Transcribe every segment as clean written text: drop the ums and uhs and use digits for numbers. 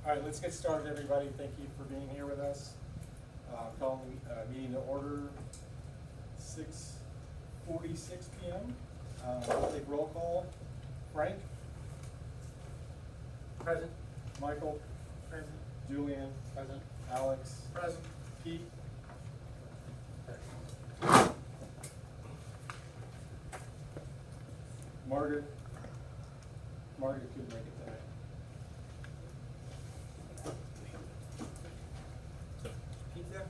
All right, let's get started, everybody. Thank you for being here with us. Calling the meeting to order, 6:46 p.m. We'll take roll call. Frank? Present. Michael? Present. Julian? Present. Alex? Present. Pete? Margaret? Margaret couldn't make it tonight. Pizza?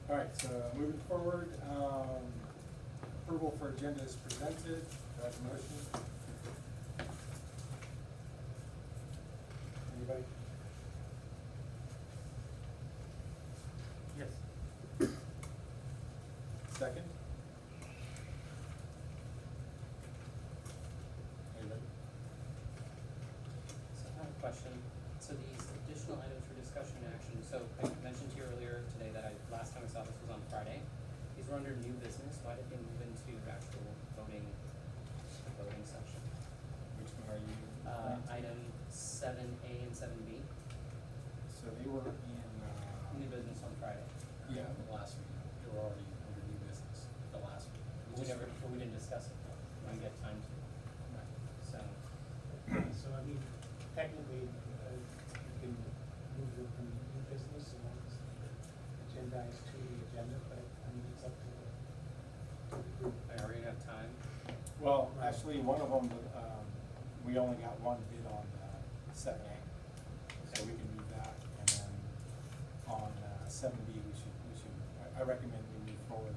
All right, so moving forward, approval for agenda is presented. Do I have a motion? Anybody? Yes. Second? Anybody? So I have a question. So these additional items for discussion and action, so I mentioned to you earlier today that last time I saw this was on Friday. These were under new business. Why did they move into actual voting section? Which one are you? referring to? Item 7A and 7B, So they were in, new business on Friday. yeah, the last meeting. They were already under new business, the last meeting. We didn't discuss it though. We didn't get time to. Right. So, So I mean, technically, you can move it from new business and once agendize to the agenda, but I mean, it's up to the group. I already have time. Well, actually, one of them, we only got one bid on 7A. So we can move that, and then on 7B, I recommend we move forward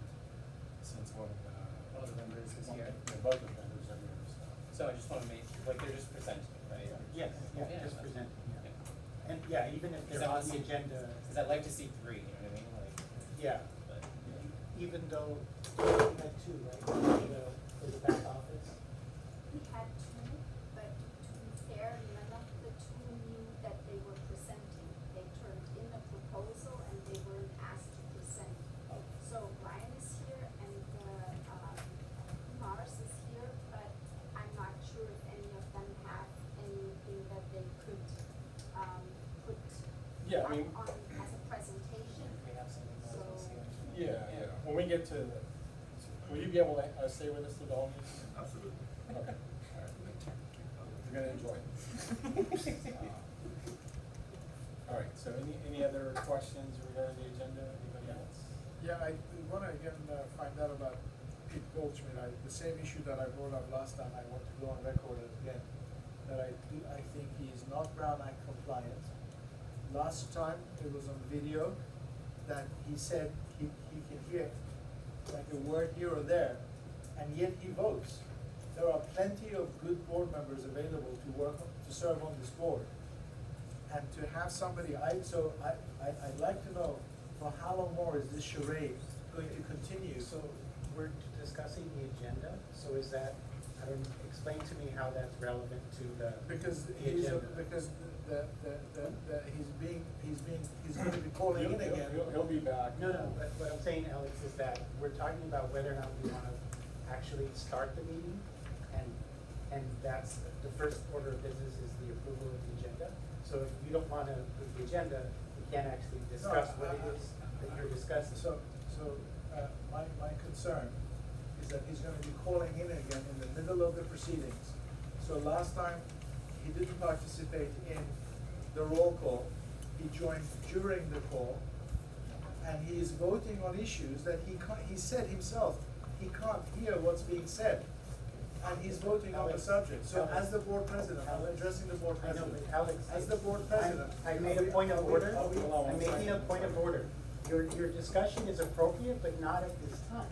since one of the. One of the members is here. Yeah, both of the members are here, so. So I just want to make, like, they're just presenting, right? Yes, yeah, Yeah, just that's- presenting, yeah. yeah. And yeah, even if Is they're that on the awesome? agenda, Cause I'd like to see three, you know what I mean? Like, yeah, but, even though you had two, right, for the back office? We had two, but to be fair, none of the two knew that they were presenting. They turned in a proposal and they weren't asked to present. So Brian is here and Mars is here, but I'm not sure if any of them have anything that they could put Yeah, I mean. on as a presentation. we have something else So- this year. Yeah. When we get to, will you be able to stay with us through the whole meeting? Absolutely. Okay, all right. You're gonna enjoy it. All right, so any other questions regarding the agenda, anybody else? Yeah, I want to again find out about Pete Goldschmidt. The same issue that I brought up last time, I want to go on record again, that I think he is not Brown Act compliant. Last time, it was on video, that he said he can hear like a word here or there, and yet he votes. There are plenty of good board members available to serve on this board. And to have somebody, I'd like to know, for how long more is this charade going to continue? So we're discussing the agenda, so is that, I don't, explain to me how that's relevant to the Because the he's, agenda. because he's gonna be calling in again. He'll be back. No, but what I'm saying, Alex, is that we're talking about whether or not we wanna actually start the meeting, and that's, the first order of business is the approval of the agenda. So if you don't wanna approve the agenda, we can't actually discuss what it is that you're discussing. So, my concern is that he's gonna be calling in again in the middle of the proceedings. So last time, he didn't participate in the roll call, he joined during the call, and he is voting on issues that he said himself, he can't hear what's being said. And he's voting on the Alex, subject. So Alex, as the board president, I'm Alex, addressing the board I know, president. but Alex. As the board president. I made a point of order, I'm making a point of order. Your discussion is appropriate, but not at this time.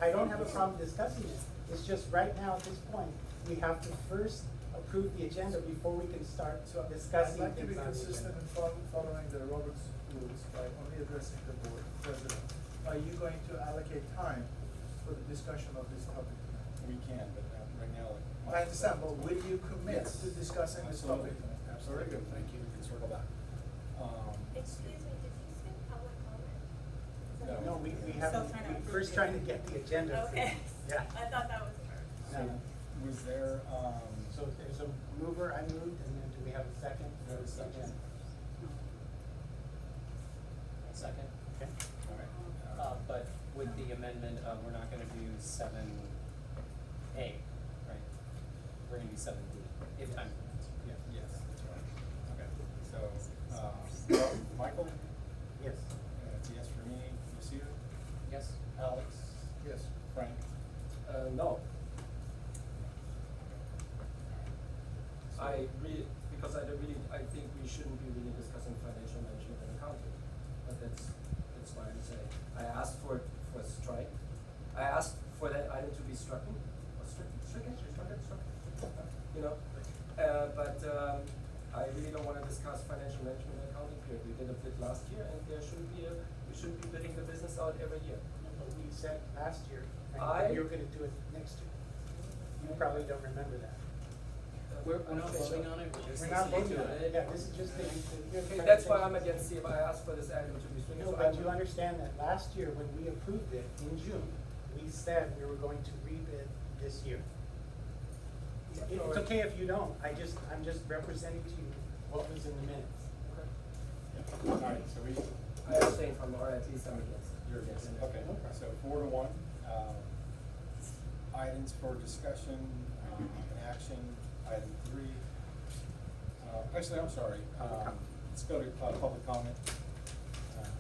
I don't have a problem discussing it, it's just right now at this point, we have to first approve the agenda before we can start So discussing I'd like to things be on the consistent agenda. in following the Roberts rules by only addressing the board president. Are you going to allocate time for the discussion of this topic? We can, but right now, like. I understand, but will you commit Yes. to discussing this Absolutely. topic? Absolutely. Very good, thank you. We can circle back. Excuse me, did you say public comment? Is that- No, we Still haven't, trying to we approve first the trying to agenda. get the agenda approved. Okay. Yeah. I thought that was first. So, was there, So there's a mover, I moved, and then do we have a second? There was a second. Second? Okay. all right. But with the amendment of, we're not gonna do seven A, right? We're gonna do seven B, if time permits. Yeah, yes, that's right. Okay, so, Michael, Yes. it's a yes for me, Lucia, Yes? Alex, Yes. Frank. No, So- I really, because I think we shouldn't be really discussing financial management and accounting. But that's why I'm saying, I asked for a strike. I asked for that item to be stricken, or stricken, you know? But I really don't wanna discuss financial management and accounting period. We did a bit last year, and we shouldn't be bidding the business out every year. But we said last year, I- that you were gonna do it next year. You probably don't remember that. We're not Okay, voting so- on it, we're just We're not listening voting to on it. it, yeah, this is just the. Okay, that's why I'm against it. I asked for this item to be stricken. No, so but I'm- you understand that last year, when we approved it in June, we said we were going to rebid this year. It's okay if you don't, I'm just representing to you what was in the minutes. Yeah, all right, so we, I abstain from, or at least I'm against it. you're against it, okay, No problem. so 4-1. Items for discussion, and action, item 3. Actually, I'm sorry, let's go to, public comment.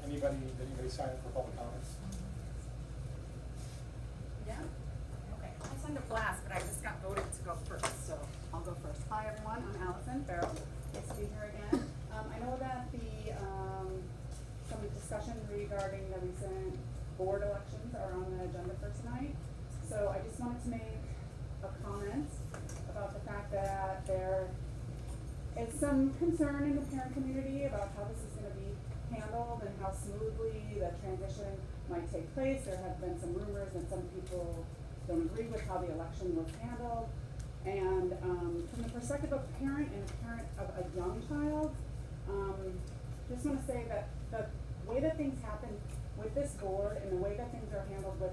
Did anybody sign up for public comments? Yeah? Okay, I signed up last, but I just got voted to go first, so I'll go first. Hi, everyone, I'm Allison Farrell, nice to be here again. I know that some discussion regarding the recent board elections are on the agenda for tonight. So I just wanted to make a comment about the fact that there is some concern in the parent community about how this is gonna be handled and how smoothly the transition might take place. There have been some rumors that some people don't agree with how the election was handled. And from the perspective of a parent and a parent of a young child, just wanna say that the way that things happen with this board and the way that things are handled with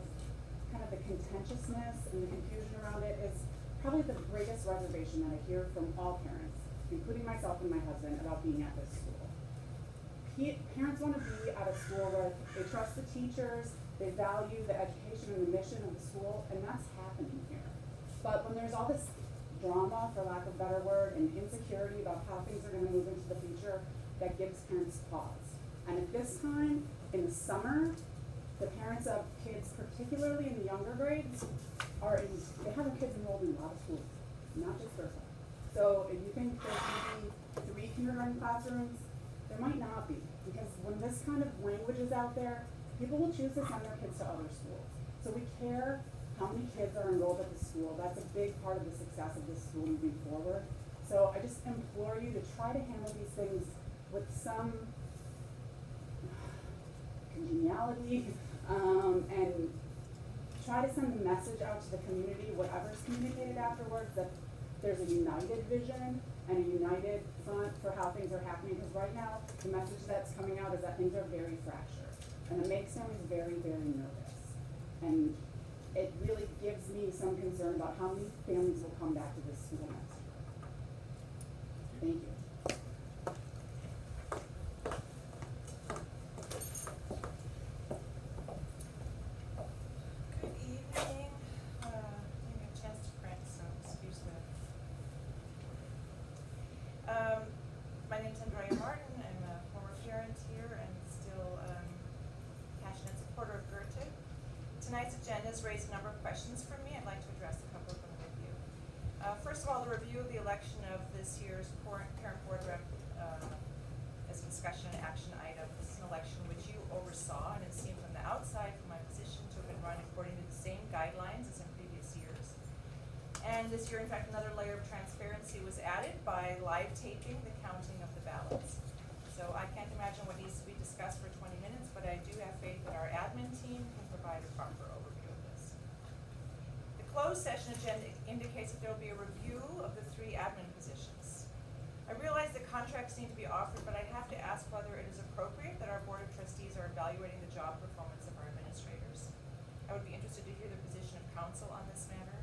kind of the contentiousness and the confusion around it is probably the greatest reservation that I hear from all parents, including myself and my husband, about being at this school. Parents want to be at a school where they trust the teachers, they value the education and the mission of the school, and that's happening here. But when there's all this drama, for lack of a better word, and insecurity about how things are gonna move into the future, that gives parents pause. And at this time, in the summer, the parents of kids, particularly in the younger grades, they have their kids enrolled in a lot of schools, not just Bertha. So if you think there's gonna be 3 kindergarten classrooms, there might not be, because when this kind of language is out there, people will choose to send their kids to other schools. So we care how many kids are enrolled at the school. That's a big part of the success of this school moving forward. So I just implore you to try to handle these things with some congeniality, and try to send a message out to the community, whatever's communicated afterwards, that there's a united vision and a united front for how things are happening, because right now, the message that's coming out is that things are very fractured, and it makes families very, very nervous. And it really gives me some concern about how many families will come back to this school next year. Thank you. Good evening. Getting a chance to print, so excuse me. My name's Andrea Martin. I'm a former parent here and still has raised a number of questions for me. I'd like to address a couple of them with you. First of all, the review of the election of this year's parent board rep as a discussion and action item. This is an election which you oversaw, and it seemed from the outside, from my position, to have been run according to the same guidelines as in previous years. And this year, in fact, another layer of transparency was added by live taping the counting of the ballots. So I can't imagine what needs to be discussed for 20 minutes, but I do have faith that our admin team can provide a proper overview of this. The closed session agenda indicates that there will be a review of the 3 admin positions. I realize that contracts need to be offered, but I have to ask whether it is appropriate that our Board of Trustees are evaluating the job performance of our administrators. I would be interested to hear the position of council on this matter.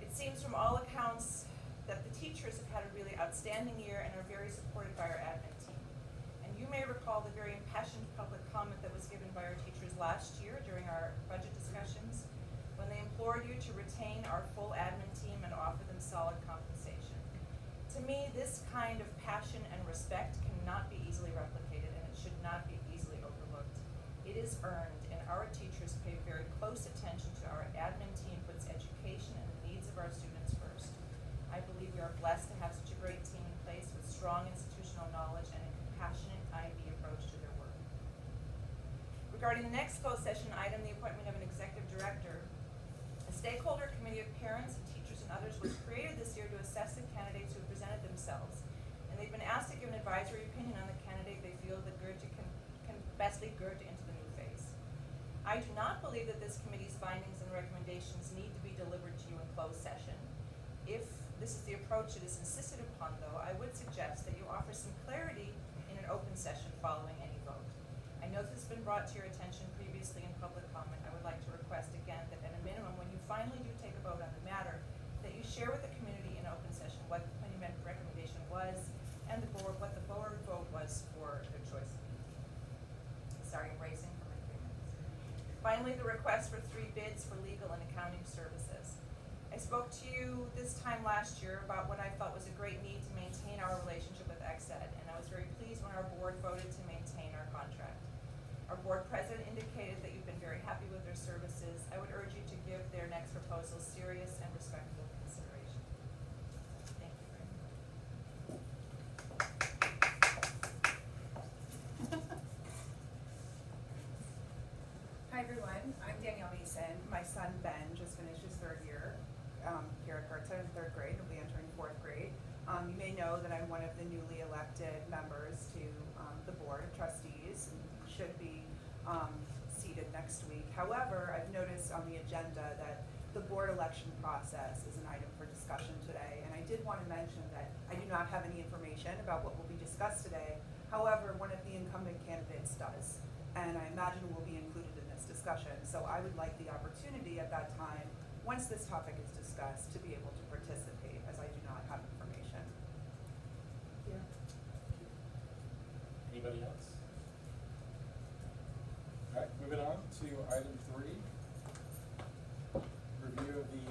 It seems from all accounts that the teachers have had a really outstanding year and are very supported by our admin team. And you may recall the very impassioned public comment that was given by our teachers last year during our budget discussions, when they implored you to retain our full admin team and offer them solid compensation. To me, this kind of passion and respect cannot be easily replicated, and it should not be easily overlooked. It is earned, and our teachers pay very close attention to our admin team, puts education and the needs of our students first. I believe we are blessed to have such a great team in place with strong institutional knowledge and a compassionate IB approach to their work. Regarding the next closed session item, the appointment of an executive director, a stakeholder committee of parents and teachers and others was created this year to assess the candidates who presented themselves. And they've been asked to give an advisory opinion on the candidate they feel that can best lead GERD into the new phase. I do not believe that this committee's findings and recommendations need to be delivered to you in closed session. If this is the approach that is insisted upon, though, I would suggest that you offer some clarity in an open session following any vote. I know this has been brought to your attention previously in public comment. I would like to request again that at a minimum, when you finally do take a vote on the matter, that you share with the community in open session what the committee recommendation was and the board, what the board vote was for their choice. Sorry, I'm racing for my 3 minutes. Finally, the request for 3 bids for legal and accounting services. I spoke to you this time last year about what I felt was a great need to maintain our relationship with XED, and I was very pleased when our board voted to maintain our contract. Our board president indicated that you've been very happy with their services. I would urge you to give their next proposal serious and respectful consideration. Thank you very much. Hi everyone, I'm Danielle Mason. My son Ben just finished his 3rd year here at Hartside in 3rd grade. He'll be entering 4th grade. You may know that I'm one of the newly elected members to the Board of Trustees and should be seated next week. However, I've noticed on the agenda that the board election process is an item for discussion today, and I did want to mention that I do not have any information about what will be discussed today. However, one of the incumbent candidates does, and I imagine will be included in this discussion. So I would like the opportunity at that time, once this topic is discussed, to be able to participate, as I do not have information. Thank you. Anybody else? All right, moving on to item 3. Review of the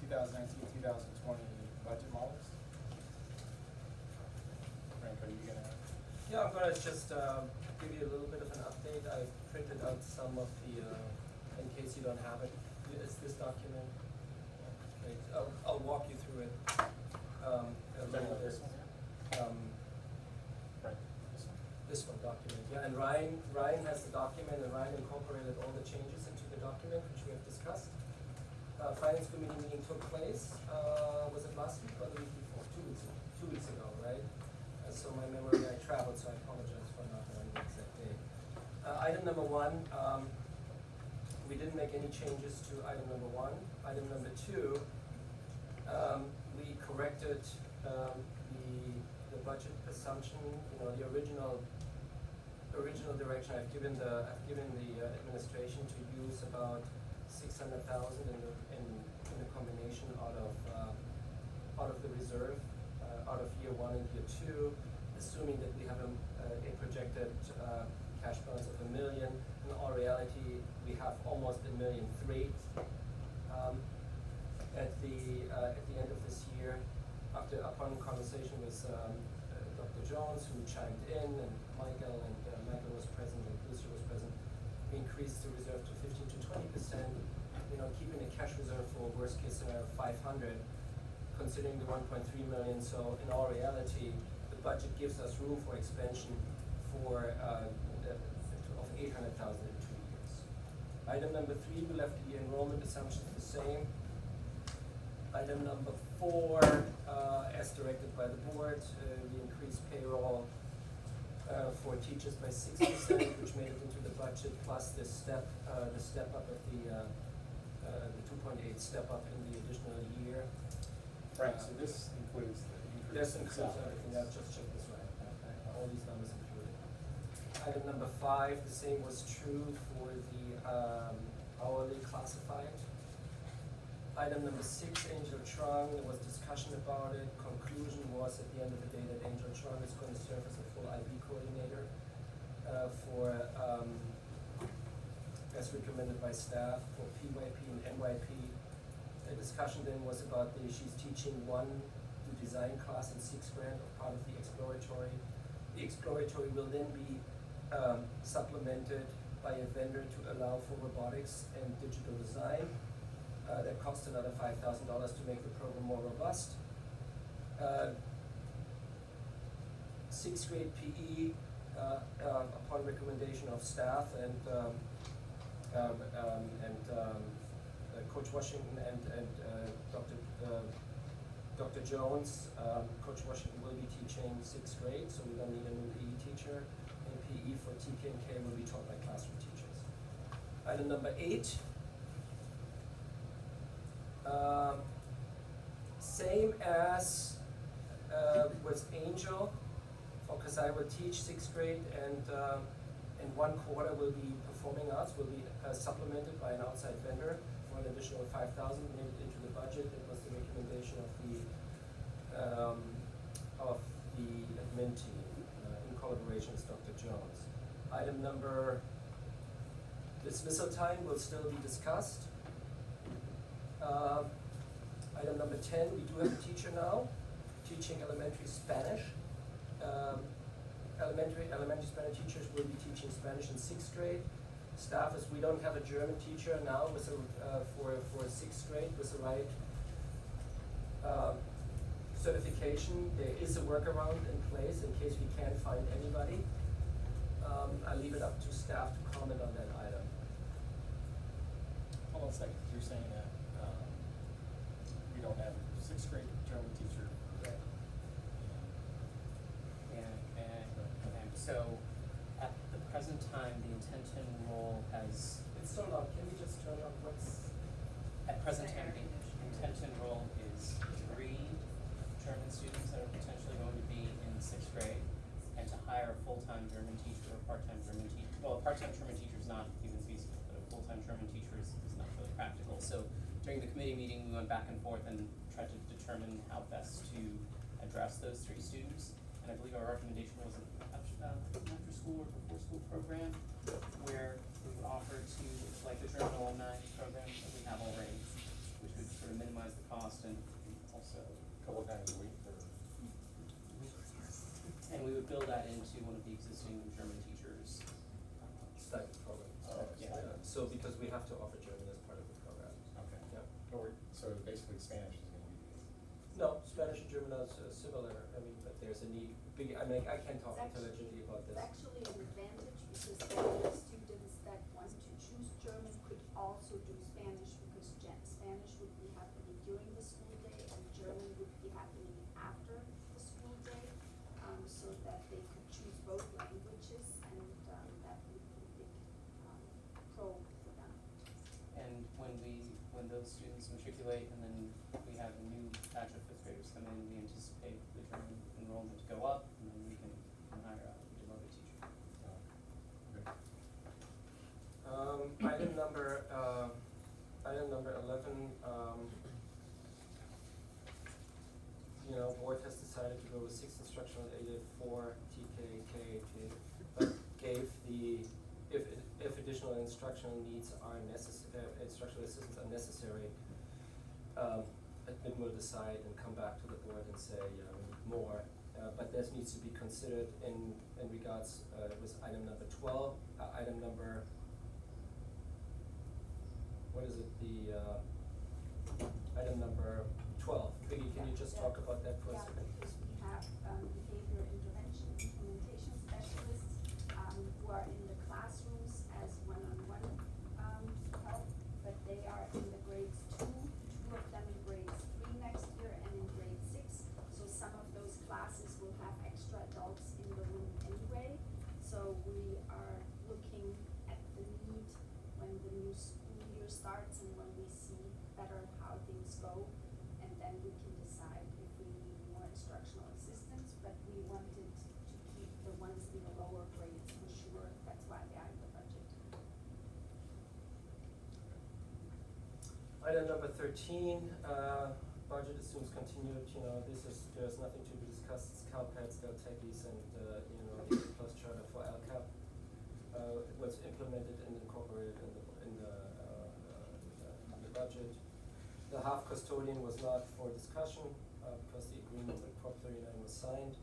2019-2020 budget models. Franco, you gonna? Yeah, I'm gonna just give you a little bit of an update. I printed out some of the, in case you don't have it, it's this document. Okay, I'll walk you through it a little bit. This one? Right, this one. This one document, yeah, and Ryan has the document, and Ryan incorporated all the changes into the document, which we have discussed. Finance committee meeting took place, was it last week or the week before? 2 weeks ago, right? So my memory, I traveled, so I apologize for not knowing the exact date. Item number 1, we didn't make any changes to item number 1. Item number 2, we corrected the budget assumption. You know, the original direction. I've given the administration to use about 600,000 in the combination out of the reserve, out of year 1 and year 2, assuming that we have a projected cash balance of $1 million. In all reality, we have almost $1.3 million. At the end of this year, upon conversation with Dr. Jones, who chimed in, and Michael was present, and Lucy was present, we increased the reserve to 15 to 20%. keeping a cash reserve for worst case scenario 500, considering the 1.3 million. So in all reality, the budget gives us room for expansion for of 800,000 in 2 years. Item number 3, we left the enrollment assumptions the same. Item number 4, as directed by the board, we increased payroll for teachers by 6%, which made it into the budget, plus the step up of the 2.8 step up in the additional year. Right, so this includes the increase This in includes salaries. everything, I've just checked this right, all these numbers included. Item number 5, the same was true for the hourly classified. Item number 6, Angel Trung, there was discussion about it. Conclusion was at the end of the day that Angel Trung is going to serve as a full IB coordinator as recommended by staff for PYP and NYP. The discussion then was about she's teaching the design class in 6th grade, or part of the exploratory. The exploratory will then be supplemented by a vendor to allow for robotics and digital design. That costs another $5,000 to make the program more robust. 6th grade PE, upon recommendation of staff and Coach Washington and Dr. Jones, Coach Washington will be teaching 6th grade, so we don't need a new PE teacher. And PE for TK and K will be taught by classroom teachers. Item number 8. Same as with Angel, because I will teach 6th grade and in 1 quarter will be performing arts, will be supplemented by an outside vendor for an additional $5,000 made it into the budget. That was the recommendation of the admin team in collaboration with Dr. Jones. Item number, dismissal time will still be discussed. Item number 10, we do have a teacher now, teaching elementary Spanish. Elementary Spanish teachers will be teaching Spanish in 6th grade. Staff we don't have a German teacher now with for 6th grade with the right certification. There is a workaround in place in case we can't find anybody. I leave it up to staff to comment on that item. Hold on a second, you're saying that we don't have a 6th grade German teacher. Right. And so, at the present time, the intent to enroll has, It's so loud, can we just turn on what's? at present time, the intent to enroll is 3 German students that are potentially going to be in 6th grade, and to hire a full-time German teacher or part-time German teacher. Well, a part-time German teacher is not even feasible, but a full-time German teacher is not really practical. So during the committee meeting, we went back and forth and tried to determine how best to address those 3 students. And I believe our recommendation was an after school or before school program where we would offer to, like the German alumni program that we have already, which would sort of minimize the cost and also. A couple times a week for. And we would build that into one of the existing German teachers. Stipend program. Yeah. So because we have to offer German as part of the program. Okay. Yeah. So basically Spanish is gonna be. No, Spanish and German are similar. I mean, but there's a need. I can't talk intelligently about this. It's actually an advantage because then the students that want to choose German could also do Spanish because Spanish would be happening during the school day and German would be happening after the school day, so that they could choose both languages and that would be a big pro for them. And when those students matriculate and then we have a new batch of 5th graders come in, we anticipate the German enrollment to go up and then we can hire a devoted teacher. Item number 11, board has decided to go with 6 instructional aided for TK, but gave if additional instructional needs are necessary, instructional assistance are necessary, admin will decide and come back to the board and say, we need more. But this needs to be considered in regards with item number 12, item number what is it, item number 12. Vicky, can you just talk about that for a second? Yeah, because we have behavior intervention implementation specialists who are in the classrooms as one-on-one help, but they are in the grades two of them in grades 3 next year and in grade 6. So some of those classes will have extra adults in the room anyway. So we are looking at the need when the new school year starts and when we see better how things go. And then we can decide if we need more instructional assistants, but we wanted to keep the ones in the lower grades for sure. That's why they are in the budget. Item number 13, budget assumes continued, there's nothing to be discussed, it's CalPERS, Techies, and, the A+ charter for LCAP. It was implemented and incorporated in the budget. The half custodian was not for discussion, because the agreement with Prop 39 was signed.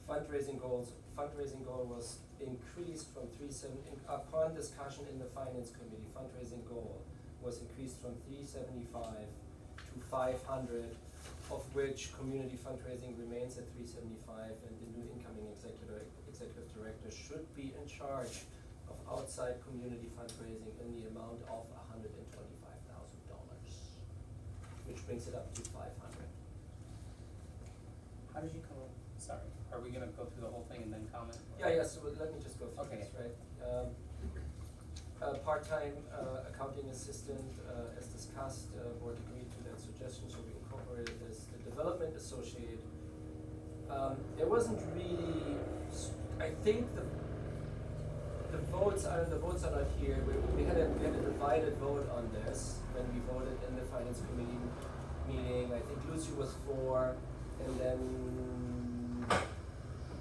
Fundraising goal was increased from upon discussion in the finance committee, fundraising goal was increased from 375 to 500, of which community fundraising remains at 375, and the new incoming executive director should be in charge of outside community fundraising in the amount of $125,000, which brings it up to 500. How did you come up, sorry, are we gonna go through the whole thing and then comment? Yeah, so let me just go through Okay. this, right? Part-time accounting assistant, as discussed, board agreed to that suggestion, so we incorporated this. The development associate, there wasn't really, I think the votes are not here. We had a divided vote on this when we voted in the finance committee meeting. I think Lucy was for, and then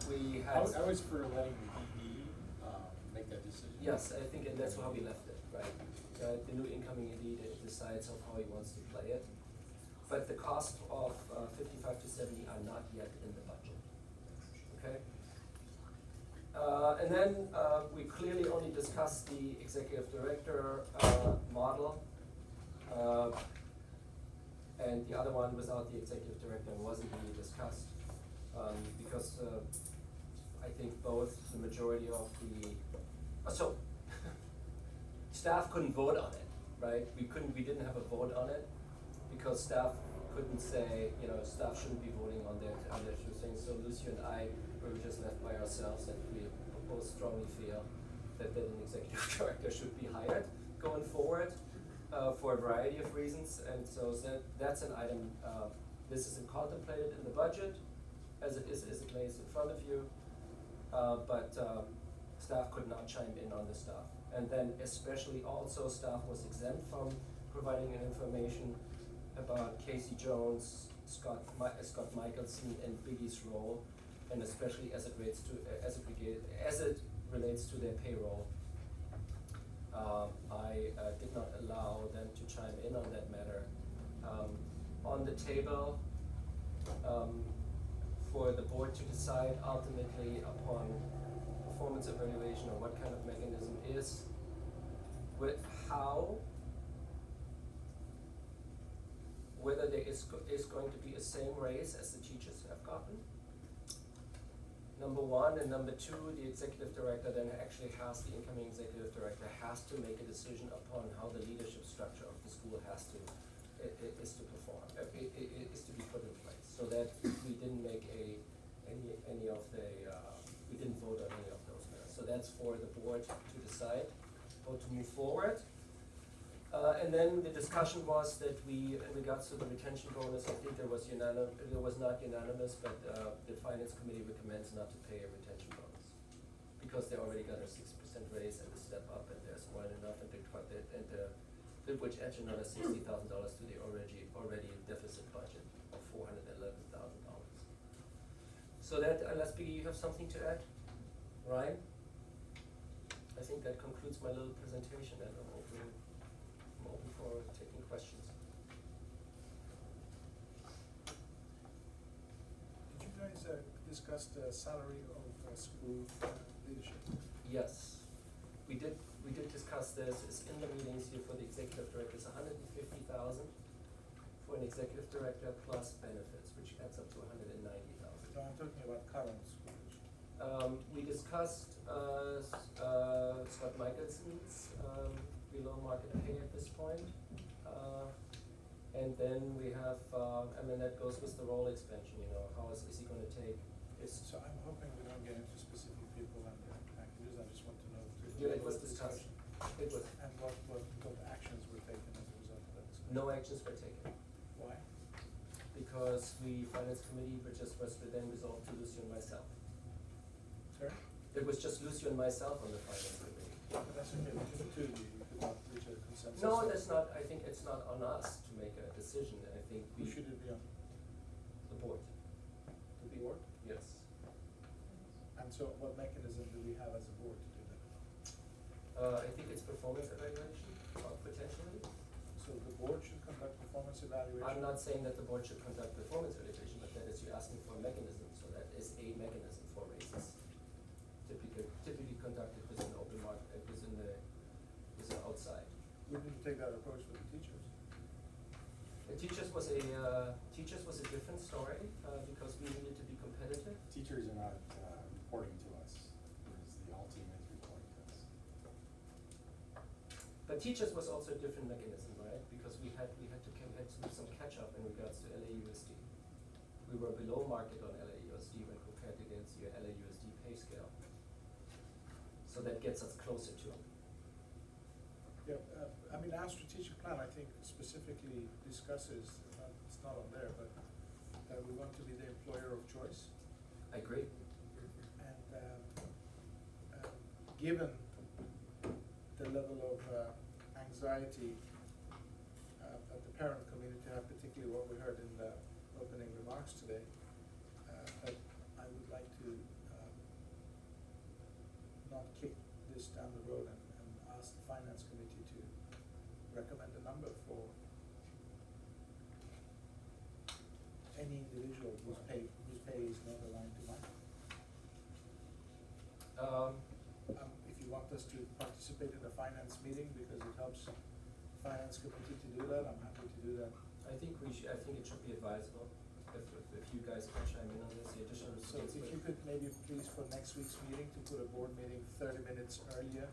we had. I was for letting the ED make that decision. Yes, I think, and that's how we left it, right? The new incoming ED decides of how he wants to play it. But the cost of 55 to 70 are not yet in the budget, okay? And then we clearly only discussed the executive director model. And the other one without the executive director wasn't really discussed. Because I think both the majority of so staff couldn't vote on it, right? We didn't have a vote on it because staff couldn't say, staff shouldn't be voting on their two things. So Lucy and I were just left by ourselves, and we both strongly feel that an executive director should be hired going forward for a variety of reasons. And so that's an item, this isn't contemplated in the budget as it lays in front of you, but staff could not chime in on the stuff. And then especially also staff was exempt from providing an information about Casey Jones, Scott Michelson, and Biggie's role, and especially as it relates to their payroll. I did not allow them to chime in on that matter. On the table, for the board to decide ultimately upon performance evaluation or what kind of mechanism is, whether there is going to be a same raise as the teachers have gotten, number one, and number two, the executive director then actually the incoming executive director has to make a decision upon how the leadership structure of the school is to perform, is to be put in place. So that we didn't make we didn't vote on any of those matters. So that's for the board to decide how to move forward. And then the discussion was that in regards to the retention bonus, I think it was not unanimous, but the finance committee recommends not to pay a retention bonus because they already got a 6% raise and a step up, and there's more than enough, which adds another $60,000 to the already deficit budget of $411,000. So that, unless Biggie, you have something to add? Ryan? I think that concludes my little presentation, and I'm open for taking questions. Did you guys discuss the salary of school leadership? Yes, we did we did discuss this, is in the meetings here for the executive director, it's $150,000 for an executive director plus benefits, which adds up to $190,000. No, I'm talking about current schools. We discussed, Scott Michelson's, below market pay at this point. And then we have, that goes with the role expansion, how is he gonna take his. So I'm hoping we don't get into specific people and their packages, I just want to know. Yeah, it was discussed. It was, And what actions were taken as a result of that discussion? no actions were taken, Why? because the finance committee, was then resolved to Lucy and myself. Sorry? It was just Lucy and myself on the finance committee. But that's okay, between the two of you, you could not reach a consensus. No, that's not, I think it's not on us to make a decision, I think Who we. should it be on? The board, The board? yes. And so what mechanism do we have as a board to do that? I think it's performance evaluation, potentially. So the board should conduct performance evaluation? I'm not saying that the board should conduct performance evaluation, but that is you're asking for a mechanism, so that is a mechanism for raises. Typically conducted within the open market, within outside. We didn't take that approach for the teachers. The teachers was a different story, because we needed to be competitive. Teachers are not reporting to us, whereas the all team is reporting to us. But teachers was also a different mechanism, right? Because we had to do some catch up in regards to LAUSD. We were below market on LAUSD when compared against your LAUSD pay scale. So that gets us closer to them. Yeah, our strategic plan, I think, specifically discusses, it's not on there, but that we want to be the employer of choice. I agree. And given the level of anxiety that the parent community have, particularly what we heard in the opening remarks today, that I would like to not kick this down the road and ask the finance committee to recommend a number for any individual whose pay is not aligned to mine. If you want us to participate in the finance meeting because it helps the finance committee to do that, I'm happy to do that. I think it should be advisable if you guys can chime in on this, the additional. So if you could maybe please for next week's meeting to put a board meeting 30 minutes earlier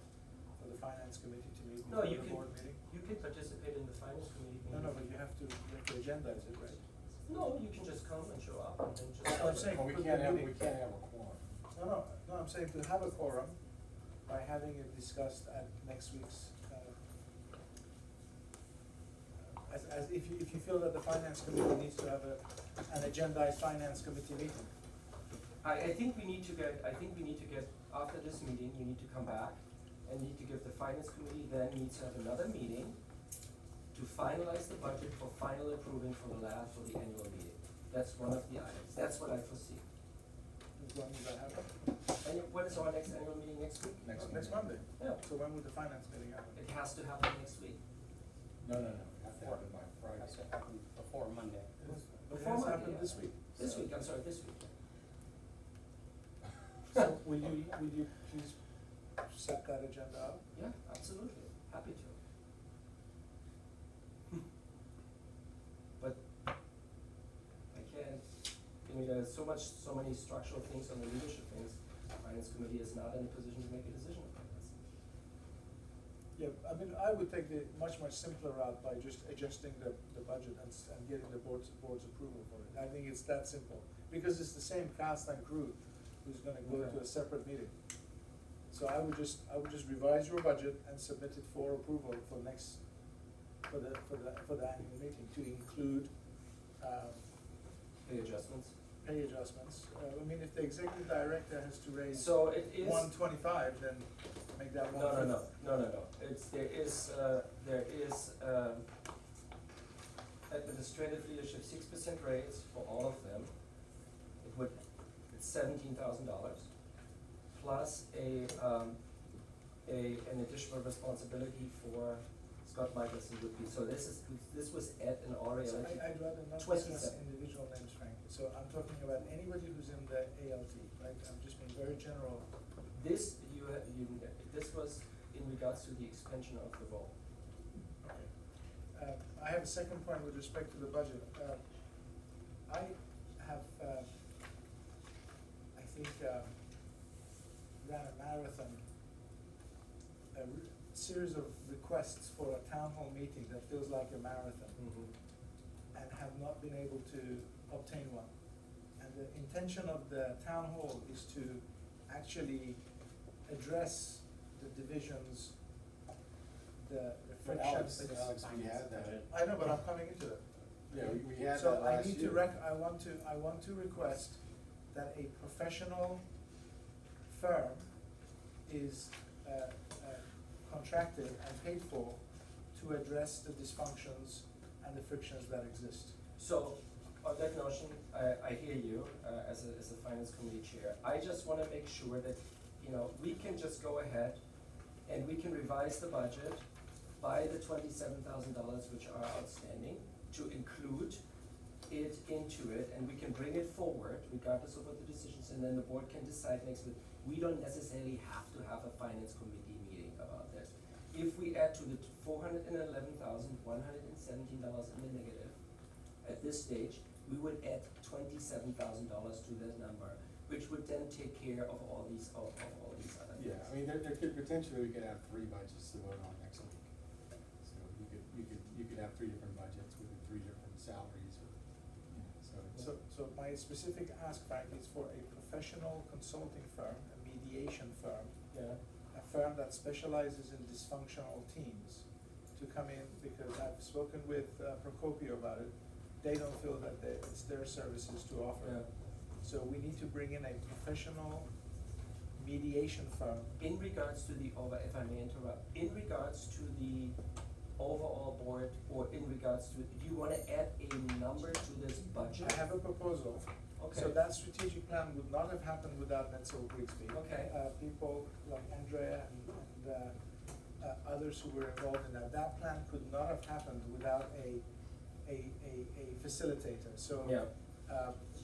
for the finance committee to meet No, before you the can, board meeting. you can participate in the finance committee meeting. No, but you have to agendize it, right? No, you can just come and show up and then just. That's what I'm saying. Well, we put can't the have, meeting- we can't have a quorum. No, I'm saying to have a quorum by having it discussed at next week's, as if you feel that the finance committee needs to have an agendized finance committee meeting. I think we need to get, after this meeting, you need to come back and need to give the finance committee, then needs to have another meeting to finalize the budget for final approving for the annual meeting. That's one of the items, that's what I foresee. When would that happen? And what is our next annual meeting next week? Next Monday. Yeah. So when would the finance meeting happen? It has to happen next week. No, we have to have it by Friday. Has to happen before Monday. But it Before has Monday, happened yeah. this week. This week, I'm sorry, this week. So will you please set that agenda up? Yeah, absolutely, happy to. But I can't, there's so many structural things on the leadership things. Finance committee is not in a position to make a decision about this. Yeah, I would take the much simpler route by just adjusting the budget and getting the board's approval for it. I think it's that simple, because it's the same cast and crew who's gonna go to a separate meeting. So I would just revise your budget and submit it for approval for the annual meeting to include, Pay adjustments. pay adjustments. If the executive director has to raise So it is. 125, then make that 150. No. There is administrative leadership 6% raise for all of them. It's $17,000 plus an additional responsibility for Scott Michelson would be. So this was at an already. So I'd rather not 27. discuss individual names, frankly. So I'm talking about anybody who's in the ALT, right? I'm just being very general. This was in regards to the expansion of the role. Okay. I have a second point with respect to the budget. I have, I think, ran a marathon, series of requests for a town hall meeting that feels like a marathon, and have not been able to obtain one. And the intention of the town hall is to actually address the divisions, the But frictions. Alex, we had that. I know, but I'm coming into it. Yeah, we had So that I last need year. to I want to request that a professional firm is contracted and paid for to address the dysfunctions and the frictions that exist. So, on that notion, I hear you, as a finance committee chair. I just wanna make sure that, you know, we can just go ahead and we can revise the budget by the $27,000 which are outstanding, to include it into it, and we can bring it forward regardless of what the decisions, and then the board can decide next week. We don't necessarily have to have a finance committee meeting about this. If we add to the $411,117 in the negative, at this stage, we would add $27,000 to that number, which would then take care of all these other things. Yeah, I mean, there could potentially, we could have 3 budgets to vote on next week. So you could have 3 different budgets with 3 different salaries or, So my specific ask, Frank, is for a professional consulting firm, a mediation firm, Yeah, a firm that specializes in dysfunctional teams, to come in, because I've spoken with Procopio about it. They don't feel that it's their services to offer. yeah. So we need to bring in a professional mediation firm. In regards to the if I may interrupt, in regards to the overall board, or in regards to, do you wanna add a number to this budget? I have a proposal. Okay. So that strategic plan would not have happened without Netzel Grigsby. Okay. People like Andrea and others who were involved in that. That plan could not have happened without a facilitator. So Yeah.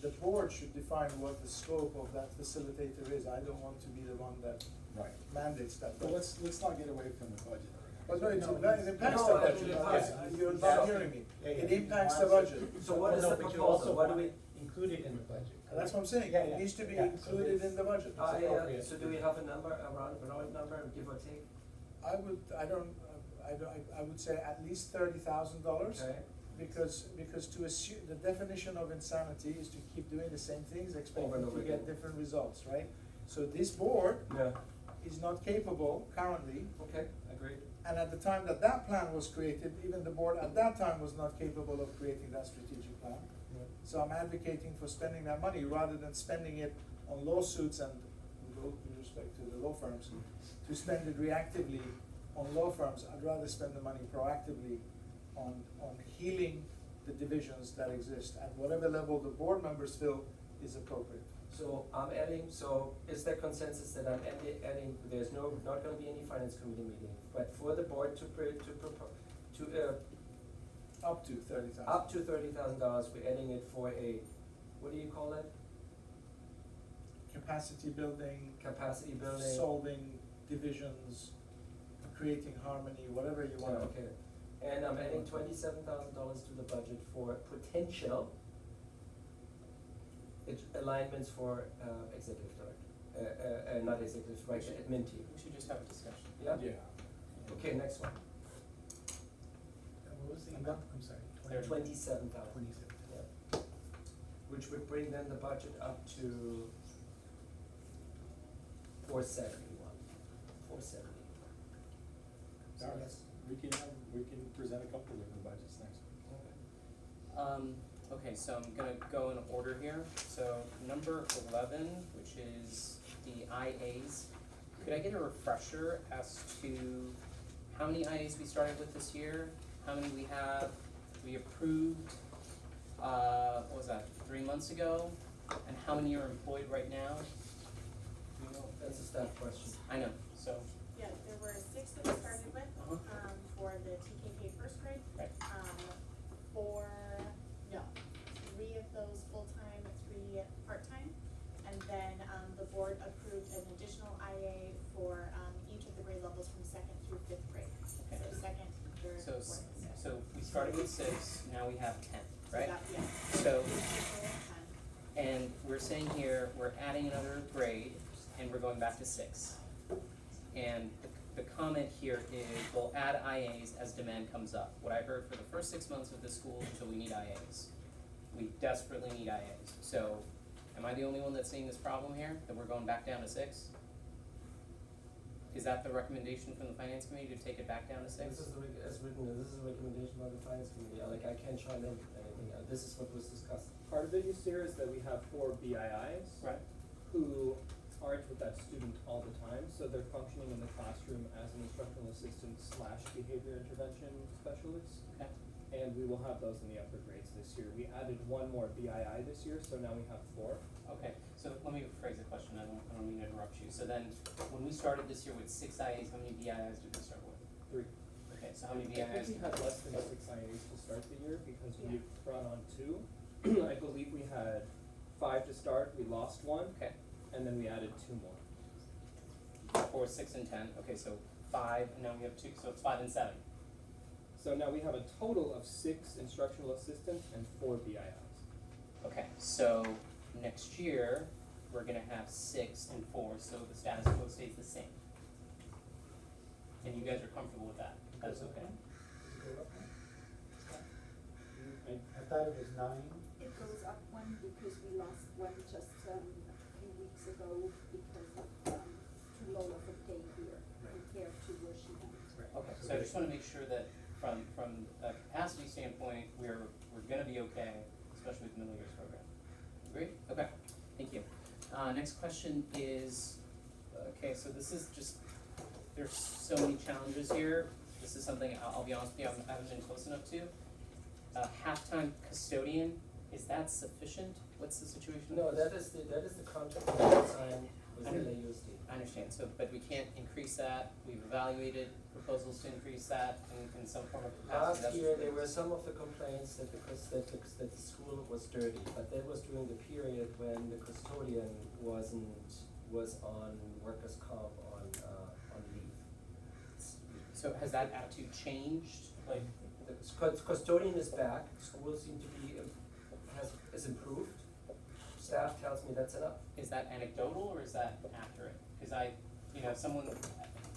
the board should define what the scope of that facilitator is. I don't want to be the one that right. mandates that. But let's not get away from the budget. But no, it No, impacts no, the I budget. mean, it Yes, does. you're That's- not hearing me. Yeah, It yeah. impacts the budget. So what is No, the but you proposal? also What do want we? it included in the budget. That's what I'm saying. Yeah, It yeah. needs to be Yeah, so included it's- in the budget. appropriate. So do we have a number, a round number, give or take? I would say at least $30,000. Okay. Because to assume, the definition of insanity is to keep doing the same things, Over expecting and to over get again. different results, right? So this board Yeah. is not capable currently, Okay, agreed. and at the time that that plan was created, even the board at that time was not capable of creating that strategic plan. So I'm advocating for spending that money rather than spending it on lawsuits and, with respect to the law firms, to spend it reactively on law firms. I'd rather spend the money proactively on healing the divisions that exist at whatever level the board members feel is appropriate. So I'm adding, so is there consensus that I'm adding, there's not gonna be any finance committee meeting, but for the board to Up to 30,000. up to $30,000, we're adding it for a, what do you call it? Capacity building, Capacity building? solving divisions, creating harmony, whatever you want. Okay, and I'm adding $27,000 to the budget for potential alignments for executive director, not executive, right, admin team. We should just have a discussion. Yeah? Yeah. Okay, next one. What was the amount? I'm sorry. 27,000. 27. Yeah. Which would bring then the budget up to 471, 470. All right, we can present a couple of different budgets next week. Okay, so I'm gonna go in order here. So number 11, which is the IAs. Could I get a refresher as to how many IAs we started with this year? How many we approved, what was that, 3 months ago? And how many are employed right now? Do you know? That's a staff question. I know, so, Yeah, there were 6 that we started with, Uh-huh. for the TKK first grade. right, 3 of those full-time, 3 part-time. And then, the board approved an additional IA for, each of the grade levels from 2nd through started with 6, now we have 10, right? Yeah. So, Full time. and we're saying here, we're adding another grade, and we're going back to 6. And the comment here is, we'll add IAs as demand comes up. What I heard for the first 6 months of the school until we need IAs. We desperately need IAs. So, am I the only one that's seeing this problem here, that we're going back down to 6? Is that the recommendation from the finance committee to take it back down to 6? This is as written, this is a recommendation by the finance committee, like I can't chime in anything, this is what was discussed. Part of it, you see, is that we have 4 BIIs. Right. Who aren't with that student all the time, so they're functioning in the classroom as an instructional assistant / behavior intervention specialist. Okay. And we will have those in the upper grades this year. We added 1 more BII this year, so now we have 4. Okay, so let me rephrase the question, I don't mean to interrupt you. So then, when we started this year with 6 IAs, how many BIIs did we start with? 3. Okay, so how many I BIIs? think we had less than 6 IAs to start the year because we Yeah. brought on 2. I believe we had 5 to start, we lost 1, Okay, and then we added 2 more. 4, 6, and 10, okay, so 5, and now we have 2, so it's 5 and 7. So now we have a total of 6 instructional assistants and 4 BIIs. Okay, so next year, we're gonna have 6 and 4, so the status quo stays the same. And you guys are comfortable with that? That's okay? I thought it was 9. It goes up 1 because we lost 1 just a few weeks ago because of too low of a pay here compared to where she went. Okay, so I just wanna make sure that from a capacity standpoint, we're gonna be okay, especially with the middle years program. Great, okay, thank you. Next question is, okay, so this is just, there's so many challenges here. This is something, I'll be honest with you, I haven't been close enough to. Halftime custodian, is that sufficient? What's the situation? No, that is the contract that we signed with LAUSD. I understand, so, but we can't increase that, we've evaluated proposals to increase that in some form of capacity. Last That's year, just- there were some of the complaints that that the school was dirty, but that was during the period when the custodian was on workers' comp on leave. So has that attitude changed, like, The custodian is back, school seem to be, is improved, staff tells me that's enough. is that anecdotal or is that accurate? Cause I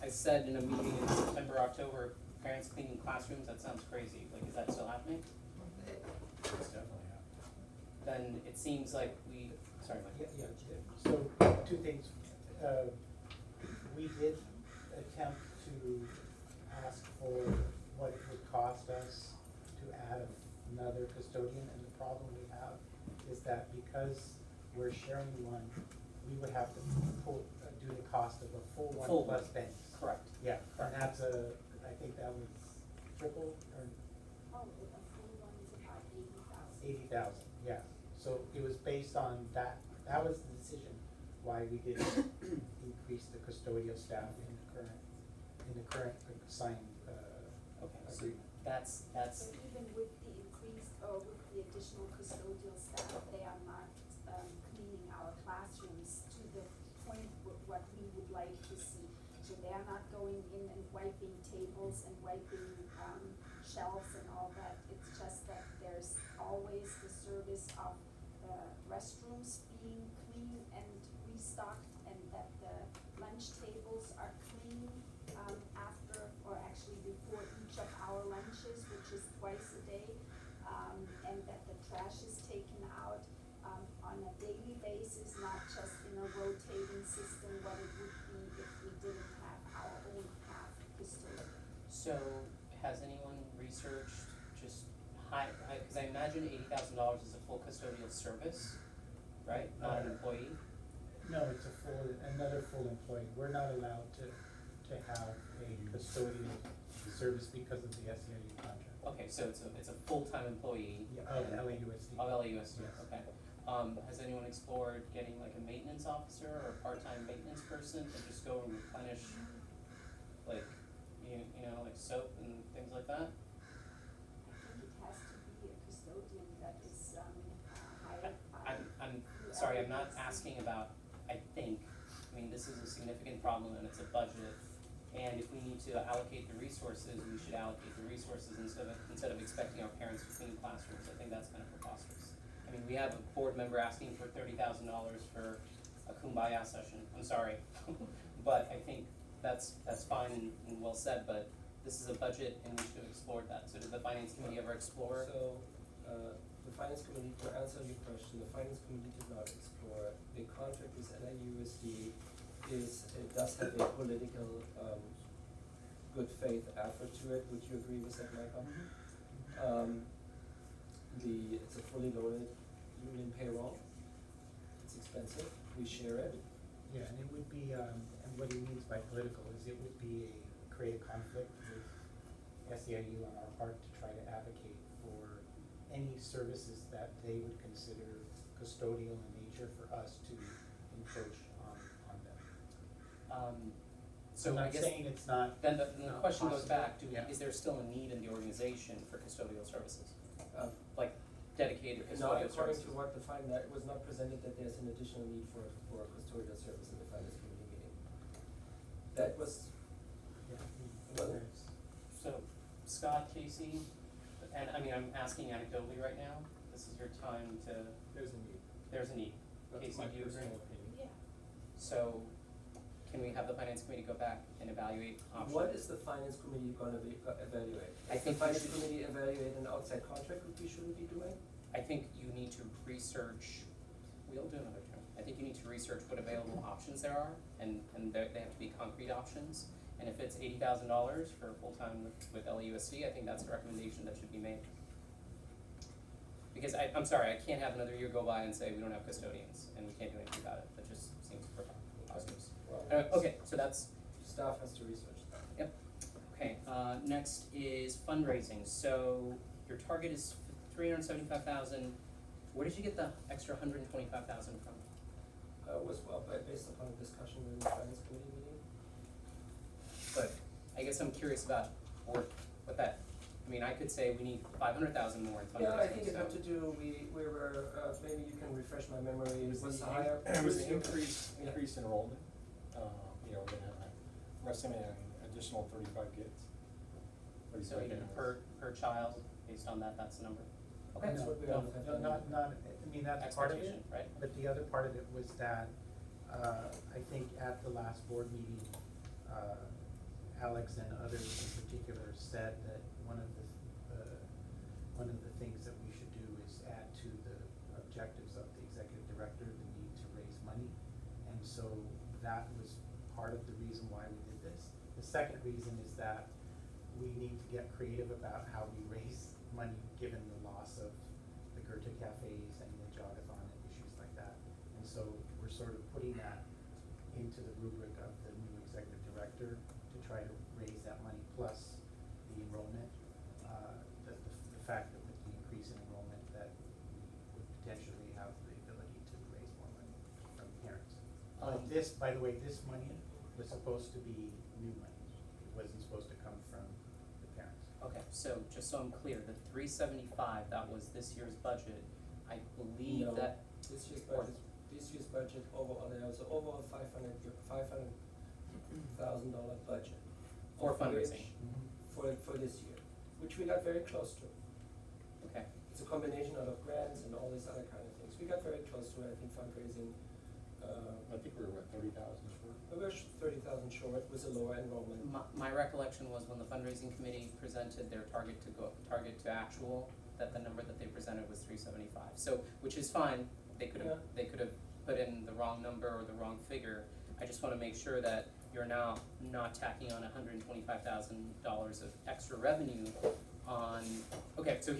said in a meeting in September, October, parents cleaning classrooms, that sounds crazy, like, is that still happening? It's definitely happening. Then it seems like sorry, Mike. Yeah. So, 2 things. We did attempt to ask for what it would cost us to add another custodian, and the problem we have is that because we're sharing 1, we would have to do the cost of a full Full 1 plus one. bench. Correct. Yeah, and that's I think that was triple or Oh, a full one is about 80,000. 80,000, yeah. So it was based on that was the decision why we didn't increase the custodial staff in the current assigned, Okay, so agreement. that's, So even with the increased, or with the additional custodial staff, they are not cleaning our classrooms to the point what we would like to see. So they are not going in and wiping tables and wiping shelves and all that. It's just that there's always the service of restrooms being clean and restocked, and that the lunch tables are clean after, or actually before each of our lunches, which is twice a day, and that the trash is taken out on a daily basis, not just in a rotating system, what it would be if we didn't have our own half custodian. so has anyone researched just cause I imagine $80,000 is a full custodial service, right, not an employee? No, it's another full employee. We're not allowed to have a custodial service because of the SEIU contract. Okay, so it's a full-time employee. Of LAUSD. Of LAUSD, Yes. okay. Has anyone explored getting like a maintenance officer or a part-time maintenance person to just go and replenish, like, like soap and things like that? I think it has to be a custodian that is hired by. I'm sorry, I'm not asking about, I mean, this is a significant problem and it's a budget And if we need to allocate the resources, we should allocate the resources instead of expecting our parents to clean classrooms. I think that's kind of preposterous. I mean, we have a board member asking for $30,000 for a kumbaya session. I'm sorry, but I think that's fine and well said. But this is a budget, and we should have explored that. So did the finance committee ever explore? So, the finance committee, to answer your question, the finance committee did not explore. The contract with NIUSD it does have a political, good faith effort to it. Would you agree with that, Michael? It's a fully loaded union payroll. It's expensive, we share it. Yeah, and it would be, and what he means by political is it would be create a conflict with SEIU on our part to try to advocate for any services that they would consider custodial in nature for us to encroach on them. So I'm I not guess saying it's not. then the not question goes possible. back, Yeah. is there still a need in the organization for custodial services? Uh, Like dedicated Not custodial according services? to what the that was not presented that there's an additional need for custodial service in the finance committee meeting. That was, Yeah, Well, there's- So, Scott, Casey, and I mean, I'm asking anecdotally right now, this is your time to, There's a need. there's a need. That's Casey, my do you agree? personal opinion. Yeah. So, can we have the finance committee go back and evaluate options? what is the finance committee gonna evaluate? I Is think the we finance should- committee evaluate an outside contract, which we shouldn't be doing? I think you need to research, we'll do another term. I think you need to research what available options there are, and they have to be concrete options. And if it's $80,000 for full-time with LAUSD, I think that's a recommendation that should be made. Because I'm sorry, I can't have another year go by and say we don't have custodians, and we can't do anything about it. That just seems preposterous. Well, Okay, so that's, staff has to research that. yep. Okay, next is fundraising. So your target is 375,000. Where did you get the extra 125,000 from? Was well, based upon a discussion in the finance committee meeting. But I guess I'm curious about what that, I mean, I could say we need 500,000 more in fundraising. Yeah, I think it so- had to do, we were, maybe you can refresh my memory, it was the higher. It was the increase Yeah. enrollment. You know, we're estimating an additional 35 kids. So even per child, based on that, that's the number? Okay. That's what we No, always have no, done. not, I mean, that's part of it, Expectation, right? but the other part of it was that, I think at the last board meeting, Alex and others in particular said that one of the things that we should do is add to the objectives of the executive director, the need to raise money. And so that was part of the reason why we did this. The second reason is that we need to get creative about how we raise money, given the loss of the Goethe cafes and the jogathon and issues like that. And so we're sort of putting that into the rubric of the new executive director to try to raise that money, plus the enrollment, the fact that with the increase in enrollment that we would potentially have the ability to raise more money from parents. This, by the way, this money was supposed to be new money. It wasn't supposed to come from the parents. Okay, so just so I'm clear, the 375, that was this year's budget. I believe No, that, this year's budget overall, there was overall $500,000 budget. For of which- fundraising. For this year, which we got very close to. okay, It's a combination out of grants and all these other kind of things. We got very close to it, I think fundraising, I think we were at 30,000 short. we were 30,000 short with a lower enrollment. my recollection was when the fundraising committee presented their target to actual, that the number that they presented was 375. So, which is fine, they could have put in the wrong number or the wrong figure. I just wanna make sure that you're now not tacking on $125,000 of extra revenue on, okay, so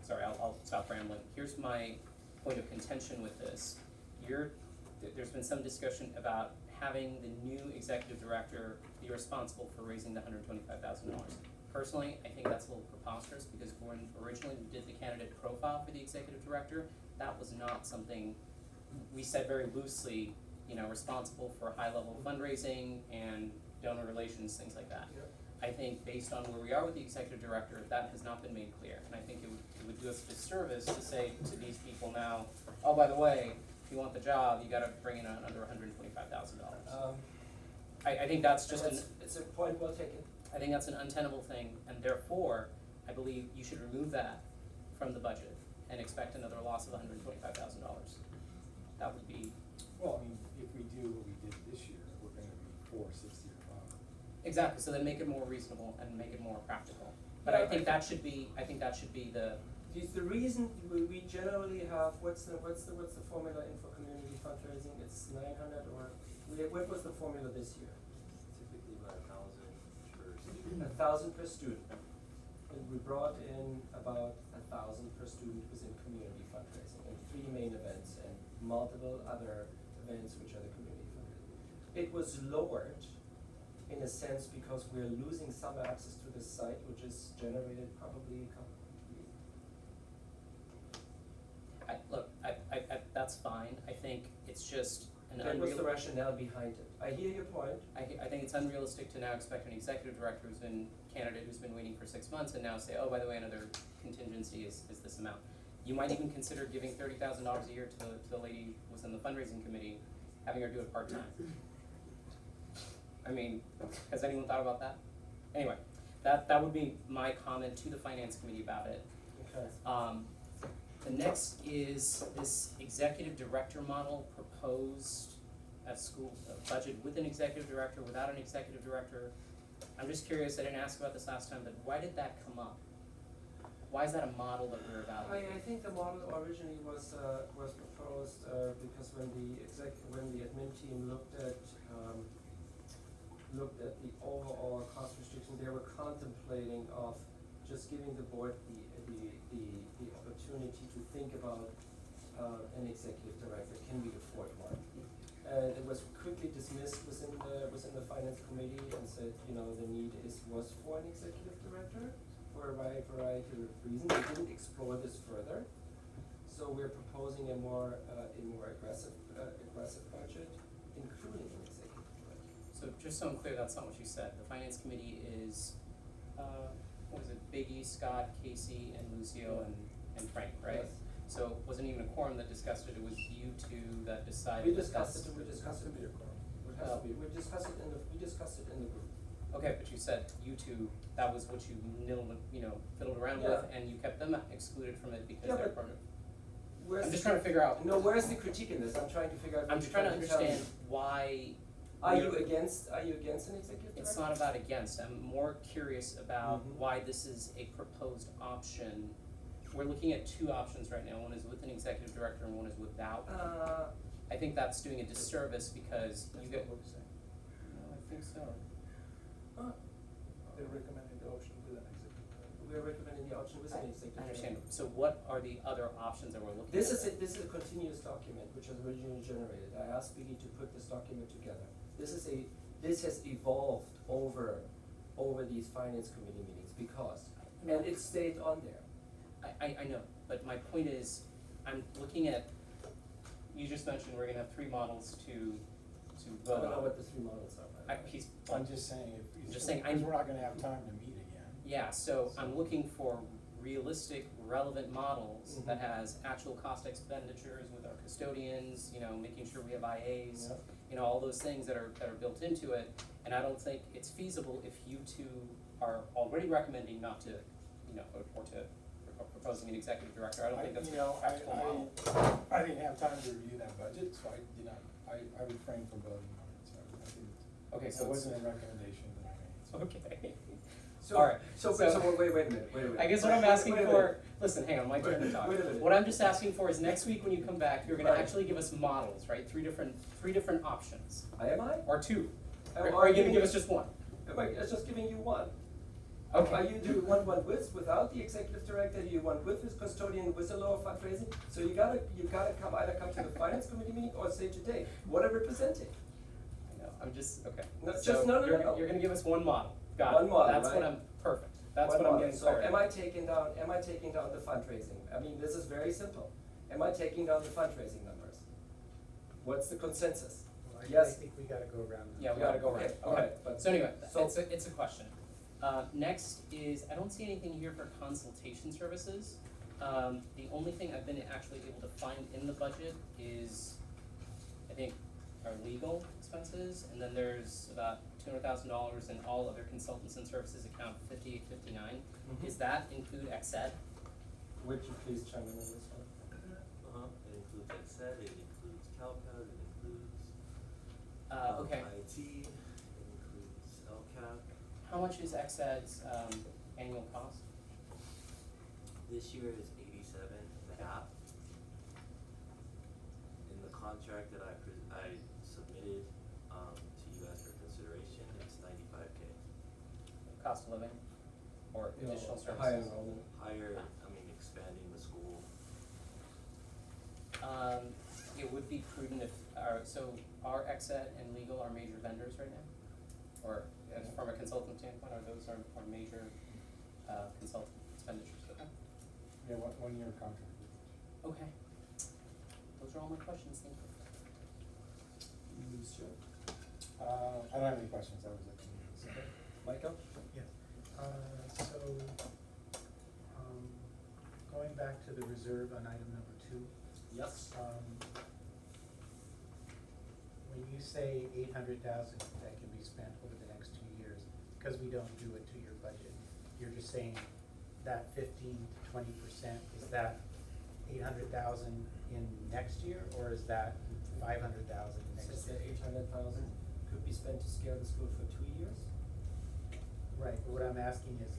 sorry, I'll stop rambling. Here's my point of contention with this. There's been some discussion about having the new executive director be responsible for raising the $125,000. Personally, I think that's a little preposterous, because when originally we did the candidate profile for the executive director, that was not something, we said very loosely, responsible for high-level fundraising and donor relations, things like that. Yep. I think based on where we are with the executive director, that has not been made clear, and I think it would do us a disservice to say to these people now, oh, by the way, if you want the job, you gotta bring in another $125,000. I think that's just an, It's a point well taken. I think that's an untenable thing, and therefore, I believe you should remove that from the budget and expect another loss of $125,000. That would be, Well, I mean, if we do what we did this year, we're gonna be 460 or above. exactly, so then make it more reasonable and make it more practical. But I Yeah, think I that should be, the, Is the reason we generally have, what's the formula in for community fundraising? It's 900 or, what was the formula this year? Typically about 1,000 per student. 1,000 per student. And we brought in about 1,000 per student within community fundraising and 3 main events and multiple other events which are the community fundraising. It was lowered in a sense because we're losing some access to this site, which is generated probably a couple. that's fine, I think it's just an That was the unreal, rationale behind it. I hear your point. I think it's unrealistic to now expect an executive director who's been, candidate who's been waiting for 6 months and now say, oh, by the way, another contingency is this amount. You might even consider giving $30,000 a year to the lady who was in the fundraising committee, having her do it part-time. I mean, has anyone thought about that? Anyway, that would be my comment to the finance committee about it. Okay. The next is this executive director model proposed at school, budget with an executive director, without an executive director. I'm just curious, I didn't ask about this last time, but why did that come up? Why is that a model that we're evaluating? I think the model originally was proposed because when the admin team looked at the overall cost restriction, they were contemplating of just giving the board the opportunity to think about an executive director. Can we afford one? It was quickly dismissed within the finance committee and said, the need was for an executive director for a wide variety of reasons. We didn't explore this further, so we're proposing a more aggressive budget, including an executive director. So just so I'm clear, that's not what you said. The finance committee is, what was it, Biggie, Scott, Casey, and Lucio, and Frank, right? Yes. So it wasn't even a quorum that discussed it, it was you two that decided. We that discussed that's- it. We discussed it. Be a quorum. It has to be. We discussed it in the group. Okay, but you said you two, that was what you fiddled around with, Yeah. and you kept them excluded from it because Yeah, they're but part of. Where's I'm just the- trying to figure out. No, where's the critique in this? I'm trying to figure out. I'm what just you're trying to tell me. understand why. Are you we're- against an executive director? It's not about against, I'm more curious about Mhm. why this is a proposed option. We're looking at 2 options right now, one is with an executive director and one is without. I think that's doing a disservice because you get. That's not what we're saying. No, I think so. They're recommending the option with an executive director. We're recommending the option with an executive I director. understand, so what are the other options that we're looking at? This is a continuous document which was originally generated. I asked Biggie to put this document together. This has evolved over these finance committee meetings because, and it stayed on there. I know, but my point is, I'm looking at, you just mentioned we're gonna have 3 models to I vote on. don't know what the 3 models are. I'm just saying, Just saying, because we're not gonna have time to meet again. Yeah, so I'm looking for realistic, relevant models that Mhm. has actual cost expenditures with our custodians, making sure we have IAs, Yep. all those things that are built into it. And I don't think it's feasible if you two are already recommending not to, or to proposing an executive director. I don't think that's a practical model. I didn't have time to review that budget, so I refrained from voting on it, so I didn't. Okay, so It it's- wasn't a recommendation that I made, so. Okay. So, All right, so so- wait a minute. I guess what I'm asking for, listen, hang on, my turn to talk. Wait a minute. What I'm just asking for is next week when you come back, you're gonna Right. actually give us models, right? 3 different options, Am I? or 2. Am Or I are you gonna giving give you- us just 1? Am I just giving you one? Okay. Are you doing one with, without the executive director, you want with his custodian, with a lower fundraising? So you gotta either come to the finance committee meeting or say today, what I'm representing. I know, I'm just, okay. No, So just- no. You're gonna give us 1 model, got it. One model, That's what right? I'm, perfect, that's One what I'm model. getting clarity. So am I taking down the fundraising? I mean, this is very simple. Am I taking down the fundraising numbers? What's the consensus? Well, I Yes. think we gotta go around. Yeah, we gotta go Okay, around, all okay. right, but- So anyway, so- it's a question. Next is, I don't see anything here for consultation services. The only thing I've been actually able to find in the budget is, I think, are legal expenses, and then there's about $200,000 in all other consultants and services account 5859. Mhm. Is that include XED? Would you please chime in on this one? It includes EdSet, it includes CalPERS, it includes Okay. IT, it includes LCAP. How much is XED's annual cost? This year is 87.5. In the contract that I submitted to you guys for consideration, it's 95K. Cost of living? Or No, additional services? higher enrollment. Higher, expanding the school. It would be prudent if, so are XED and legal our major vendors right now? Or from a consultant standpoint, are those our major consultant expenditures? Okay. Yeah, one year contract. Okay. Those are all my questions, thank you. Sure. I don't have any questions, that was it. Michael? Yes, so, going back to the reserve on item number 2. Yes. When you say 800,000 that can be spent over the next 2 years, because we don't do a 2-year budget, you're just saying that 15 to 20%, is that 800,000 in next year, or is that 500,000 next Says year? that 800,000 could be spent to scale the school for 2 years? Right, but what I'm asking is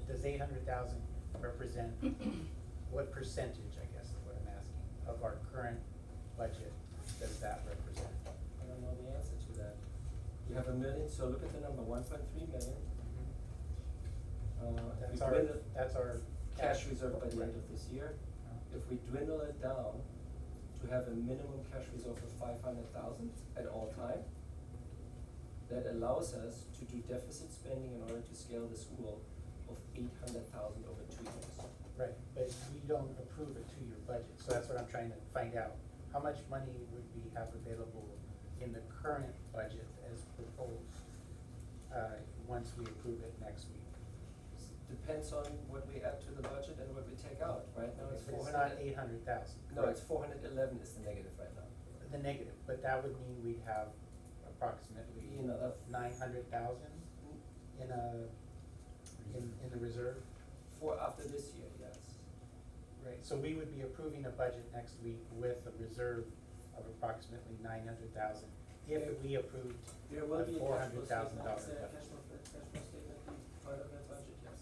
does 800,000 represent, what percentage, I guess, is what I'm asking, of our current budget does that represent? I don't know the answer to that. You have $1 million, so look at the number, 1.3 million. If we dwindle That's our cash reserve by the Right. end of this year. If we dwindle it down to have a minimum cash reserve of 500,000 at all time, that allows us to do deficit spending in order to scale the school of 800,000 over 2 years. Right, but we don't approve a 2-year budget, so that's what I'm trying to find out. How much money would we have available in the current budget as proposed, once we approve it next week? Depends on what we add to the budget and what we take out. Right now it's But 400. it's not 800,000. No, it's 411 is the negative right now. The negative, but that would mean we'd have approximately You know, that- 900,000 in in the reserve? For after this year, yes. Right, so we would be approving a budget next week with a reserve of approximately 900,000 if we approved There will a be a $400,000 cash flow budget. statement be part of that budget, yes.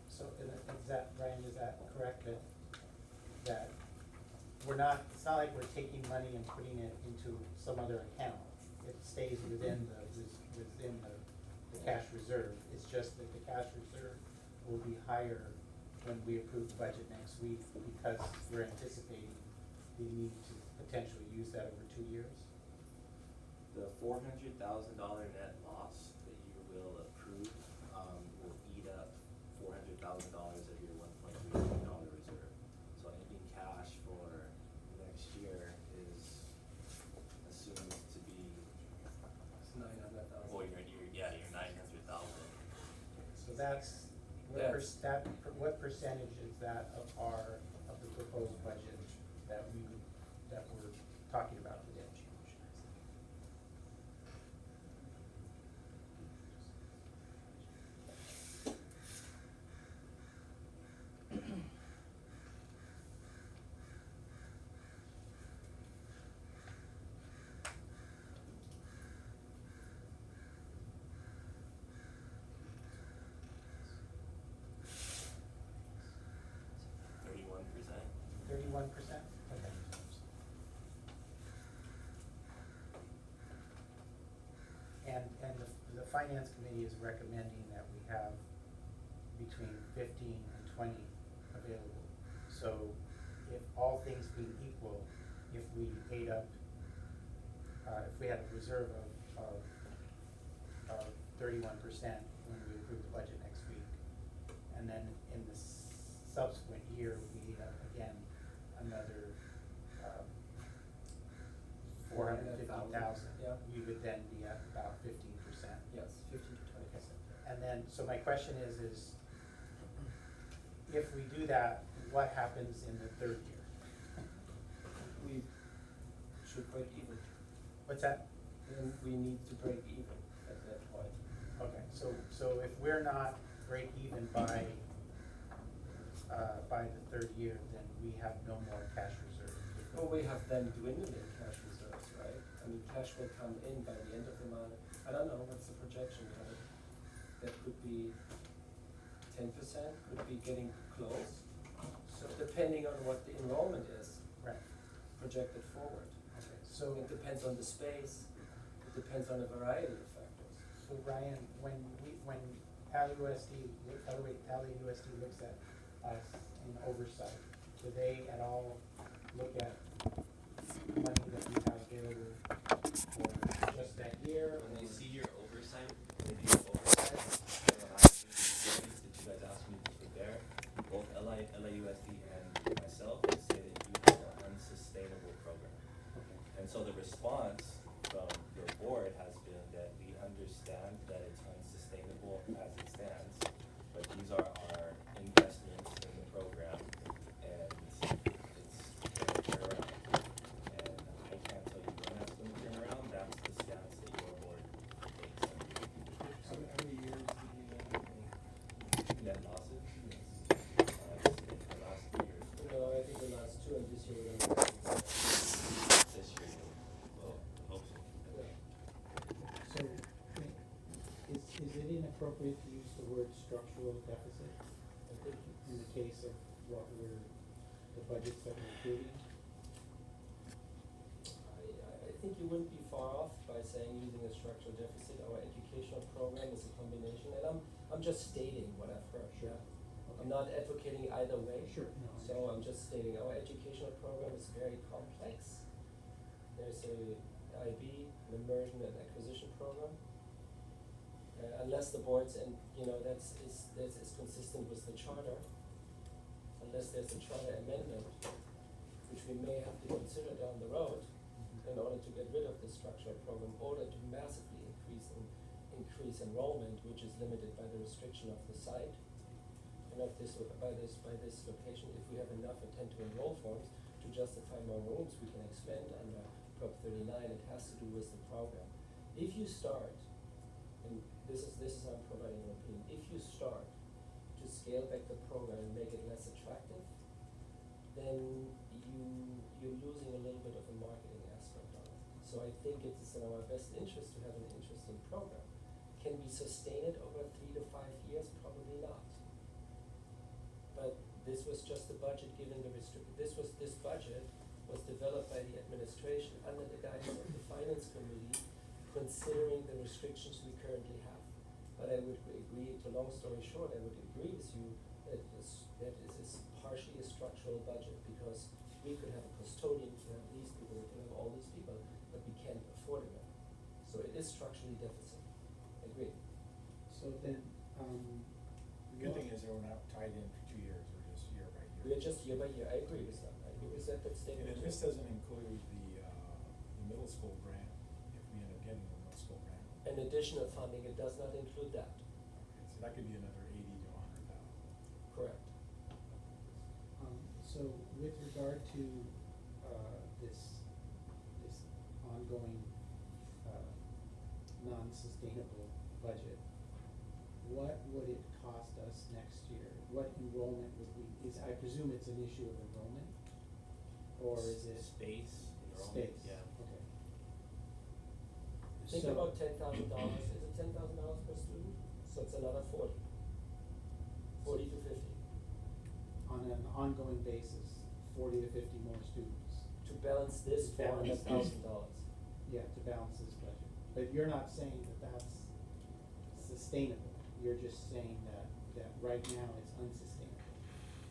So is that, Brian, is that correct, that we're not, it's not like we're taking money and putting it into some other account? It stays within the cash reserve, it's just that the cash reserve will be higher when we approve the budget next week because we're anticipating the need to potentially use that over 2 years? The $400,000 net loss that you will approve, will eat up $400,000 of your $1.3 million reserve. So ending cash for next year is assumed to be, It's 900,000. well, your 900,000. So that's, what percentage is that of the proposed budget that we're talking about today? $31. 31%? Okay. And the finance committee is recommending that we have between 15 and 20 available. So if all things being equal, if we ate up, if we had a reserve of 31% when we approve the budget next week, and then in the subsequent year, we ate up again another 450,000. Yeah. We would then be at about 15%. Yes, 15 to 20%. And then, so my question is if we do that, what happens in the third year? We should break even. What's that? Then we need to break even at that point. Okay, so if we're not break even by the third year, then we have no more cash reserve. Well, we have then dwindling cash reserves, right? I mean, cash will come in by the end of the month. I don't know, what's the projection, right? That could be 10%, could be getting close. So depending on what the enrollment is Right. projected forward. Okay, So it depends on the space, it depends on a variety of factors. So Ryan, when Tally USD, Tally USD looks at us in oversight, do they at all look at money that we have available for just that year? When they or- see your oversight, they do oversight, and the last few meetings that you guys asked me to prepare, both LIUSD and myself say that you have an unsustainable program. Okay. And so the response from your board has been that we understand that it's unsustainable as it stands, but these are our investments in the program, and it's gonna turn around. And I can't tell you when that's gonna turn around, that's the stance that your board takes. How many years did you Net losses, it's the last 3 years. No, I think the last two and this year we're gonna. This year, well, I hope so. So, is it inappropriate to use the word structural deficit in the case of the budgets that we're approving? I think you wouldn't be far off by saying using a structural deficit. Our educational program is a combination, and I'm just stating what I've heard. Sure. Yeah? I'm not advocating either way. Sure, no, I So I'm just stating our educational program is very complex. There's a IB, an immersion and acquisition program. Unless the boards, and you know, that's consistent with the charter, unless there's a charter amendment, which we may have to consider down the road in order to get rid of the structural program, in order to massively increase enrollment, which is limited by the restriction of the site. And of this, by this location, if we have enough intent to enroll forms to justify more rooms, we can expand under Prop 39. It has to do with the program. If you start, and this is how I'm providing an opinion, if you start to scale back the program and make it less attractive, then you're losing a little bit of a marketing aspect on it. So I think it's in our best interest to have an interesting program. Can we sustain it over 3 to 5 years? Probably not. But this was just the budget given the this budget was developed by the administration under the guidance of the finance committee, considering the restrictions we currently have. But I would agree, to long story short, I would agree with you that this is partially a structural budget, because we could have a custodian to have these people, we could have all these people, but we can't afford it. So it is structurally deficit. I agree. So then, The good thing is that we're not tied in for 2 years, we're just year by year. We are just year by year. I agree with that. I agree with that statement. And too. this doesn't include the middle school grant, if we end up getting the middle school grant. An additional funding, it does not include that. Okay, so that could be another 80 to 100,000. Correct. So with regard to, this ongoing, non-sustainable budget, what would it cost us next year? What enrollment would I presume it's an issue of enrollment? Or is it? Space, enrollment, Space, yeah. okay. Think So- about $10,000. Is it $10,000 per student? So it's another 40 to 50 On an ongoing basis, 40 to 50 more students. to balance this Balance. $400,000. Yeah, to balance this budget. But you're not saying that that's sustainable. You're just saying that right now it's unsustainable.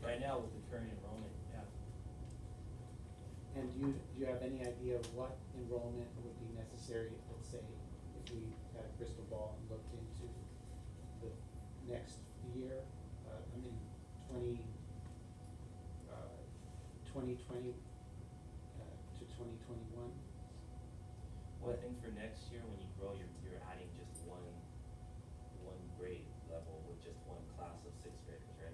Right now, with the current enrollment, yeah. And do you have any idea of what enrollment would be necessary, let's say, if we had a crystal ball and looked into the next year? 2020 to 2021? Well, I think for next year, when you grow, you're adding just one grade level with just one class of 6th graders, right?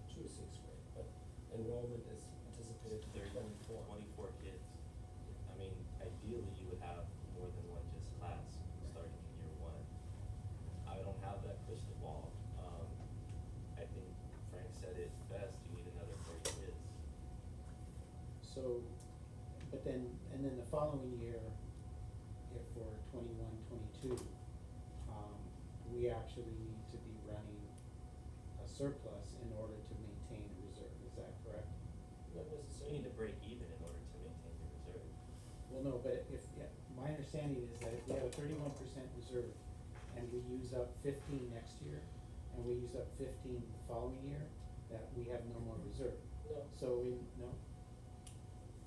True 6th grade, but enrollment is anticipated to be 24. 24 kids. Well, no, but if, yeah, my understanding is that if we have a 31% reserve and we use up 15 next year, and we use up 15 the following year, that we have no more reserve. No, So we, no,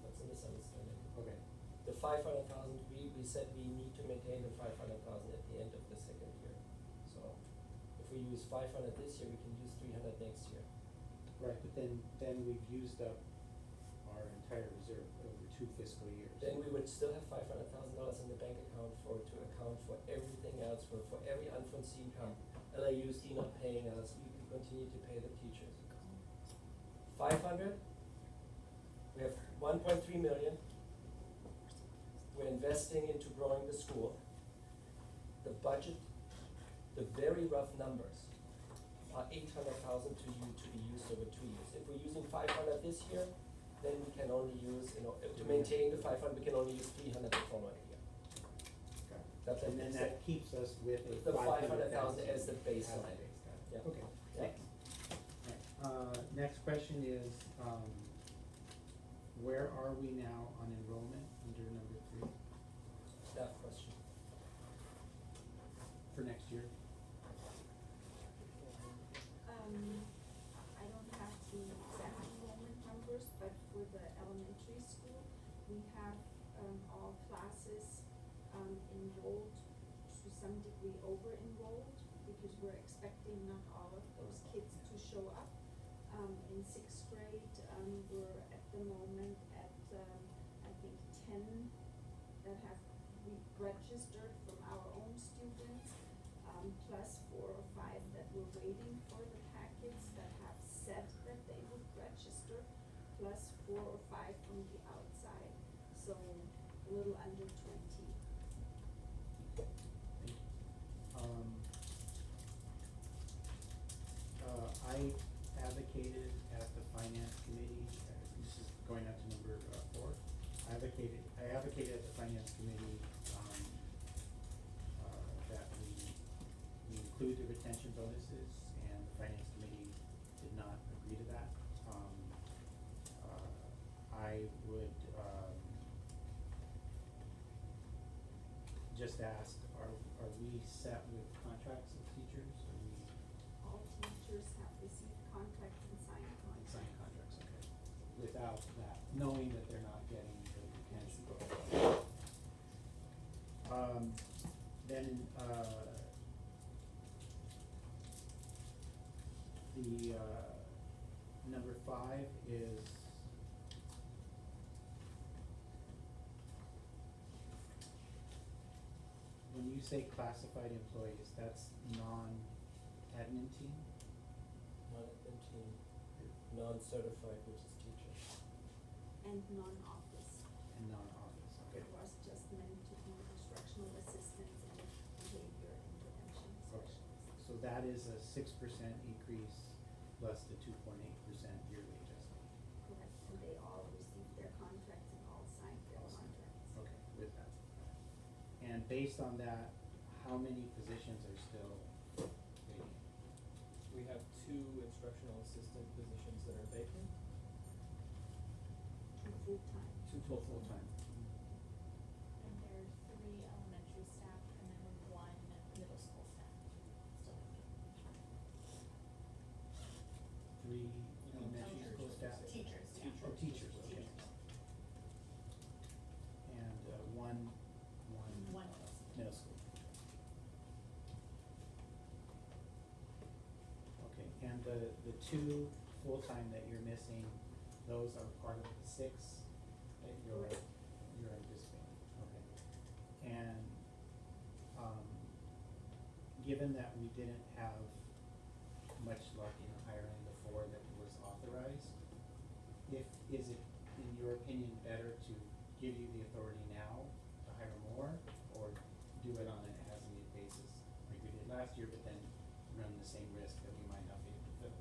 that's a misunderstanding. okay, The 500,000, we said we need to maintain the 500,000 at the end of the second year. So if we use 500 this year, we can use 300 next year. right, but then we've used up our entire reserve over 2 fiscal years. Then we would still have $500,000 in the bank account to account for everything else, for every unforeseen harm. LAUSD not paying us, we can continue to pay the teachers. 500, we have 1.3 million. We're investing into growing the school. The budget, the very rough numbers are 800,000 to be used over 2 years. If we're using 500 this year, then we can only use, to maintain the 500, we can only use 300 the following year. Okay. Does that And then make that sense? keeps us with a The 500,000 500,000 as the baseline. As the base, got it. Yeah. Okay, Yeah. thanks. Next question is, where are we now on enrollment under number 3 That question. for next year? I don't have the exact enrollment numbers, but for the elementary school, we have, all classes, enrolled to some degree over-enrolled, because we're expecting not all of those kids to show up. In 6th grade, we're at the moment at, I think 10 that have registered from our own students, plus 4 or 5 that we're waiting for the packets that have said that they would register, plus 4 or 5 from the outside, so a little under 20. Thank you. I advocated at the finance committee, this is going on to number 4. I advocated at the finance committee, that we include the retention bonuses, and the finance committee did not agree to that. I would, just ask, are we set with contracts with teachers? Are we All teachers have received contracts and signed contracts. signed contracts, okay? Without that, knowing that they're not getting the retention bonus. Then, the, number 5 is when you say classified employees, that's non-admin team? Non-admin team, non-certified, which is teachers. And non-office. And non-office, okay. It was just meant to be instructional assistants and behavior intervention Okay. specialists. So that is a 6% increase plus the 2.8% yearly adjustment. Correct, and they all received their contracts and all signed their Awesome. contracts. Okay, with that. And based on that, how many positions are still vacant? We have 2 instructional assistant positions that are vacant. 2 full-time. 2 full-time. And there's 3 elementary staff and then 1 middle school staff still working. 3 elementary school staff? Teachers, yeah. Oh, teachers, okay. And, one One middle school. Okay, and the 2 full-time that you're missing, those are part of the 6 that you're anticipating, okay. And, given that we didn't have much luck in hiring the 4 that was authorized, is it, in your opinion, better to give you the authority now to hire more, or do it on an as-needed basis, like we did last year, but then run the same risk that we might not be able to fill?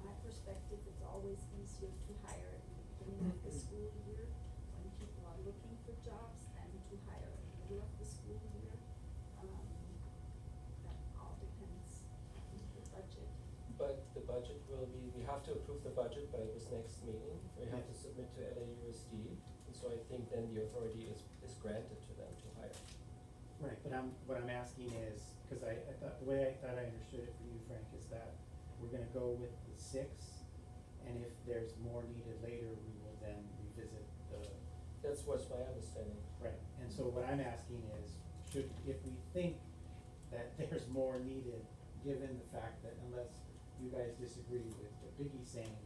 My perspective, it's always easier to hire at the beginning of the school year when people are looking for jobs than to hire in the middle of the school year. That all depends on the budget. But the budget will be, we have have to approve the budget by this next meeting, we have to submit to LAUSD, and so I think then the authority is granted to them to hire. Right, but what I'm asking is, cause I thought, the way I thought I understood it from you, Frank, is that we're gonna go with the 6, and if there's more needed later, we will then revisit the, That's what's my understanding. right, and so what I'm asking is, if we think that there's more needed, given the fact that unless you guys disagree with what Biggie's saying,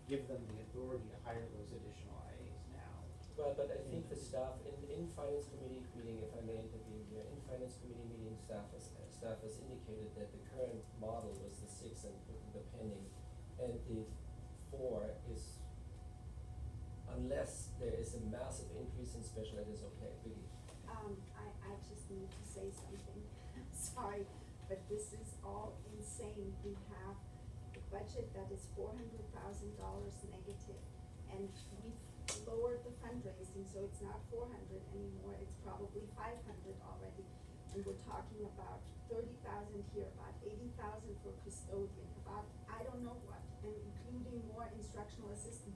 give them the authority to hire those additional IAs now. Well, but I think the staff, in finance committee meeting, if I may intervene here, in finance committee meeting, staff has indicated that the current model was the 6 and the pending, and the 4 is, unless there is a massive increase in special ed, is okay, Biggie. I just need to say something. Sorry, but this is all insane. We have a budget that is $400,000 negative, and we've lowered the fundraising, so it's not 400 anymore, it's probably 500 already. And we're talking about 30,000 here, about 80,000 for custodian, about I don't know what, and including more instructional assistant.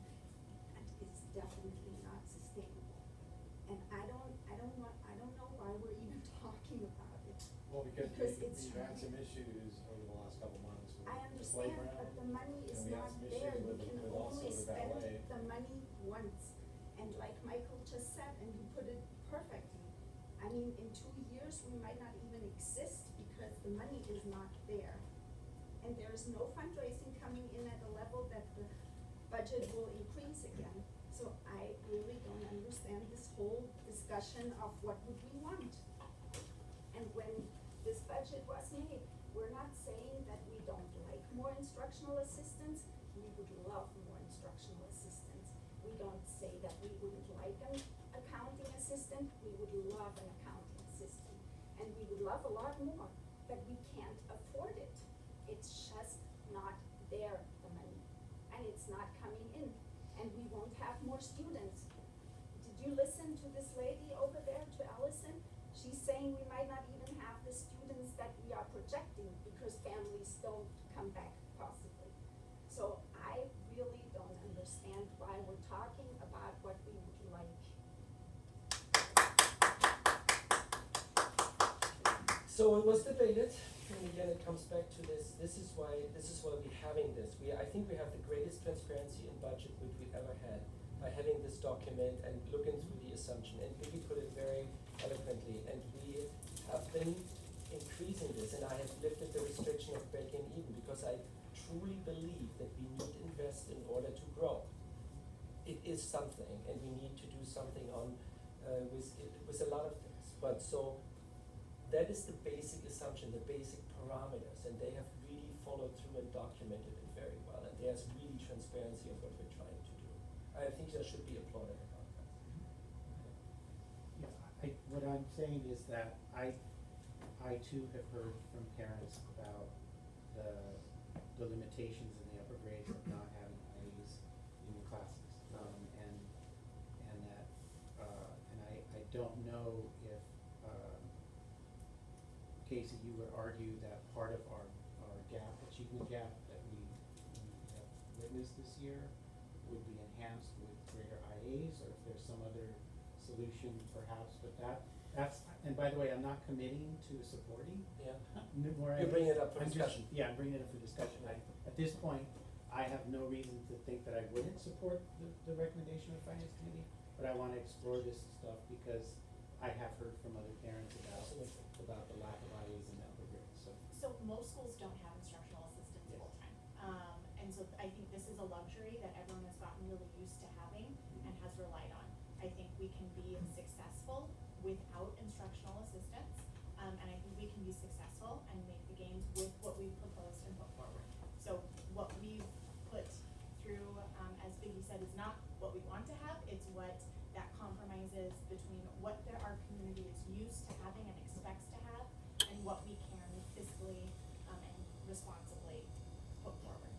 And it's definitely not sustainable. And I don't know why we're even talking about it. Well, because it's we've had some issues over the last couple months with I the understand, playground. but the money is and we had not some there, issues you with can also only the spend ballet. the money once. And like Michael just said, and you put it perfectly, I mean, in 2 years, we might not even exist because the money is not there. And there is no fundraising coming in at a level that the budget will increase again. So I really don't understand this whole discussion of what would we want. And when this budget was made, we're not saying that we don't like more instructional assistants, we would love more instructional assistants. We don't say that we wouldn't like an accounting assistant, we would love an accounting assistant. And we would love a lot more, but we can't afford it. It's just not there, the money, and it's not coming in, and we won't have more students. Did you listen to this lady over there, to Allison? She's saying we might not even have the students that we are projecting because families don't come back possibly. So I really don't understand why we're talking about what we would like. So it was debated, and again, it comes back to this is why we're having this. I think we have the greatest transparency in budget which we've ever had by having this document and looking through the assumption, and Vicky put it very eloquently, and we have been increasing this, and I have lifted the restriction of breaking even, because I truly believe that we need to invest in order to grow. It is something, and we need to do something on, with a lot of things, but so, that is the basic assumption, the basic parameters, and they have really followed through and documented it very well, and there's really transparency of what we're trying to do. I think there should be applauded about that. Yeah, what I'm saying is that I too have heard from parents about the limitations in the upper grades of not having IAs in the classes. And that, and I don't know if, Casey, you would argue that part of our achievement gap that we have witnessed this year would be enhanced with greater IAs, or if there's some other solution perhaps, but that's, and by the way, I'm not committing to supporting Yeah. more You're bringing it up for I'm just- discussion. Yeah, I'm bringing it up for discussion. At this point, I have no reason to think that I wouldn't support the recommendation of finance committee, but I wanna explore this stuff because I have heard from other parents about the lack of IAs in the upper grades, so. So most schools don't have instructional assistants Yes. full-time. And so I think this is a luxury that everyone has gotten really used to having and has relied on. I think we can be successful without instructional assistants, and I think we can be successful and make the gains with what we've proposed and put forward. So what we've put through, as Biggie said, is not what we want to have, it's what that compromises between what our community is used to having and expects to have, and what we can fiscally, and responsibly put forward.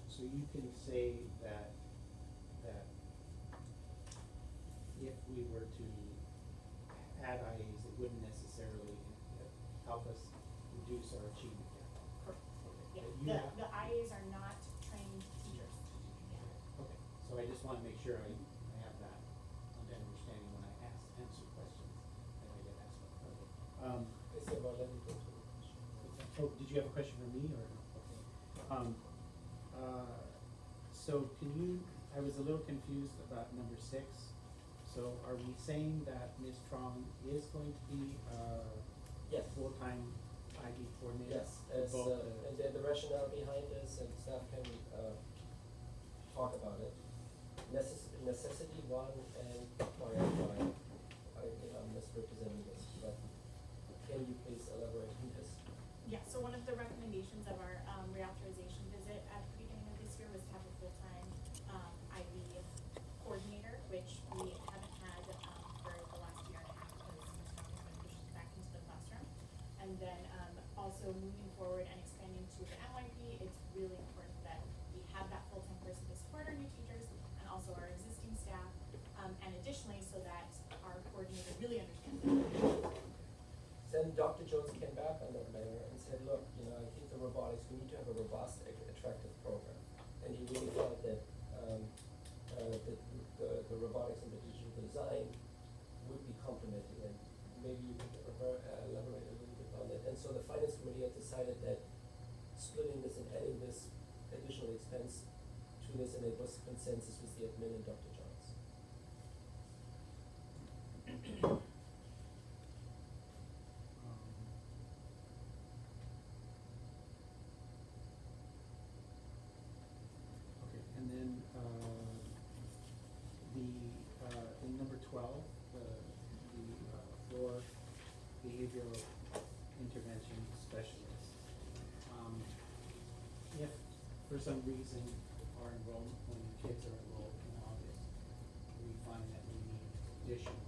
So you can say that if we were to add IAs, it wouldn't necessarily help us reduce our achievement gap. Yeah, That you have- the IAs are not So I just wanna make sure I have that understanding when I answer questions that I get asked. Okay. Esteban, let me go to the question. Oh, did you have a question for me, or, okay. So can you, I was a little confused about number 6. So are we saying that Ms. Trong is going to be, Yes. full-time IB coordinator? Yes, for as, both and then the rationale behind this, and staff can, talk about it. Necessity one and required one, I think I'm misrepresenting this, but can you please elaborate on this? Yeah, so one of the recommendations of our reauthorization visit at the beginning of this year was to have a full-time IB coordinator, which we haven't had for the last year and a half because Ms. Strong has been pushed back into the classroom. And then also moving forward and expanding to the NYP, it's really important that we have that full-time person to support our new teachers and also our existing staff. And additionally, so that our coordinator really understands that. Then Dr. Jones came back on that matter and said, look, you know, I think the robotics, we need to have a robust, attractive program. And he really felt that, the robotics and the digital design would be complementing, and maybe you could elaborate a little bit on that. And so the finance committee had decided that splitting this and adding this additional expense to this, and it was consensus with the admin and Dr. Jones. Okay, and then, in number 12, the floor behavioral intervention specialist. If for some reason our enrollment, when the kids are enrolled in August, we find that we need additional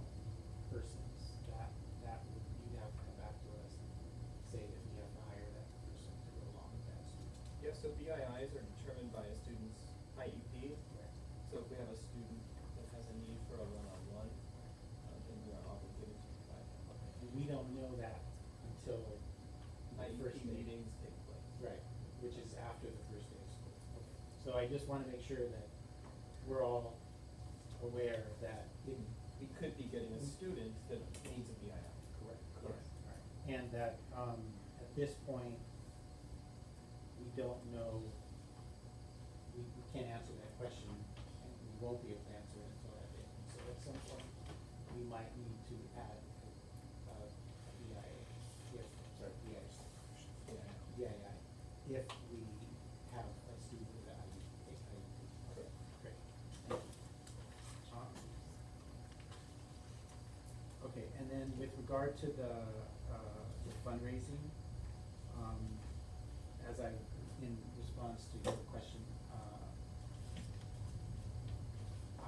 persons, that would, you'd have to come back to us and say that we have to hire that person to go along with that student. Yeah, so BIIs are determined by a student's IEP. So if we have a student that has a need for a one-on-one, then we are obligated to provide them. And we don't know that until the first IEP day. meetings take place. Right, which is after the first day of school. Okay. So I just wanna make sure that we're all aware that We could be getting a student that needs a BII. correct, Correct. alright. And that, at this point, we don't know, we can't answer that question, and we won't be able to answer it until that day. So at some point, we might need to add a BIA, if we have a student with an IEP. Correct. Great, thank you. Okay, and then with regard to the fundraising, as I, in response to your question,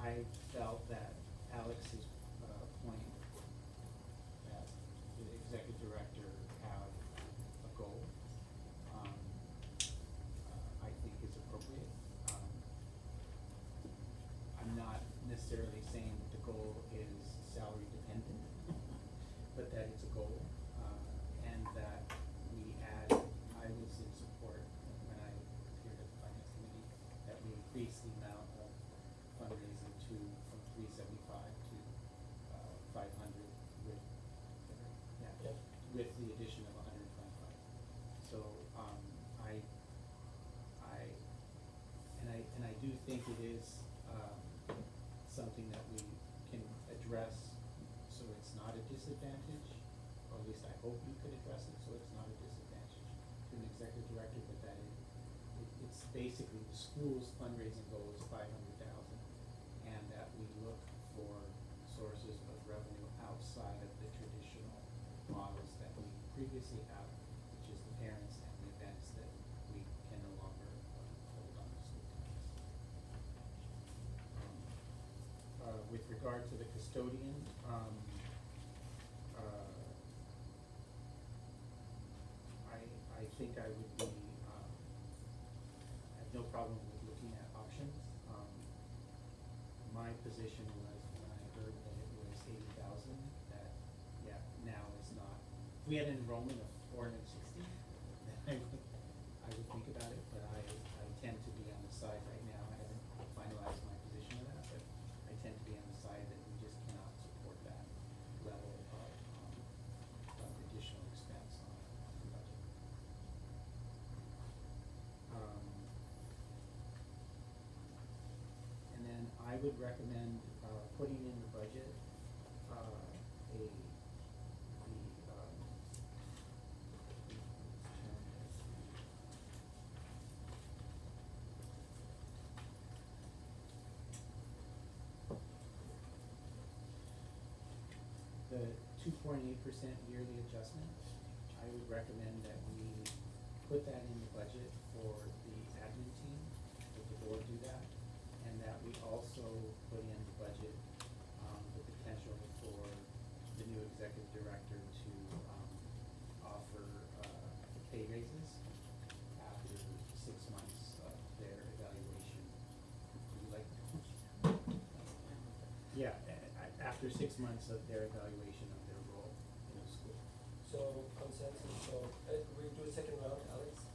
I felt that Alex's point that the executive director have a goal, I think is appropriate. I'm not necessarily saying that the goal is salary dependent, but that it's a goal, and that we add, I was in support when I appeared at the finance committee, that we increase the amount of fundraising from 375 to 500 with, Yep. with the addition of 125. So, I do think it is, something that we can address, so it's not a disadvantage, or at least I hope you could address it, so it's not a disadvantage to an executive director, but that it's basically the school's fundraising goal is 500,000, and that we look for sources of revenue outside of the traditional models that we previously have, which is the parents and the events that we can no longer hold on to school times. With regard to the custodian, I think I would be, I have no problem with looking at options. My position was, when I heard that it was 80,000, that, yeah, now is not, if we had an enrollment of 460, then I would think about it, but I tend to be on the side right now, I haven't finalized my position would recommend, putting in the budget, the 2.8% yearly adjustment. I would recommend that we put that in the budget for the admin team, that the board do that, and that we also put in the budget, the potential for the new executive director to, offer, pay raises after 6 months of their evaluation. Would you like to? Yeah, after 6 months of their evaluation of their role in the school. So consensus, so, we do a second round, Alex?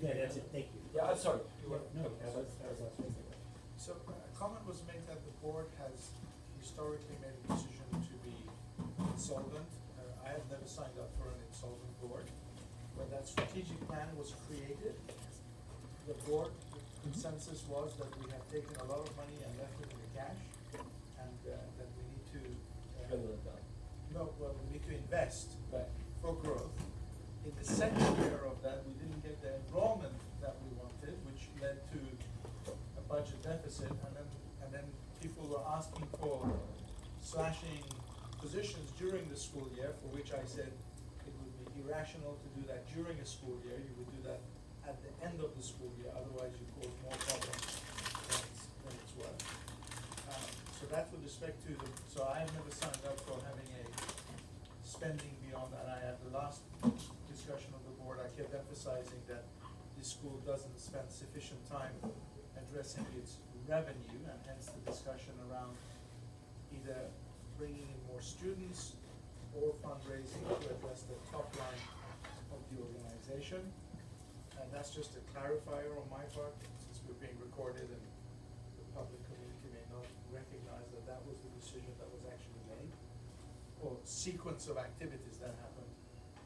Yeah, that's it, thank you. Yeah, I'm sorry, you were. No, that was last week. So a comment was made that the board has historically made a decision to be insolvent. I have never signed up for an insolvent board. When that strategic plan was created, the board consensus was that we have taken a lot of money and left it in the cash, and that we need to. Dwindle it down. No, well, we need to invest Right. for growth. In the second year of that, we didn't get the enrollment that we wanted, which led to a budget deficit, and then people were asking for slashing positions during the school year, for which I said it would be irrational to do that during a school year. You would do that at the end of the school year, otherwise you cause more problems than it's worth. So that's with respect to the, so I have never signed up for having a spending beyond that. I had the last discussion of the board, I kept emphasizing that this school doesn't spend sufficient time addressing its revenue, and hence the discussion around either bringing in more students or fundraising to address the top line of the organization. And that's just a clarifier on my part, since we're being recorded and the public community may not recognize that that was the decision that was actually made, or sequence of activities that happened,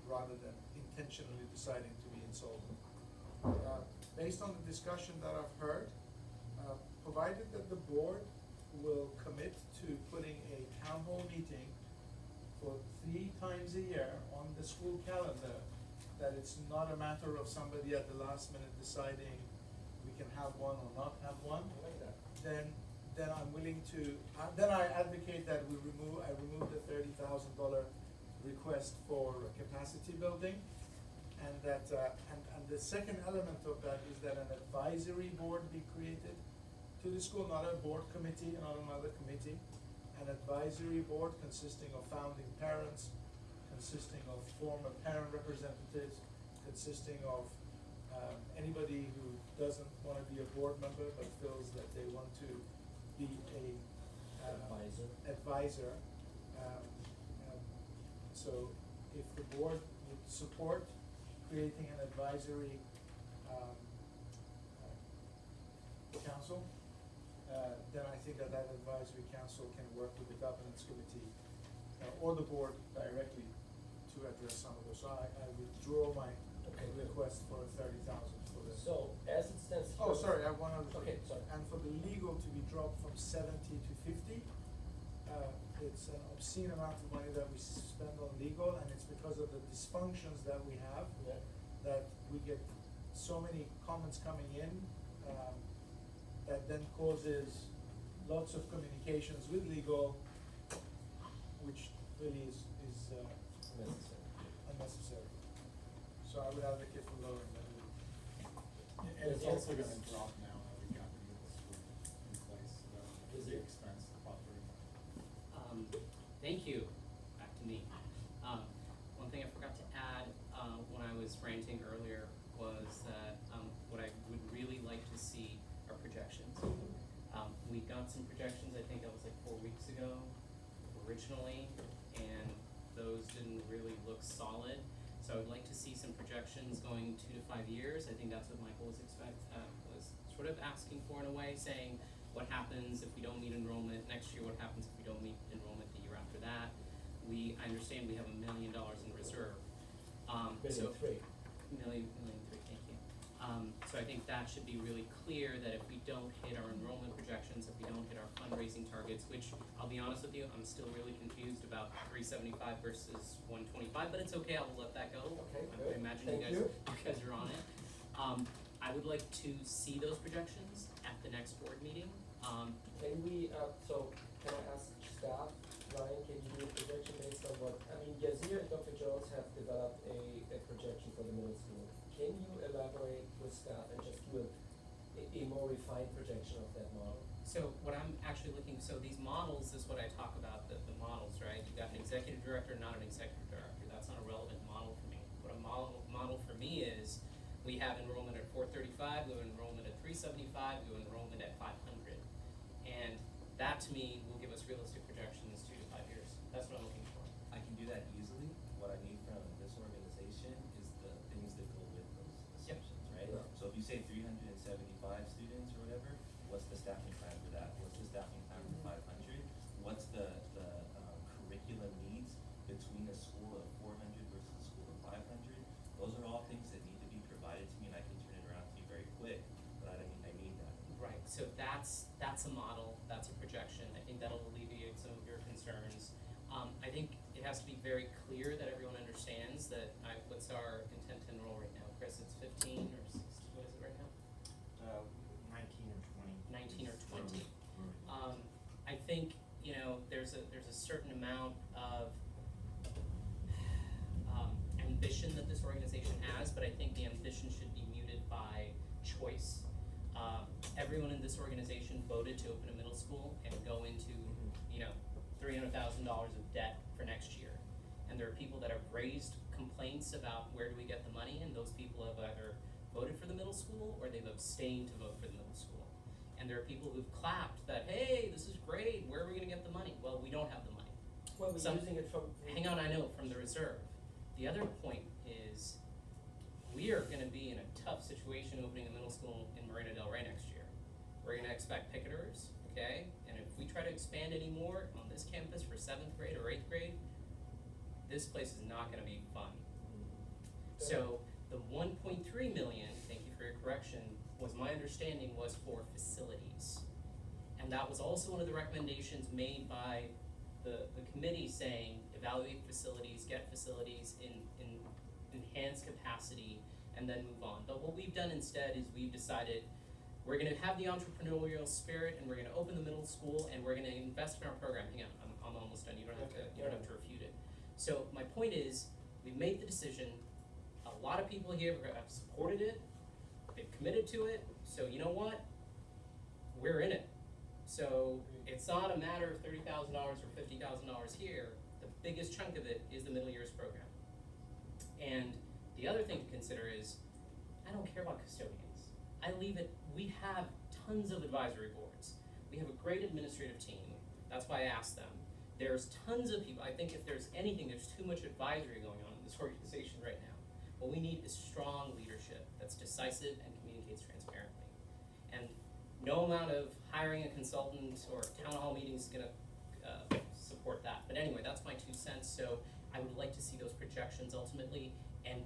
rather than intentionally deciding to be insolvent. Based on the discussion that I've heard, provided that the board will commit to putting a town hall meeting for 3 times a year on the school calendar, that it's not a matter of somebody at the last minute deciding we can have one or not have one, I like that. then I'm willing to, then I advocate that I remove the $30,000 request for capacity building. And that, and the second element of that is that an advisory board be created to the school, not a board committee, not another committee. An advisory board consisting of founding parents, consisting of former parent representatives, consisting of anybody who doesn't wanna be a board member but feels that they want to be a advisor. So if the board would support creating an advisory council, then I think that advisory council can work with the governance committee or the board directly to address some of those. So I withdraw my request for $30,000 for this. So, as it stands here. Oh, sorry, I have one other thing. Okay, sorry. And for the legal to be dropped from 70 to 50, it's an obscene amount of money that we spend on legal, and it's because of the dysfunctions that we have, Yeah. that we get so many comments coming in, that then causes lots of communications with legal, which really is Necessary. unnecessary. So I would advocate for lowering that. And it's also gonna drop now that we've got the middle school in place, so Is the it? expense, the property. Thank you, back to me. One thing I forgot to add, when I was ranting earlier was that, what I would really like to see are projections. We got some projections, I think that was like 4 weeks ago originally, and those didn't really look solid. So I would like to see some projections going 2 to 5 years. I think that's what Michael was was sort of asking for in a way, saying what happens if we don't meet enrollment next year, what happens if we don't meet enrollment the year after that. I understand we have $1 million in reserve. So $1.3 million. Million three, thank you. So I think that should be really clear that if we don't hit our enrollment projections, if we don't hit our fundraising targets, which I'll be honest with you, I'm still really confused about 375 versus 125, but it's okay, I will let that go. Okay, I good. imagine Thank you you. guys are on it. I would like to see those projections at the next board meeting. Can we, so can I ask staff, Ryan, can you do a projection based on what, I mean, Yazir and Dr. Jones have developed a projection for the middle school. Can you elaborate with staff and just do a more refined projection of that model? So what I'm actually looking, so these models is what I talk about, the models, right? You've got an executive director, not an executive director. That's not a relevant model for me. What a model for me is, we have enrollment at 435, we have enrollment at 375, we have enrollment at 500. And that to me will give us realistic projections 2 to 5 years. That's what I'm looking for. I can do that easily. What I need from this organization is the things that go with those Yep. assumptions, right? Yeah. So if you say 375 students or whatever, what's the staffing plan for that? What's the staffing plan for 500? What's the curriculum needs between a school of 400 versus a school of 500? Those are all things that need to be provided to me, and I can turn it around to you very quick, but I need that. Right, so that's a model, that's a projection. I think that'll alleviate some of your concerns. I think it has to be very clear that everyone understands that, what's our intent to enroll right now? Chris, it's 15 or 16, what is it right now? 19 or 20. 19 or 20. I think, you know, there's a certain amount of ambition that this organization has, but I think the ambition should be muted by choice. Everyone in this organization voted to open a middle school and go into, you know, $300,000 of debt for next year. And there are people that have raised complaints about where do we get the money, and those people have either voted for the middle school or they've abstained to vote for the middle school. And there are people who've clapped that, hey, this is great, where are we gonna get the money? Well, we don't have the money. Well, we're Some- using it from. Hang on, I know, from the reserve. The other point is, we are gonna be in a tough situation opening a middle school in Marina Del Rey next year. We're gonna expect picketers, okay? And if we try to expand any more on this campus for 7th grade or 8th grade, this place is not gonna be fun. So the 1.3 million, thank you for your correction, was my understanding was for facilities. And that was also one of the recommendations made by the committee saying, evaluate facilities, get facilities in enhanced capacity, and then move on. But what we've done instead is we've decided we're gonna have the entrepreneurial spirit, and we're gonna open the middle school, and we're gonna invest in our program. Hang on, I'm almost done, you don't have to refute it. So my point is, we've made the decision, a lot of people here have supported it, they've committed to it, so you know what? We're in it. So it's not a matter of $30,000 or $50,000 here, the biggest chunk of it is the middle years program. And the other thing to consider is, I don't care about custodians. I leave it, we have tons of advisory boards. We have a great administrative team, that's why I asked them. There's tons of people, I think if there's anything, there's too much advisory going on in this organization right now. What we need is strong leadership that's decisive and communicates transparently. And no amount of hiring a consultant or town hall meetings is gonna support that. But anyway, that's my 2 cents. So I would like to see those projections ultimately, and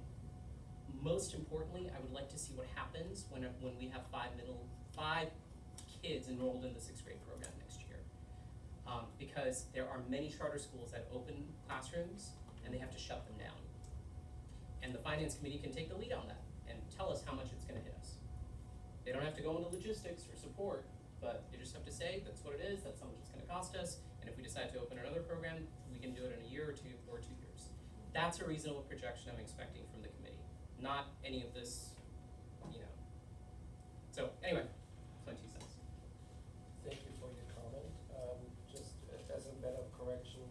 most importantly, I would like to see what happens when we have 5 kids enrolled in the 6th grade program next year. Because there are many charter schools that open classrooms and they have to shut them down. And the finance committee can take the lead on that and tell us how much it's gonna hit us. They don't have to go into logistics or support, but they just have to say, that's what it is, that's how much it's gonna cost us, and if we decide to open another program, we can do it in a year or 2 years. That's a reasonable projection I'm expecting from the committee, not any of this, you know. So anyway, that's my 2 cents. Thank you for your comment. Just as a matter of correction,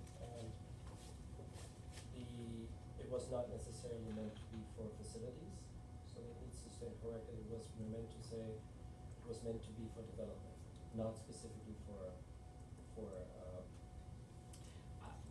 it was not necessarily meant to be for facilities, so it needs to stay corrected. It was meant to say, it was meant to be for development, not specifically for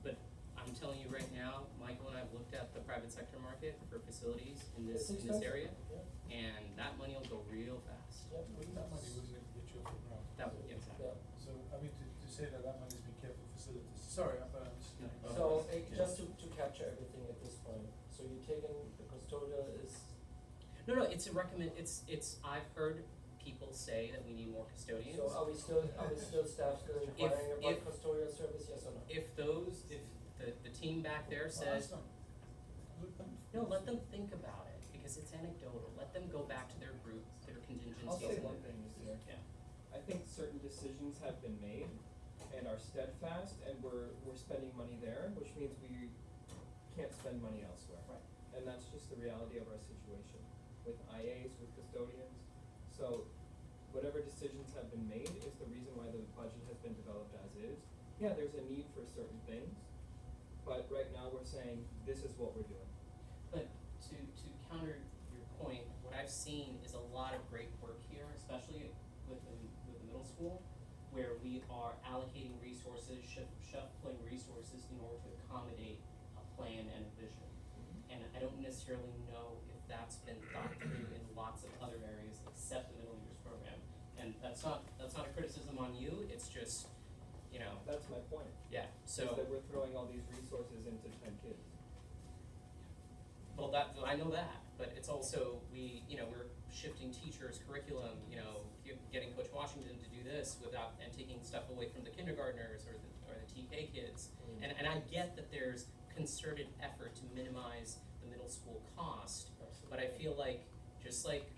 But I'm telling you right now, Michael and I have looked at the private sector market for facilities in this It's area, expensive, yeah. and that money will go real fast. Yeah, That money was gonna get you off the ground. That would, exactly. Yeah. So, I mean, to say that money's been kept for facilities, sorry, I'm just. No. So, just to capture everything at this point, so you're taking, the custodial is, No, it's a I've heard people say that we need more custodians. So are we still staff still inquiring about if- custodial service, yes or no? If the team back there Well, says, awesome. no, let them think about it, because it's anecdotal, let them go back to their group, their contingencies. I'll say one thing, Mr. Mayor. Yeah. I think certain decisions have been made and are steadfast, and we're spending money there, which means we can't spend money elsewhere. Right. And that's just the reality of our situation with IAs, with custodians. So whatever decisions have been made is the reason why the budget has been developed as is. Yeah, there's a need for certain things, but right now we're saying this is what we're doing. But to counter your point, what I've seen is a lot of great work here, especially with the middle school, where we are allocating resources, shuffling resources in order to accommodate a plan and a vision. And I don't necessarily know if that's been thought through in lots of other areas except the middle years program. And that's not a criticism on you, it's just, you know, That's my point. yeah, so. Is that we're throwing all these resources into 10 kids. Well, I know that, but it's also, we're shifting teachers' curriculum, getting Coach Washington to do this and taking stuff away from the kindergartners or the TK kids. Mm. And I get that there's concerted effort to minimize the middle school cost, but I feel like, just like,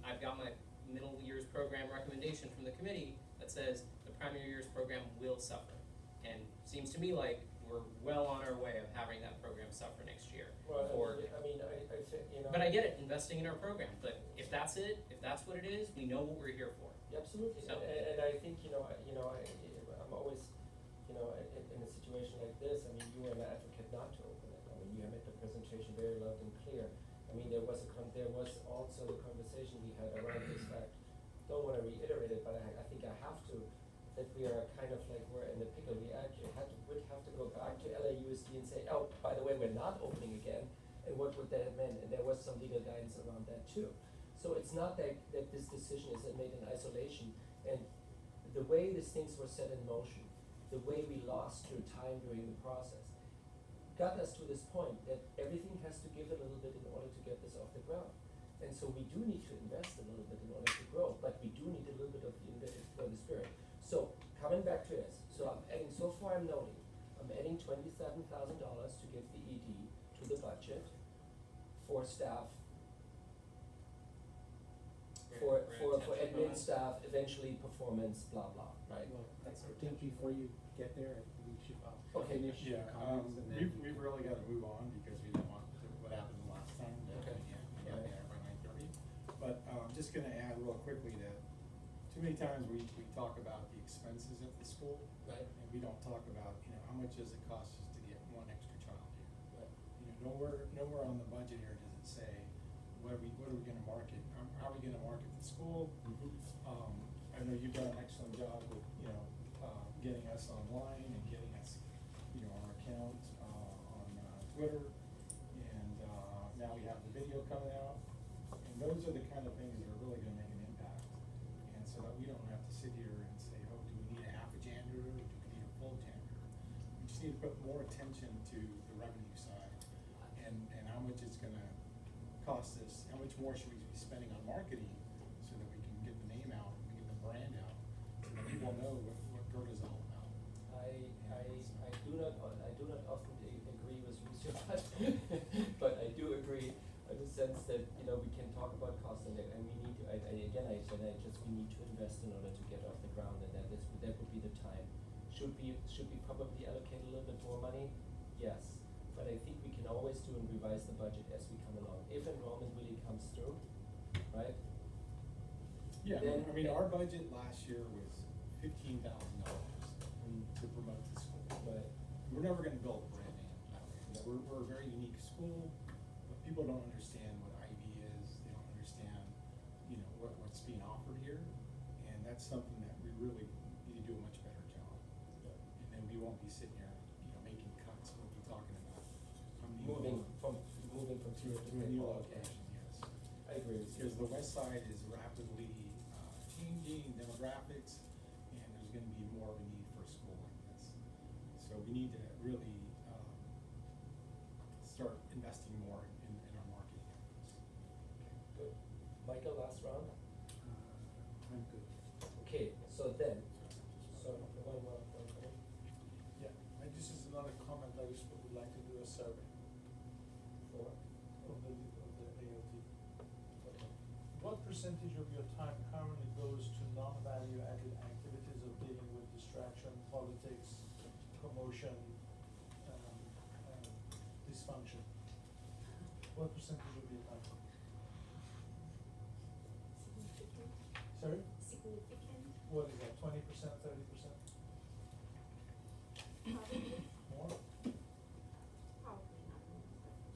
I've got my middle years program recommendation from the committee that says the primary years program will suffer. And seems to me like we're well on our way of having that program suffer next year. Well, Or- I mean, I think, But I get it, investing in our program, but if that's what it is, we know what we're here for. Absolutely, So- and I think, I'm always, in a situation like this, I mean, you were an advocate not to open it. I mean, you made the presentation very loud and clear. I mean, there was also the conversation we had around this fact, don't wanna reiterate it, but I think I have to, that we are kind of like, we're in a pickle. We actually would have to go back to LAUSD and say, oh, by the way, we're not opening again, and what would that have meant? And there was some legal guidance around that too. So it's not that this decision is made in isolation, and the way these things were set in motion, the way we lost through time during the process, got us to this point that everything has to give a little bit in order to get this off the ground. And so we do need to invest a little bit in order to grow, but we do need a little bit of the spirit. So coming back to this, so I'm adding, so far I'm noting, I'm adding $27,000 to give the ED to the budget for staff, for admin staff, eventually performance, blah, blah, right? Well, I think before you get there, we should Okay. finish your Yeah, comments and then. we've really gotta move on because we didn't want what happened the last time. Okay. We got there by 9:30. But, just gonna add real quickly that too many times we talk about the expenses at the school. Right. And we don't talk about, how much does it cost us to get one extra child here? Right. Nowhere on the budget here does it say, what are we gonna market? How are we gonna market the school? I know you've done an excellent job with, getting us online and getting us, our account, on Twitter. And, now we have the video coming out. And those are the kind of things that are really gonna make an impact. And so that we don't have to sit here and say, oh, do we need a half a janitor or do we need a full janitor? We just need to put more attention to the revenue side and how much it's gonna cost us, how much more should we be spending on marketing so that we can get the name out, and get the brand out, so that people know what Gerda's all about. I do not often agree with you, but I do agree in the sense that, we can talk about cost and we need to, we need to invest in order to get off the ground, and that would be the time. Should we probably allocate a little bit more money? Yes, but I think we can always do and revise the budget as we come along. If enrollment really comes through, right? Yeah, Then- I mean, our budget last year was $15,000 to promote the school. Right. We're never gonna build a brand name out there. We're a very unique school, but people don't understand what IB is, they don't understand, what's being offered here. And that's something that we really need to do a much better job. And then we won't be sitting here, making cuts, we'll be talking about how many. Moving from To a new location, yes. I agree with you. Because the west side is rapidly changing demographics, and there's gonna be more of a need for a school like this. So we need to really, start investing more in our marketing efforts. years, but would like to do a survey For, of the ALT. What percentage of your time currently goes to non-value added activities of dealing with distraction, politics, commotion, dysfunction? What percentage of your time? Significant, Sorry? significant, What is that, 20%, 30%? probably, More? probably not more.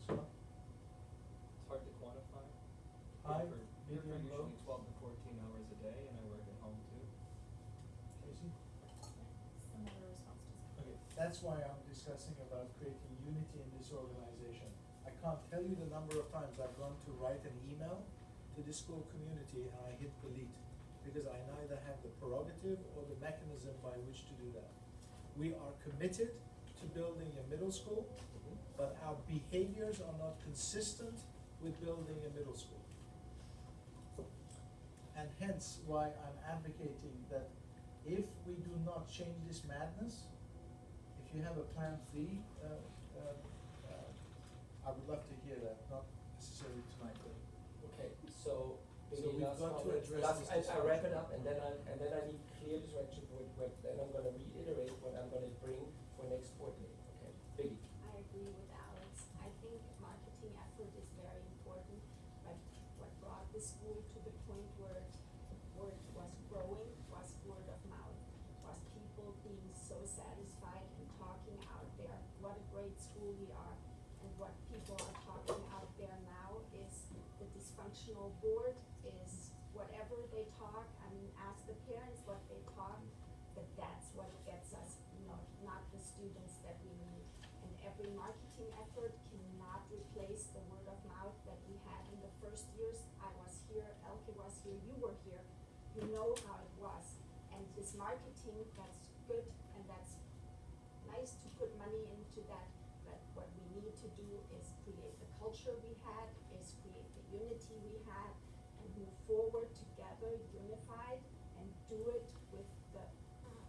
Scott? It's hard to quantify. High, Here for medium, low? usually 12 to 14 hours a day, and I work at home too. Casey? Similar response to Okay, that's why I'm discussing about creating unity in this organization. I can't tell you the number of times I've gone to write an email to the school community and I hit delete, because I neither have the prerogative or the mechanism by which to do that. We are committed to building a middle school, but our behaviors are not consistent with building a middle school. And hence why I'm advocating that if we do not change this madness, if you have a plan C, I would love to hear that, not necessarily tonight, but. okay, so So maybe we've last got to comment, address last, this I wrap it dysfunction. up and then I need clear direction for what, then I'm gonna reiterate what I'm gonna bring for next board meeting, okay? Biggie. I agree with Alex. I think marketing effort is very important, but what brought the school to the point where it was growing was word of mouth, was people being so satisfied and talking out there, what a great school we are. And what people are talking out there now is the dysfunctional board is whatever they talk, I mean, ask the parents what they talk, but that's what gets us, not the students that we need. And every marketing effort cannot replace the word of mouth that we had in the first years. I was here, Elke was here, you were here, you know how it was. And this marketing, that's good and that's nice to put money into that, but what we need to do is create the culture we had, is create the unity we had, and move forward together, unified, and do it with the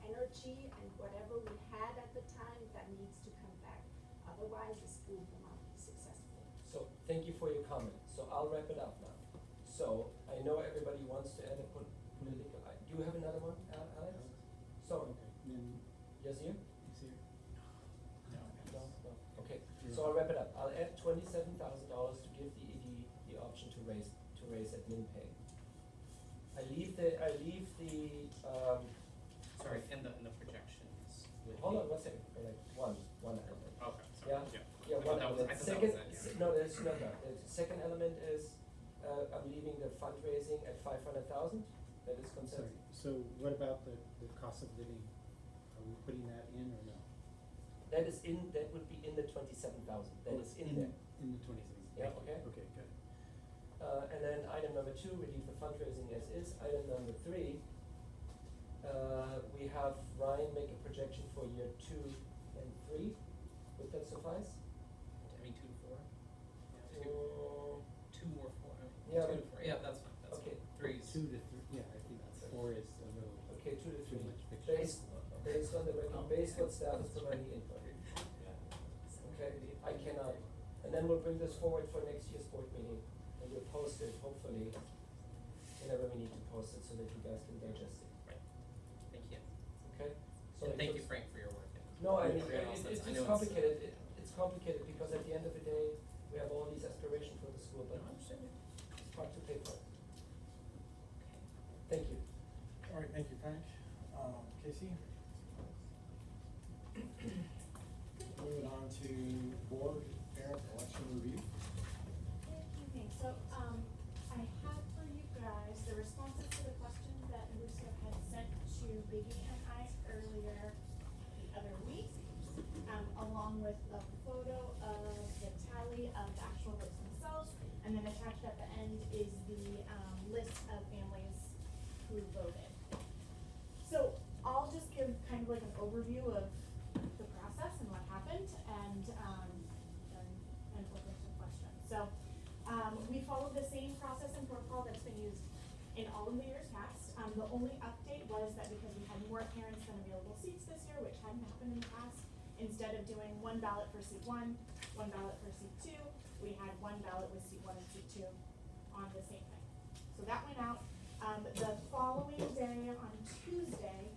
energy and whatever we had at the time that needs to come back. Otherwise, the school will not be successful. So, thank you for your comment, so I'll wrap it up now. So, I know everybody wants to add a political, do you have another one, Alex? So, Yazir? No, no, okay, so I'll wrap it up, I'll add $27,000 to give the ED the option to raise admin pay. I leave the, Sorry, and the projections with hold on the- one second, one element. Okay, sorry, Yeah, yeah. yeah, I one thought that was- element. I thought that Second, was it, yeah. no, that's not that. The second element is, I'm leaving the fundraising at 500,000, that is Sorry, consensus. so what about the cost of living? Are we putting that in or no? That is in, that would be in the 27,000, that is in there. In the 27. Yeah, Thank you. okay. Okay, good. And then item number 2, we leave the fundraising as is. Item number 3, we have Ryan make a projection for year 2 and 3. Would that suffice? I mean, 2 to 4? Yeah, Mm, 2 or 4, Yeah, 2 to but- 4, yeah, that's fine, that's Okay. fine. 3 is. 2 to 3, yeah, I think That's it. 4 is a little. Okay, 2 to 3. Too much picture. Based on the record, based what staff is providing input. Okay, I cannot, and then we'll bring this forward for next year's board meeting, and we'll post it, hopefully, whenever we need to post it, so that you guys can digest it, Right, thank you. okay? So And thank you, it's- Frank, for your work. No, I mean, Everyone else that's- I it's know complicated, it's complicated, because at the end of the day, we have all these aspirations for the school, but No, I understand. it's hard to pay for. Thank you. All right, thank you, Frank. Casey? Moving on to board parent election review. Good evening. So, I have for you guys the responses to the questions that Lucia had sent to Biggie and I earlier the other week, along with a photo of the tally of the actual votes themselves, and then attached at the end is the, list of families who voted. So, I'll just give kind of like an overview of the process and what happened, and, then open some questions. So, we followed the same process and protocol that's been used in all of the years past. The only update was that because we had more parents than available seats this year, which hadn't happened in the past, instead of doing one ballot for seat one ballot for seat two, we had one ballot with seat one and seat two on the same thing. So that went out. The following day, on Tuesday,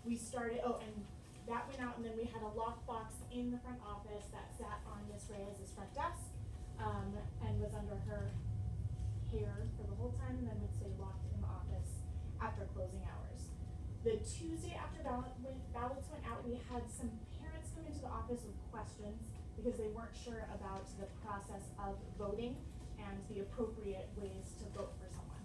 we started, and that went out, and then we had a lockbox in the front office that sat on Ms. Reyes's front desk, and was under her hair for the whole time, and then would stay locked in the office after closing hours. The Tuesday after ballots went out, we had some parents come into the office with questions because they weren't sure about the process of voting and the appropriate ways to vote for someone.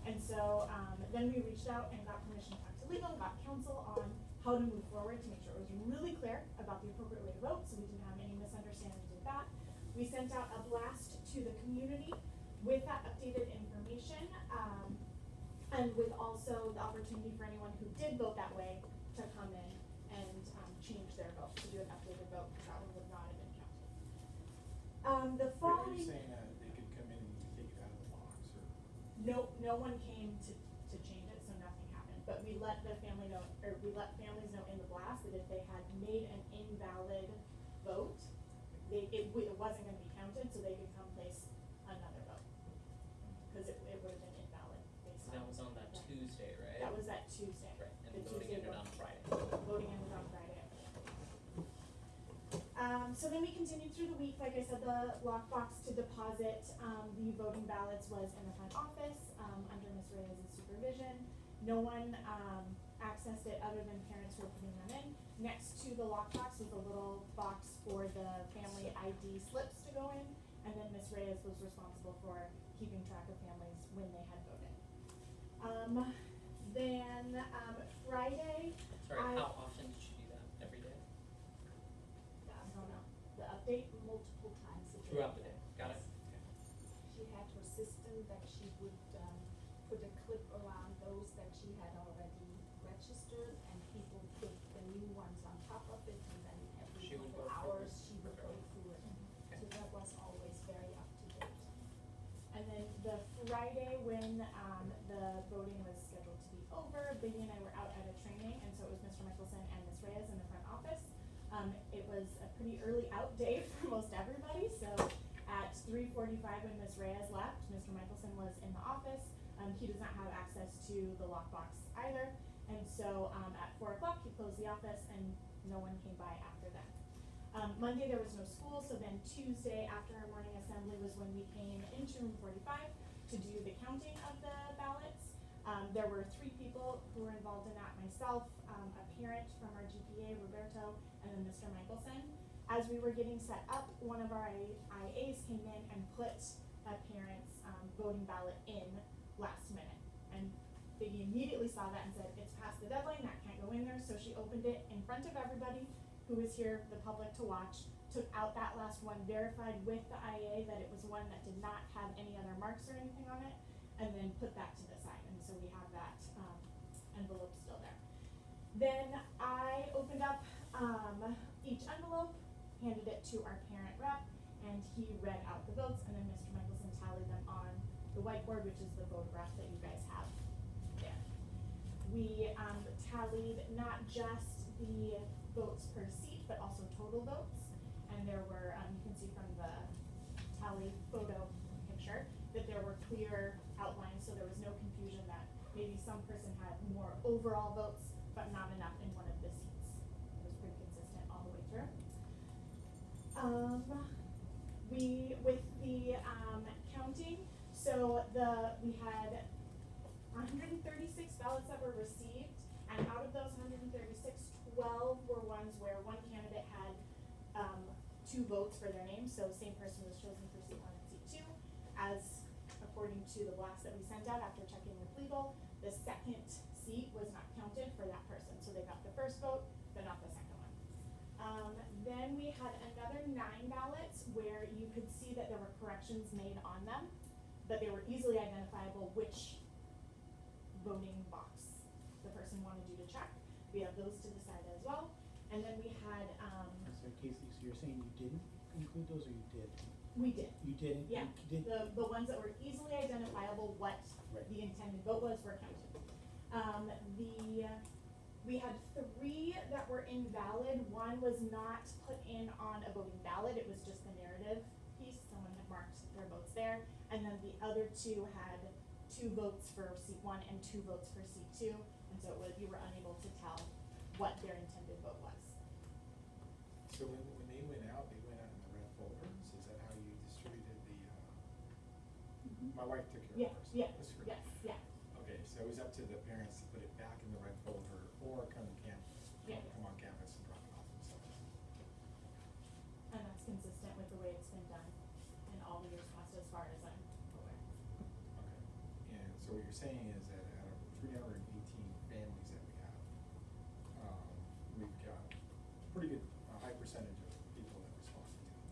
And so, then we reached out and got permission to talk to legal, got counsel on how to move forward to make sure it was really clear about the appropriate way to vote, so we didn't have any misunderstandings with that. We sent out a blast to the community with that updated information, and with also the opportunity for anyone who did vote that way to come in and, change their vote, to do an updated vote, because that one would not have been counted. The Are following. you saying that they could come in and take it out of the box, or? No one came to change it, so nothing happened, but we let the family know, or we let families know in the blast that if they had made an invalid vote, it wasn't gonna be counted, so they could come place another vote. Cause it would have been invalid based So on. that was on that Tuesday, right? That was that Tuesday. Right, and The voting Tuesday ended vote. on Friday. Voting ended on Friday. So then we continued through the week, like I said, the lockbox to deposit, the voting ballots was in the front office, under Ms. Reyes' supervision. No one, accessed it other than parents who were putting them in. Next to the lockbox was a little box for the family ID slips to go in, and then Ms. Reyes was responsible for keeping track of families when they had voted. Then, Friday, Sorry, how often did she do that? Every day? I don't know, the update, Multiple times a day. Throughout the day, got it? She had her system that she would, put a clip around those that she had already registered, and people put the new ones on top of it, and then She every would couple go through hours, it. she would go Okay. through it. Okay. So that was always very up to date. And then the Friday when, the voting was scheduled to be over, Biggie and I were out at a training, and so it was Mr. Michelson and Ms. Reyes in the front office. It was a pretty early out day for most everybody, so at 3:45 when Ms. Reyes left, Mr. Michelson was in the office. He does not have access to the lockbox either, and so, at 4 o'clock, he closed the office and no one came by after that. Monday there was no school, so then Tuesday after our morning assembly was when we came into room 45 to do the counting of the ballots. There were 3 people who were involved in that, myself, a parent from our GPA, Roberto, and then Mr. Michelson. As we were getting set up, one of our IAs came in and put a parent's, voting ballot in last minute. And Biggie immediately saw that and said, it's past the deadline, that can't go in there, so she opened it in front of everybody who was here, the public to watch, took out that last one, verified with the IA that it was one that did not have any other marks or anything on it, and then put that to the side, and so we have that, envelope still there. Then I opened up, each envelope, handed it to our parent rep, and he read out the votes, and then Mr. Michelson tallied them on the whiteboard, which is the photograph that you guys have there. We, tallied not just the votes per seat, but also total votes, and there were, you can see from the tally photo picture, that there were clear outlines, so there was no confusion that maybe some person had more overall votes, but not enough in one of the seats. It was pretty consistent all the way through. With the, counting, so we had 136 ballots that were received, and out of those 136, 12 were ones where one candidate had, 2 votes for their name, so same person was chosen for seat 1 and seat 2, as according to the blast that we sent out after checking with legal. The second seat was not counted for that person, so they got the first vote, but not the second one. Then we had another 9 ballots where you could see that there were corrections made on them, but they were easily identifiable which voting box the person wanted you to check. We have those to the side as well. And then we had, So Casey, so you're saying you didn't include those, or you did? we did. You didn't? Yeah, You did? the ones that were easily identifiable, what Right. the intended vote was, were counted. The We had 3 that were invalid. One was not put in on a voting ballot. It was just the narrative piece. Someone had marked their votes there. And then the other 2 had 2 votes for seat 1 and 2 votes for seat 2. And so it was, you were unable to tell what their intended vote was. So when they went out in the red folders, is that how you distributed the, my wife took care Yeah, of hers. yeah, That's her. yes, yeah. Okay, so it was up to the parents to put it back in the red folder or come to campus, Yeah. come on campus and drop it off themselves. And that's consistent with the way it's been done in all the years past, as far as I'm aware. Okay, and so what you're saying is that out of 318 families that we have, we've got a pretty good, high percentage of people that responded to it.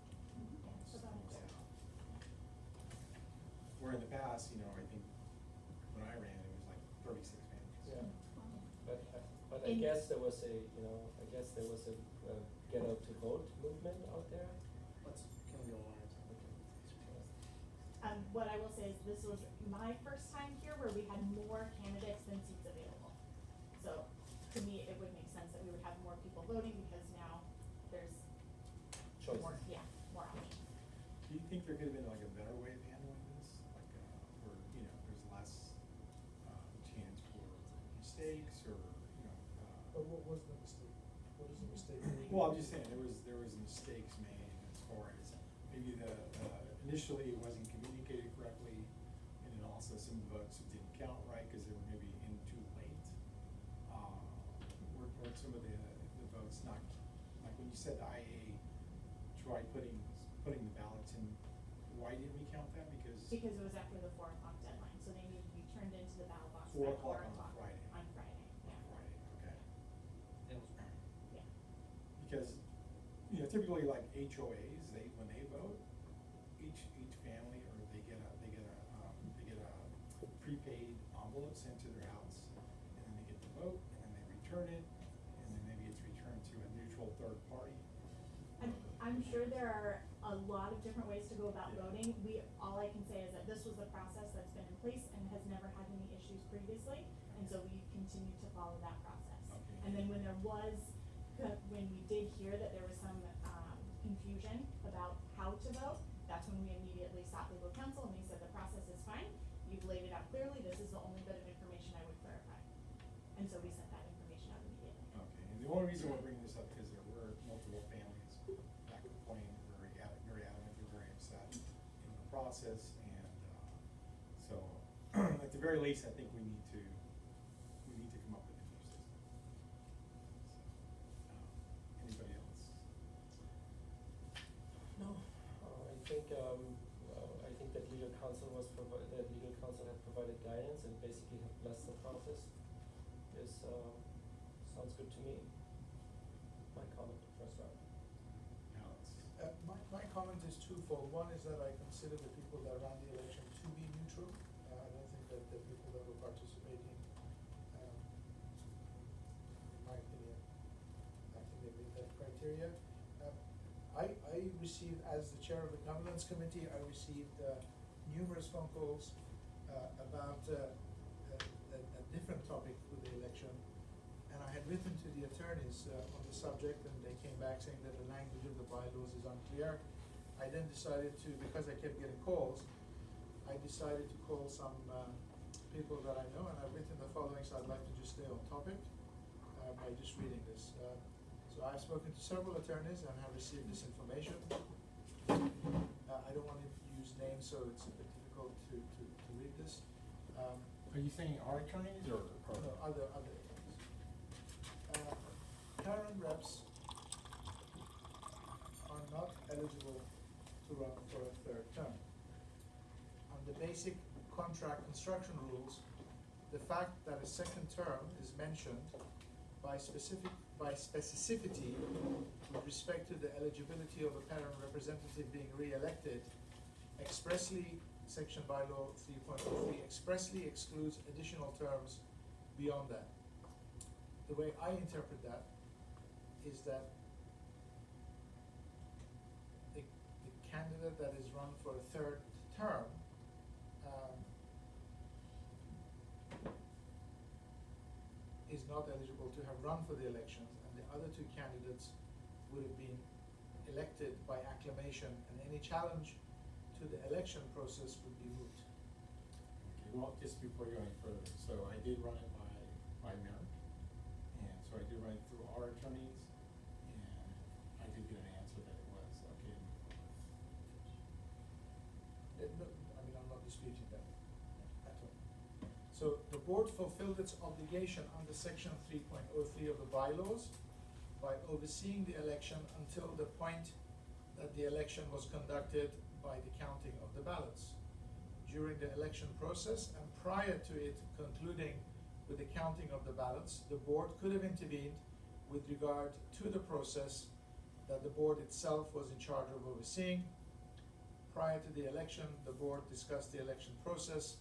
Almost- About a almost third. half. Where in the past, you know, I think when I ran, it was like 36 families. Yeah. But I In- guess there was a, you know, I guess there was a get out to vote movement out there. Can we go on? What I will say is this was my first time here where we had more candidates than seats available. So to me, it would make sense that we would have more people voting because now there's Choices. more, yeah, more options. Do you think there could have been like a better way of handling this? Like, where, you know, there's less, chance for mistakes or, you know, But what was the mistake? What is the mistake? well, I'm just saying, there was mistakes made as far as maybe initially it wasn't communicated correctly, and then also some votes didn't count right because they were maybe in too late. Were some of the votes not, like when you said the IA tried putting the ballots in, why didn't we count that? Because Because it was after the 4 o'clock deadline, so they needed to be turned into the ballot box 4 by 4 o'clock on o'clock Friday. on Friday, yeah. Friday, okay. It was wrong. Yeah. Because, you know, typically like HOAs, when they vote, each family, or they get a prepaid envelope sent to their house, and then they get the vote, and then they return it, and then maybe it's returned to a neutral third party. I'm sure there are a lot of different ways to go about Yeah. voting. All I can say is that this was a process that's been in place and has never had any issues previously, and so we continue to follow that process. Okay. And then when when we did hear that there was some, confusion about how to vote, that's when we immediately sought legal counsel, and they said the process is fine, you've laid it out clearly, this is the only bit of information I would clarify. And so we sent that information out immediately. Okay, and the only reason we're bringing this up, because there were multiple families that complained, very adamant, they're very upset in the process, and, so, at the very least, I think we need to come up with a new system. So, anybody else? No, I think that legal counsel had provided guidance and basically have blessed the process. Sounds good to me. My comment, first round. Alex? My comment is twofold. One is that I consider the people that ran the election to be neutral. I don't think that the people that were participating, in my opinion, I think they meet that criteria. I received, as the chair of the governance committee, I received numerous phone calls about a different topic with the election. And I had written to the attorneys on the subject, and they came back saying that the language of the bylaws is unclear. I then decided to, because I kept getting calls, I decided to call some people that I know, and I've written the following, so I'd like to just stay on topic by just reading this. So I've spoken to several attorneys and have received this information. I don't want to use names, so it's a bit difficult to read this. Are you saying our attorneys or? No, other attorneys. Current reps are not eligible to run for a third term. On the basic contract construction rules, the fact that a second term is mentioned by specificity with respect to the eligibility of a parent representative being re-elected expressly, section bylaw 3.03 expressly excludes additional terms beyond that. The way I interpret that is that the candidate that is run for a third term is not eligible to have run for the elections, and the other two candidates would have been elected by acclamation, and any challenge to the election process would be moot. Okay, well, just before you go any further, so I did run it by merit, and so I did run it through our attorneys, and I did get an answer that it was okay. No, I mean, I'm not disputing that at all. So the board fulfilled its obligation under section 3.03 of the bylaws by overseeing the election until the point that the election was conducted by the counting of the ballots. During the election process and prior to it concluding with the counting of the ballots, the board could have intervened with regard to the process that the board itself was in charge of overseeing. Prior to the election, the board discussed the election process,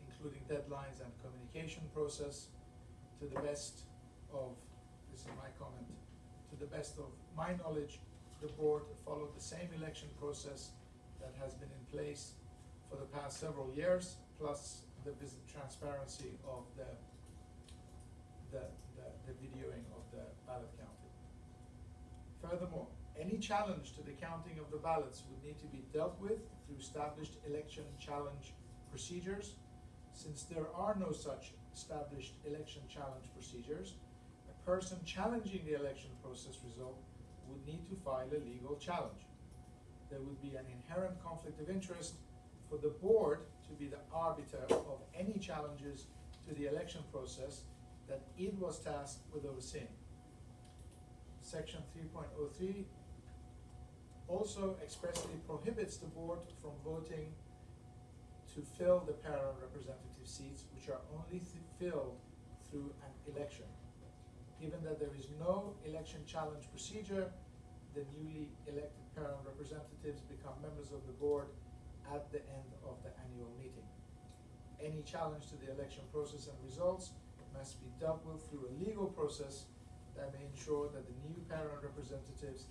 including deadlines and communication process. To the best of, this is my comment, to the best of my knowledge, the board followed the same election process that has been in place for the past several years, plus the transparency of the videoing of the ballot counting. Furthermore, any challenge to the counting of the ballots would need to be dealt with through established election challenge procedures. Since there are no such established election challenge procedures, a person challenging the election process result would need to file a legal challenge. There would be an inherent conflict of interest for the board to be the arbiter of any challenges to the election process that it was tasked with overseeing. Section 3.03 also expressly prohibits the board from voting to fill the parent representative seats, which are only filled through an election. Given that there is no election challenge procedure, the newly elected parent representatives become members of the board at the end of the annual meeting. Any challenge to the election process and results must be dealt with through a legal process that may ensure that the new parent representatives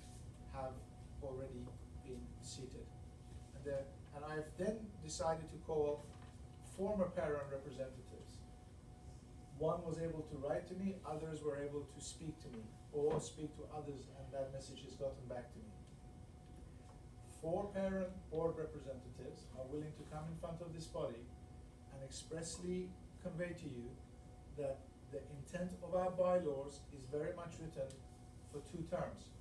have already been seated. And I've then decided to call former parent representatives. One was able to write to me, others were able to speak to me, or speak to others, and that message has gotten back to me. 4 parent board representatives are willing to come in front of this body and expressly convey to you that the intent of our bylaws is very much written for 2 terms.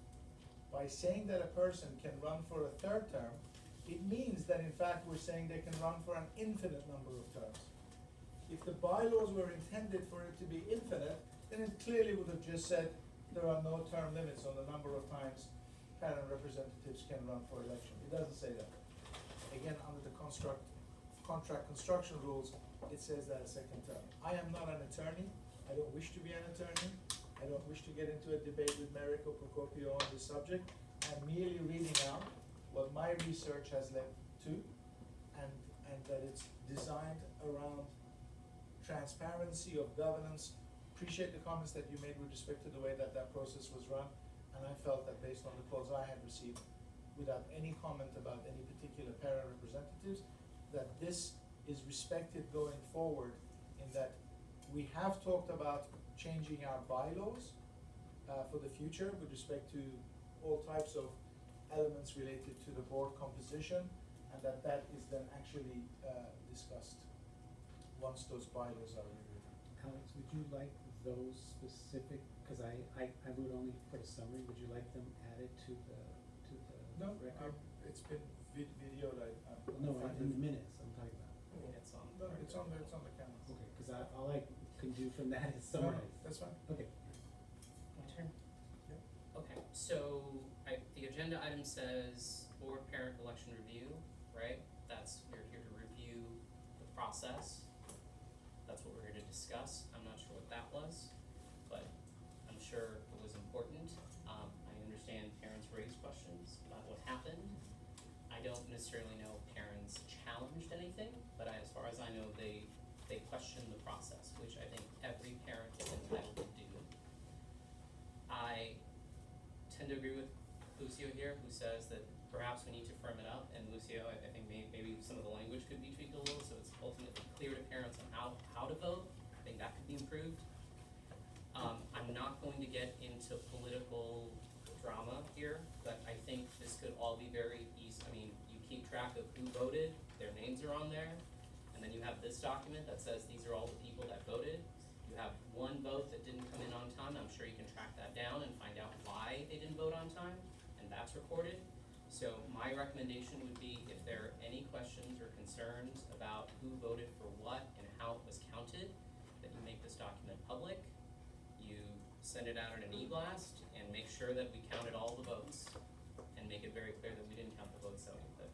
By saying that a person can run for a 3rd term, it means that in fact we're saying they can run for an infinite number of terms. If the bylaws were intended for it to be infinite, then it clearly would have just said there are no term limits on the number of times parent representatives can run for election. It doesn't say that. Again, under the contract construction rules, it says that a 2nd term. I am not an attorney. I don't wish to be an attorney. I don't wish to get into a debate with Merrick or Procopio on this subject. I'm merely reading out what my research has led to, and that it's designed around transparency of governance. Appreciate the comments that you made with respect to the way that that process was run, and I felt that based on the calls I had received, without any comment about any particular parent representatives, that this is respected going forward, in that we have talked about changing our bylaws for the future with respect to all types of elements related to the board composition, and that is then actually discussed once those bylaws are rewritten. Alex, would you like those specific, because I would only put a summary, would you like them added to the No, record? it's been videoed, No, in the minutes, I'm talking about. It's on. No, it's on the camera. Okay, because all I can do from that is summarize. That's fine. Okay. My turn? Okay, so the agenda item says board parent election review, right? That's, we're here to review the process. That's what we're here to discuss. I'm not sure what that was, but I'm sure it was important. I understand parents raised questions about what happened. I don't necessarily know if parents challenged anything, but as far as I know, they questioned the process, which I think every parent is entitled to do. I tend to agree with Lucio here, who says that perhaps we need to firm it up, and Lucio, I think maybe some of the language could be tweaked a little, so it's ultimately clear to parents on how to vote. I think that could be improved. I I'm not going to get into political drama here, but I think this could all be very easy. I mean, you keep track of who voted, their names are on there, and then you have this document that says these are all the people that voted. You have one vote that didn't come in on time, I'm sure you can track that down and find out why they didn't vote on time, and that's recorded. So my recommendation would be if there are any questions or concerns about who voted for what and how it was counted, that you make this document public, you send it out in an e-blast, and make sure that we counted all the votes, and make it very clear that we didn't count the votes that we put.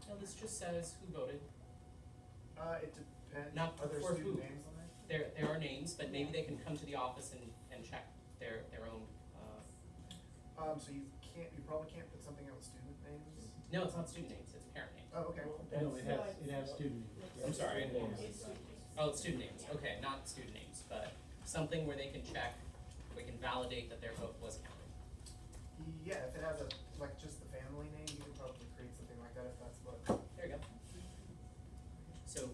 No, this just says who voted. It depends. Not Are there for student who? names on there? There are names, but maybe they can come to the office and check their own, So you probably can't put something out with student names? no, it's not student names, it's parent names. Oh, okay. No, it has student names. I'm sorry. Names. Oh, it's student names, okay, not student names, but something where they can check, we can validate that their vote was counted. Yeah, if it has like just the family name, you could probably create something like that if that's what. There you go. So,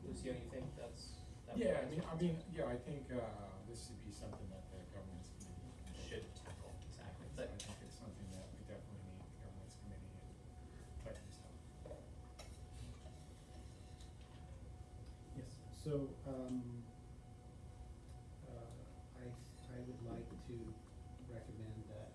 Lucio, you think that Yeah, I think, this should be something that the governance committee should tackle, exactly, So but I think it's something that we definitely need the governance committee and check this out. Yes, so, I would like to recommend that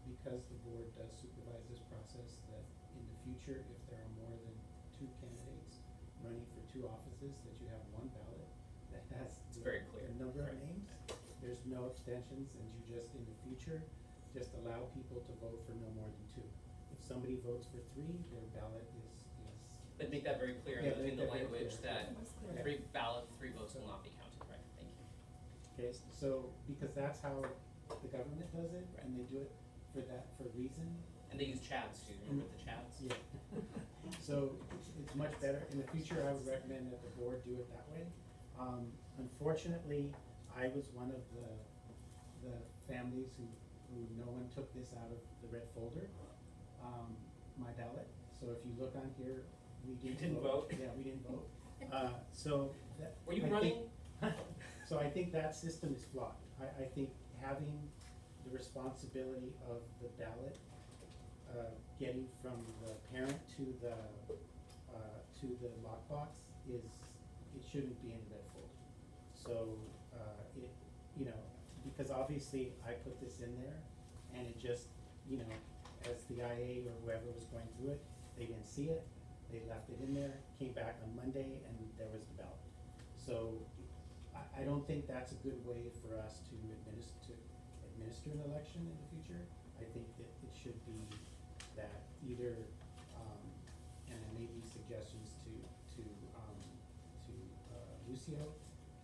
because the board does supervise this process, that in the future, if there are more than 2 candidates running for 2 offices, that you have one ballot that has It's very clear, the number of right. names. There's no extensions, and you just, in the future, just allow people to vote for no more than 2. If somebody votes for 3, their ballot is. but make that very clear Yeah, in make the that very language clear. that Yeah. 3 votes will not be counted, right, thank you. Okay, so, because that's how the government does it, and they do it for a reason. And they use chads too, remember the chads? Yeah. So, it's much better, in the future, I would recommend that the board do it that way. Unfortunately, I was one of the families who no one took this out of the red folder, my ballot. So if you look on here, we didn't didn't vote? Yeah, we didn't vote. So that. Were you I running? think- So I think that system is flawed. I think having the responsibility of the ballot, getting from the parent to the lockbox it shouldn't be in red folder. So, because obviously I put this in there and it just, as the IA or whoever was going through it, they didn't see it, they left it in there, came back on Monday and there was the ballot. So I don't think that's a good way for us to administer an election in the future. I think that it should be that either, and there may be suggestions to Lucio,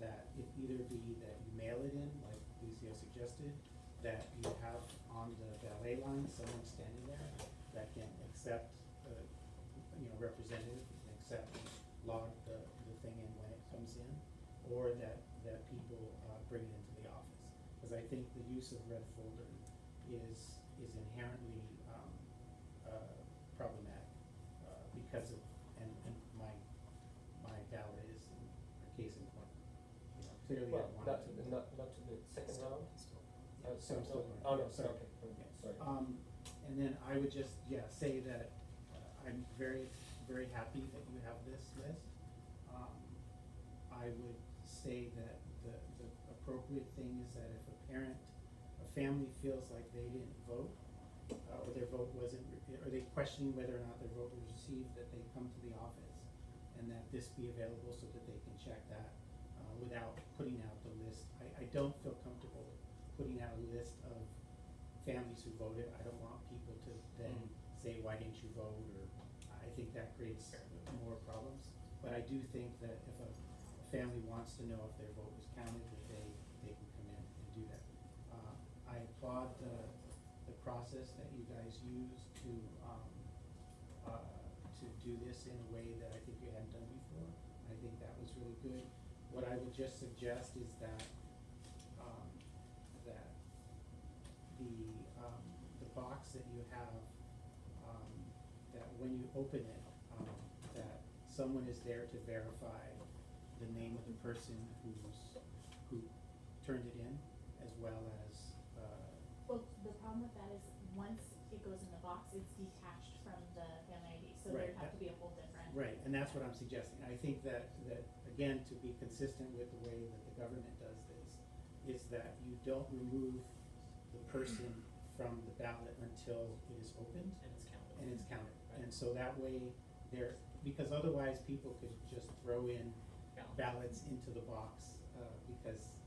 that it either be that you mail it in, like Lucio suggested, that you have on the valet line someone standing there that can accept, representative, accept, log the thing in when it comes in, or that people bring it into the office. Because I think the use of red folder is inherently problematic, because of, and my ballot is a case in point. Clearly I Well, wanted to. not to the second round? So I'm still going. Oh, no, Yeah, sorry. okay, sorry. And then I would just, say that I'm very, very happy that you have this list. I would say that the appropriate thing is that if a family feels like they didn't vote, or their vote wasn't, or they questioning whether or not their vote was received, that they come to the office, and that this be available so that they can check that, without putting out the list. I don't feel comfortable putting out a list of families who voted. I don't want people to then say, why didn't you vote, or I think that creates more problems. But I do think that if a family wants to know if their vote was counted, that they can come in and do that. I applaud the process that you guys use to do this in a way that I think you hadn't done before. I think that was really good. What I would just suggest is that the box that you have, that when you open it, that someone is there to verify the name of the person who turned it in, as well as, Well, the problem with that is, once it goes in the box, it's detached from the family ID, so Right, there'd have that- to be a whole different. right, and that's what I'm suggesting. I think that, again, to be consistent with the way that the government does this, is that you don't remove the person from the ballot until it is opened And it's counted. and it's counted. Right. And so that way, because otherwise people could just throw in Ballot. ballots into the box, because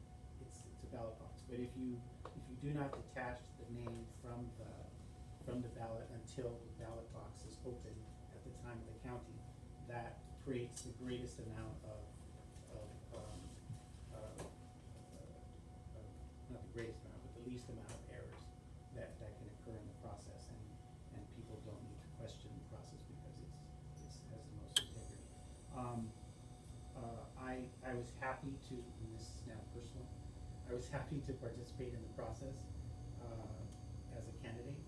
it's a ballot box. But if you do not detach the name from the ballot until the ballot box is open at the time of the counting, that creates the greatest amount of, not the greatest amount, but the least amount of errors that can occur in the process, and people don't need to question the process because it's has the most integrity. I was happy to, and this is now personal, I was happy to participate in the process, as a candidate.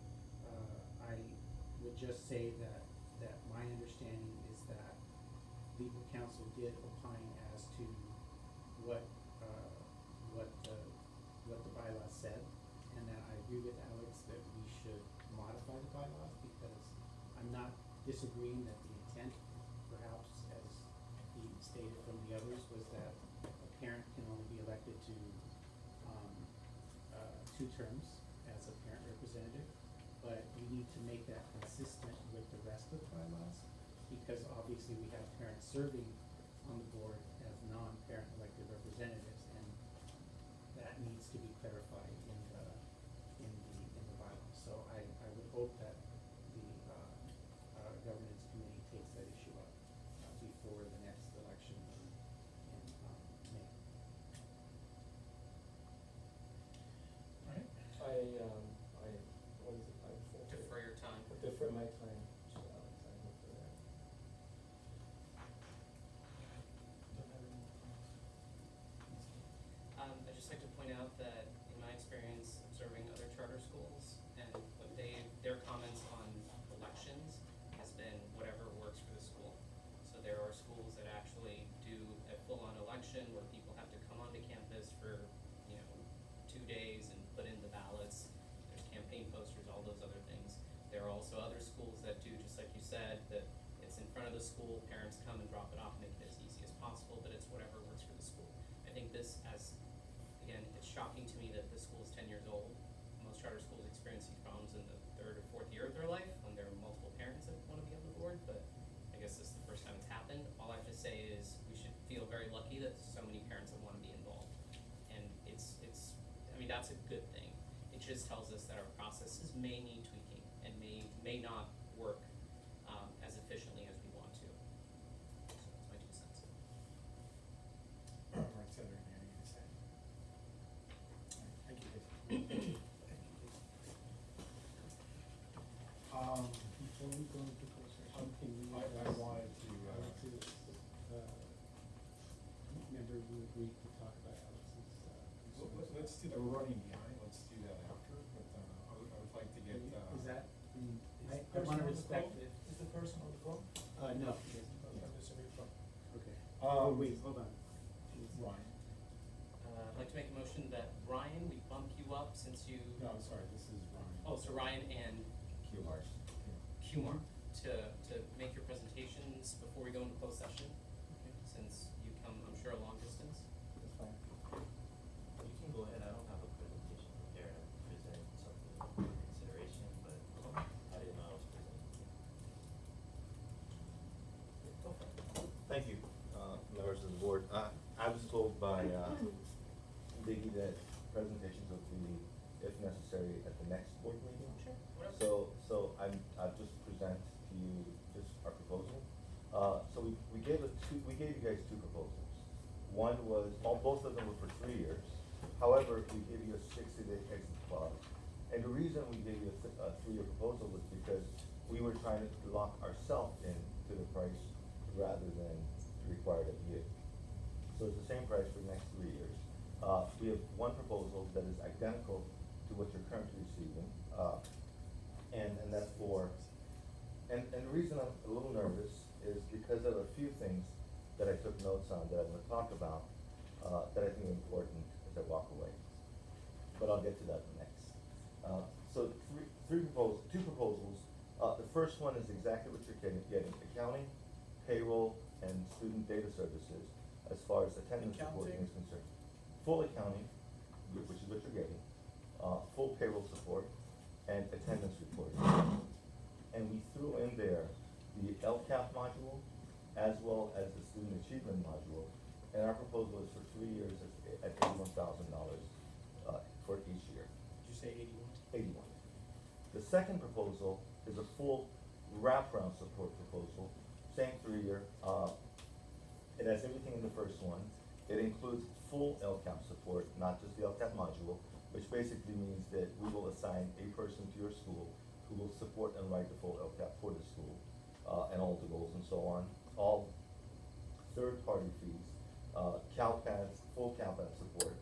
I would just say that my understanding is that legal counsel did opine as to what the bylaws said, and that I agree with Alex that we should modify the bylaws, because I'm not disagreeing that the intent, perhaps, as he stated from the others, was that a parent can only be elected to, 2 terms as a parent representative, but we need to make that consistent with the rest of the bylaws, because obviously we have parents serving on the board as non-parent elected representatives, and that needs to be clarified in the bylaws. So I would hope that the governance committee takes that issue up before the next election in May. Right? What is it, Defer your time. Defer my time to Alex, I hope for that. Don't have any more comments? I'd just like to point out that in my experience observing other charter schools, and when their comments on elections has been whatever works for the school. So there are schools that actually do a full-on election where people have to come onto campus for, 2 days and put in the ballots. There's campaign posters, all those other things. There are also other schools that do, just like you said, that it's in front of the school, parents come and drop it off, make it as easy as possible, but it's whatever works for the school. I think this, again, it's shocking to me that this school is 10 years old. Most charter schools experience these problems in the 3rd or 4th year of their life when there are multiple parents that want to be on the board, but I guess this is the first time it's happened. All I have to say is we should feel very lucky that so many parents that want to be involved. And that's a good thing. It just tells us that our processes may need tweaking and may not work as efficiently as we want to. So that's my 2 cents. Right, so there, anything to say? Thank you, Casey. Before we go into closed session, can we? I wanted to, Alex's, remember we agreed to talk about Alex's, concerns. let's do that, we're running behind, let's do that after, but, I would like to get, Is that, Is I the wanna person on the respect phone? it. Is the person on the phone? No, he isn't. Okay, this is a phone. Okay. Um, Wait, hold on. Ryan, I'd like to make a motion that Ryan, we bump you up since you. no, I'm sorry, this is Ryan. Oh, so Ryan and Q-Mars. Kumar to make your presentations before we go into closed session, since you come, I'm sure, a long distance. That's fine. You can go ahead, I don't have a presentation prepared, I present something for consideration, but I didn't know I was presenting. Go for it. Thank you, members of the board. I was told by Biggie that presentations will be, if necessary, at the next board meeting. Sure, whatever. So I'll just present to you just our proposal. So we gave you guys 2 proposals. One was, both of them were for 3 years. However, we gave you a 60-day exit clause. And the reason we gave you a 3-year proposal was because we were trying to lock ourselves in to the price rather than the required year. So it's the same price for the next 3 years. We have one proposal that is identical to what you're currently receiving, and that's for, and the reason I'm a little nervous is because of a few things. that I took notes on that I'm gonna talk about, that I think are important as I walk away. But I'll get to that next. So two proposals. The first one is exactly what you're getting, accounting, payroll, and student data services, as far as attendance reporting is concerned. Full accounting, which is what you're getting, full payroll support, and attendance reporting. And we threw in there the LCAP module, as well as the student achievement module, and our proposal is for 3 years at $81,000 for each year. Did you say 81? 81. The second proposal is a full wraparound support proposal, same 3-year. It has everything in the first one. It includes full LCAP support, not just the LCAP module, which basically means that we will assign a person to your school who will support and write the full LCAP for the school, and all the goals and so on. All third-party fees, CalPADS, full CalPAD support,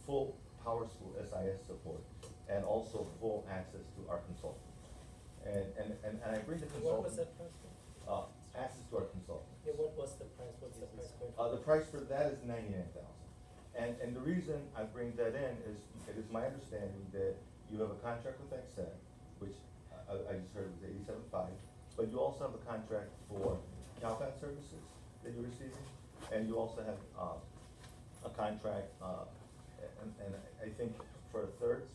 full PowerSchool SIS support, and also full access to our consultants. And I bring the consultants. What was that price for? Access to our consultants. Yeah, what was the price, what's the price point? The price for that is $99,000. And the reason I bring that in is, it is my understanding that you have a contract with XSED, which I just heard was $87,500, but you also have a contract for CalPAD services that you're receiving, and you also have a contract, and I think for a third,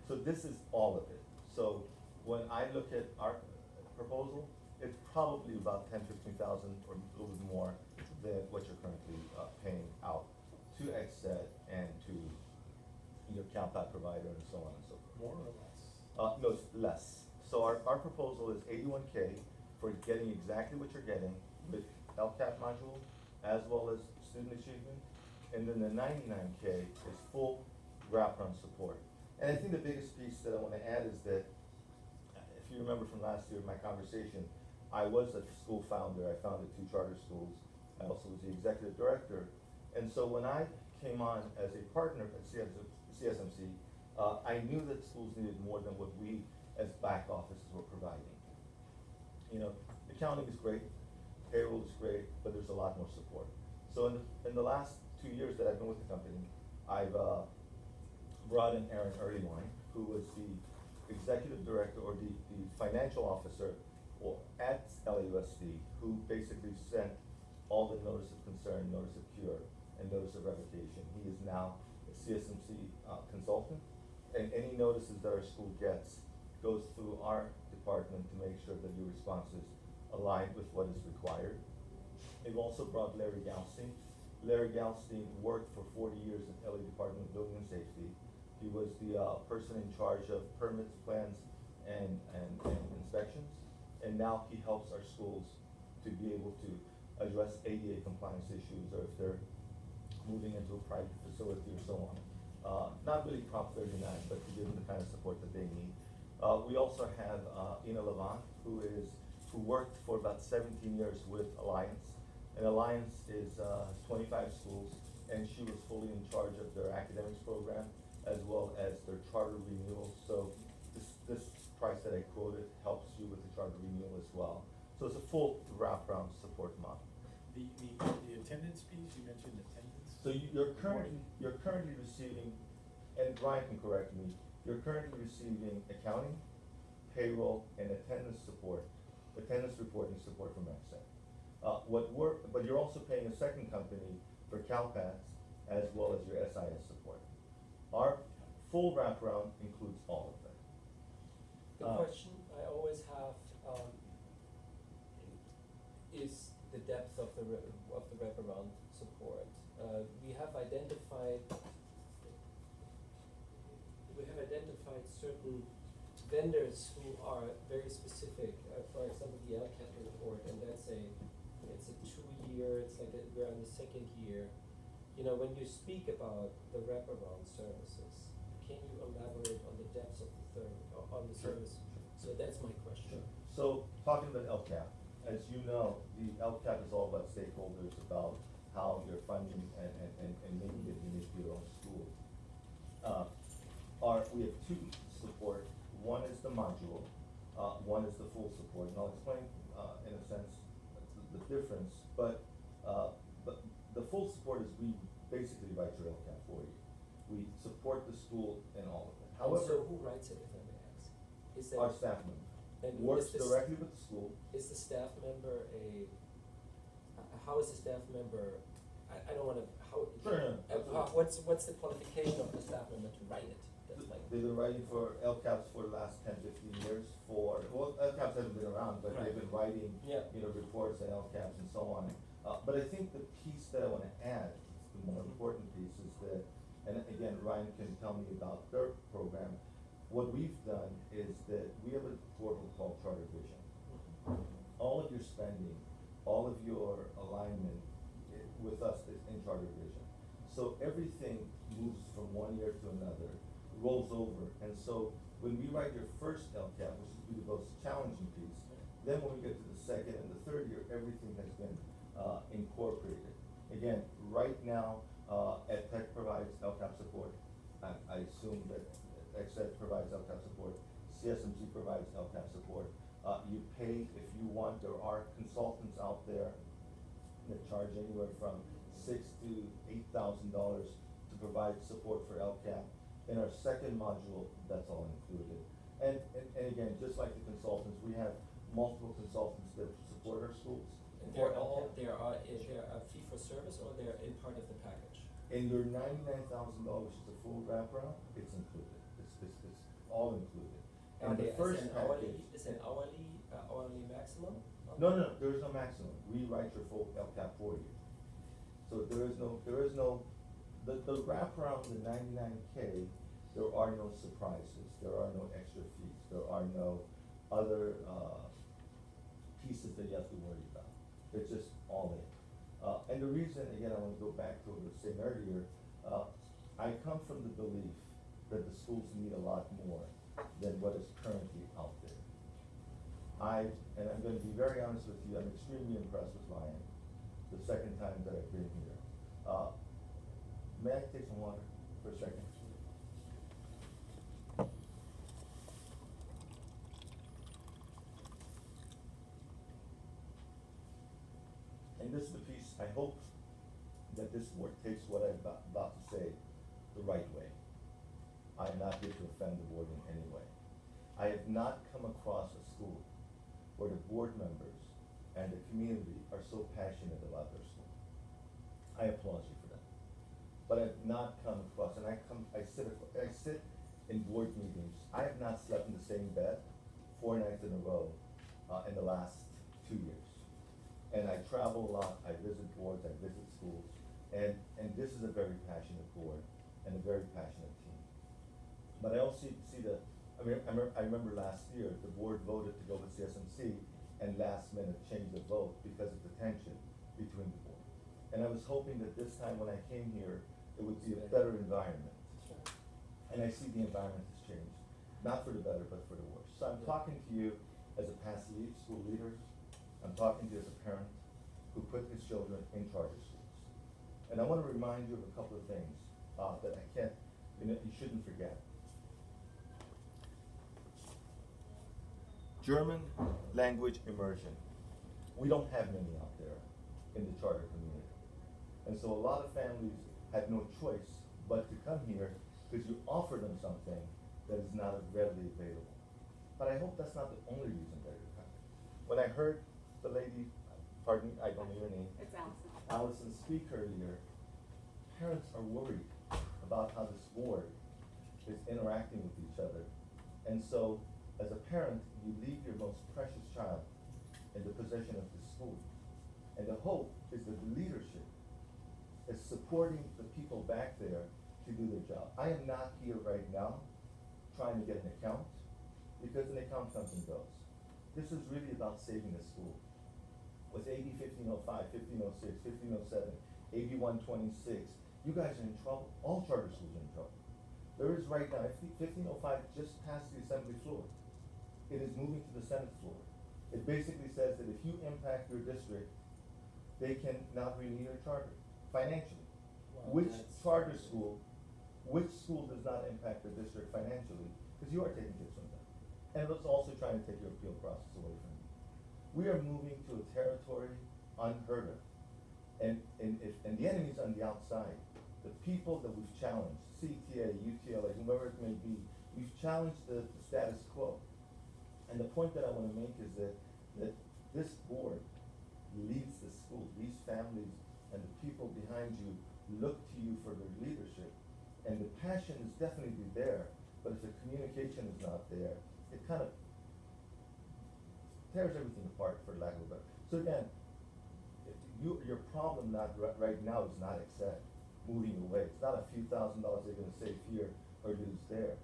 so this is all of it. So when I look at our proposal, it's probably about $10,000, $15,000 or a little bit more than what you're currently paying out to XSED and to your CalPAD provider and so on and so forth. More or less? No, it's less. So our proposal is $81K for getting exactly what you're getting with LCAP module as well as student achievement. And then the $99K is full wraparound support. And I think the biggest piece that I want to add is that, if you remember from last year, my conversation, I was a school founder. I founded 2 charter schools. I also was the executive director. And so when I came on as a partner at CSMC, I knew that schools needed more than what we as back offices were providing. You know, accounting is great, payroll is great, but there's a lot more support. So in the last 2 years that I've been with the company, I've brought in Aaron Earlywine, who was the executive director or the financial officer at LAUSD, who basically sent all the notice of concern, notice of cure, and notice of revocation. He is now a CSMC consultant, and any notices that our school gets goes through our department to make sure that your responses align with what is required. They've also brought Larry Galstein. Larry Galstein worked for 40 years at LA Department of Building and Safety. He was the person in charge of permits, plans, and inspections. And now he helps our schools to be able to address ADA compliance issues, or if they're moving into a private facility or so on. Not really Prop 39, but to give them the kind of support that they need. We also have Ina Levant, who worked for about 17 years with Alliance. And Alliance is 25 schools, and she was fully in charge of their academics program as well as their charter renewal. So this price that I quoted helps you with the charter renewal as well. So it's a full wraparound support model. The attendance piece, you mentioned attendance? So you're currently receiving, and Brian can correct me, you're currently receiving accounting, payroll, and attendance reporting support from XSED. But you're also paying a second company for CalPADS as well as your SIS support. Our full wraparound includes all of that. The question I always have is the depth of the wraparound support. We have identified certain vendors who are very specific. For example, the LCAT report, and it's a 2-year. It's like we're on the 2nd year. You know, when you speak about the wraparound services, can you elaborate on the depths of on the service? So that's my question. So talking about LCAP, as you know, the LCAP is all about stakeholders, about how you're funding and making it unique to your own school. We have 2 support. One is the module, one is the full support, and I'll explain in a sense the difference. But the full support is we basically write your LCAP for you. We support the school in all of it. And so However, who writes it, if I may ask? Is that? our staff member And works is this- directly with the school. Is the staff member how is the staff member, I don't wanna, how? Sure, yeah. What's the qualification of the staff member to write it? That's my. They've been writing for LCAPs for the last 10, 15 years well, LCAPs haven't been around, but they've been writing, Yeah. reports and LCAPs and so on. But I think the piece that I wanna add, the more important piece is that, and again, Ryan can tell me about their program. What we've done is that we have a portal called Charter Vision. All of your spending, all of your alignment with us is in Charter Vision. So everything moves from one year to another, rolls over, and so when we write your first LCAP, which is the most challenging piece, then when we get to the second and the third year, everything has been incorporated. Again, right now, EdTech provides LCAP support. I assume that EdTech provides LCAP support. CSMC provides LCAP support. You pay if you want. There are consultants out there that charge anywhere from $6,000 to $8,000 to provide support for LCAP. In our second module, that's all included. And again, just like the consultants, we have multiple consultants that support our schools. And for they're all, LCAP. is there a fee for service or they're in part of the package? In your $99,000, which is a full wraparound, it's included. It's all included. Are And the they, first is an hourly, package. is an hourly maximum? No, there is no maximum. We write your full LCAP for you. So there is no, the wraparound, the 99K, there are no surprises, there are no extra fees, there are no other, pieces that you have to worry about. It's just all in. And the reason, again, I want to go back to what I was saying earlier, I come from the belief that the schools need a lot more than what is currently out there. And I'm gonna be very honest with you, I'm extremely impressed with Ryan, the second time that I've been here. May I take some water for a second? And this is the piece, I hope that this board takes what I'm about to say the right way. I am not here to offend the board in any way. I have not come across a school where the board members and the community are so passionate about their school. I applaud you for that. But I've not come across, and I sit in board meetings, I have not slept in the same bed 4 nights in a row, in the last 2 years. And I travel a lot, I visit boards, I visit schools, and this is a very passionate board and a very passionate team. But I also see I remember last year, the board voted to go with CSMC and last minute changed the vote because of the tension between the board. And I was hoping that this time when I came here, it would be a better environment. And I see the environment has changed, not for the better, but for the worse. So I'm talking to you as a past school leader, I'm talking to you as a parent who put his children in charter schools. And I want to remind you of a couple of things that I can't, you shouldn't forget. German language immersion. We don't have many out there in the charter community. And so a lot of families had no choice but to come here because you offer them something that is not readily available. But I hope that's not the only reason that you're coming. When I heard the lady, pardon me, I don't know your name. It's Allison. Allison speak earlier, parents are worried about how this board is interacting with each other. And so, as a parent, you leave your most precious child in the possession of the school. And the hope is that the leadership is supporting the people back there to do their job. I am not here right now trying to get an account, because an account comes and goes. This is really about saving the school. With AB 1505, 1506, 1507, AB 126, you guys are in trouble. All charter schools are in trouble. There is right now, 1505 just passed the assembly floor. It is moving to the Senate floor. It basically says that if you impact your district, they can not renew your charter financially. Well, Which school does not impact the district financially? Because you are taking kids from them. And it's also trying to take your appeal process away from you. We are moving to a territory unheard of. And the enemy's on the outside. The people that we've challenged, CTA, UTLA, whomever it may be, we've challenged the status quo. And the point that I wanna make is that this board leads the school. These families and the people behind you look to you for their leadership. And the passion is definitely there, but if the communication is not there, it kind of tears everything apart, for lack of a better. So again, your problem right now is not accept, moving away. It's not a few $1,000s they're gonna save here or lose there.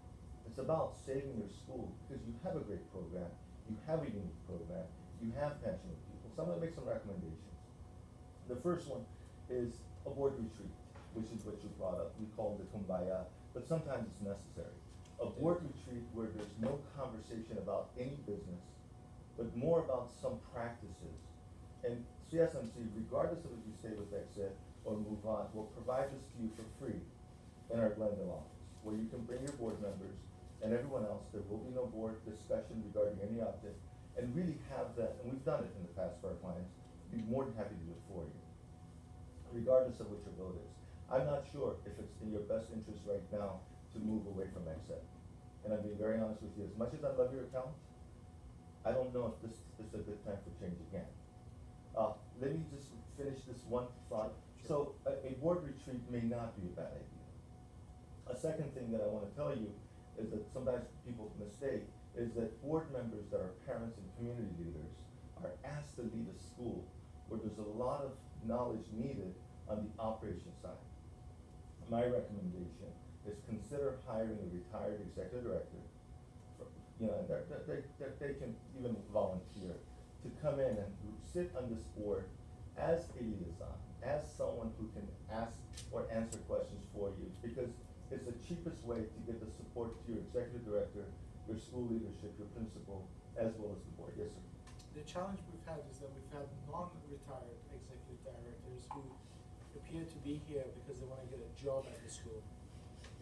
It's about saving your school, because you have a great program, you have a unique program, you have passionate people. So I'm gonna make some recommendations. The first one is a board retreat, which is what you brought up. We call it Kumbaya, but sometimes it's necessary. A board retreat where there's no conversation about any business, but more about some practices. And CSMC, regardless of if you stay with Exit or move on, will provide this to you for free in our Glendale office, where you can bring your board members and everyone else. There will be no board discussion regarding any object, and really have that, and we've done it in the past for our clients, be more than happy to do it for you, regardless of what your vote is. I'm not sure if it's in your best interest right now to move away from Exet. And I'm being very honest with you, as much as I love your account, I don't know if this is a good time for change again. Let me just finish this one thought. So a board retreat may not be a bad idea. A second thing that I wanna tell you is that sometimes people mistake is that board members that are parents and community leaders are asked to lead a school where there's a lot of knowledge needed on the operations side. My recommendation is consider hiring a retired executive director. You know, they can even volunteer to come in and sit on this board as a liaison, as someone who can ask or answer questions for you, because it's the cheapest way to get the support to your executive director, your school leadership, your principal, as well as the board. Yes, sir. The challenge we've had is that we've had non-retired executive directors who appear to be here because they wanna get a job at the school.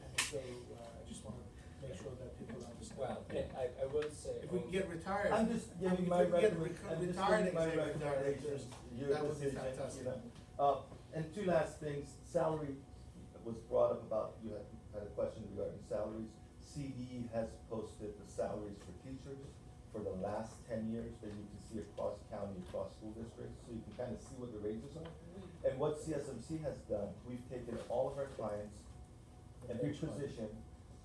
And so, I just wanna make sure that people understand. Well, I will say. If we can get retired. I'm just giving if my we can get retired retired executive directors, your that would be decision, fantastic. you know. And two last things, salary was brought up about, you had a question regarding salaries. CD has posted the salaries for teachers for the last 10 years that you can see across county, across school districts, so you can kind of see what the raises are. And what CSMC has done, we've taken all of our clients, every position,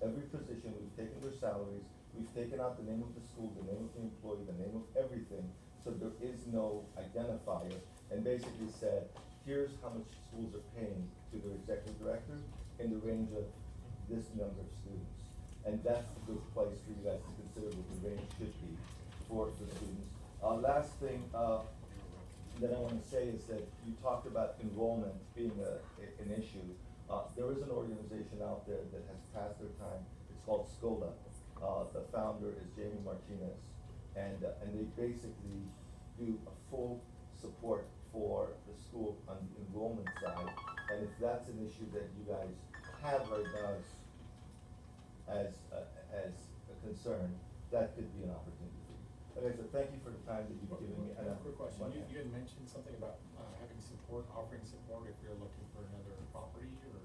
we've taken their salaries, we've taken out the name of the school, the name of the employee, the name of everything, so there is no identifier, and basically said, here's how much schools are paying to their executive director in the range of this number of students. And that's a good place for you guys to consider what the range should be for the students. Last thing, that I wanna say is that you talked about enrollment being an issue. There is an organization out there that has passed their time, it's called SCOLA. The founder is Jamie Martinez, and they basically do a full support for the school on the enrollment side. And if that's an issue that you guys have right now as a concern, that could be an opportunity for you. Okay, so thank you for the time that you've given me. I have a quick question. You had mentioned something about having support, offering support if you're looking for another property or?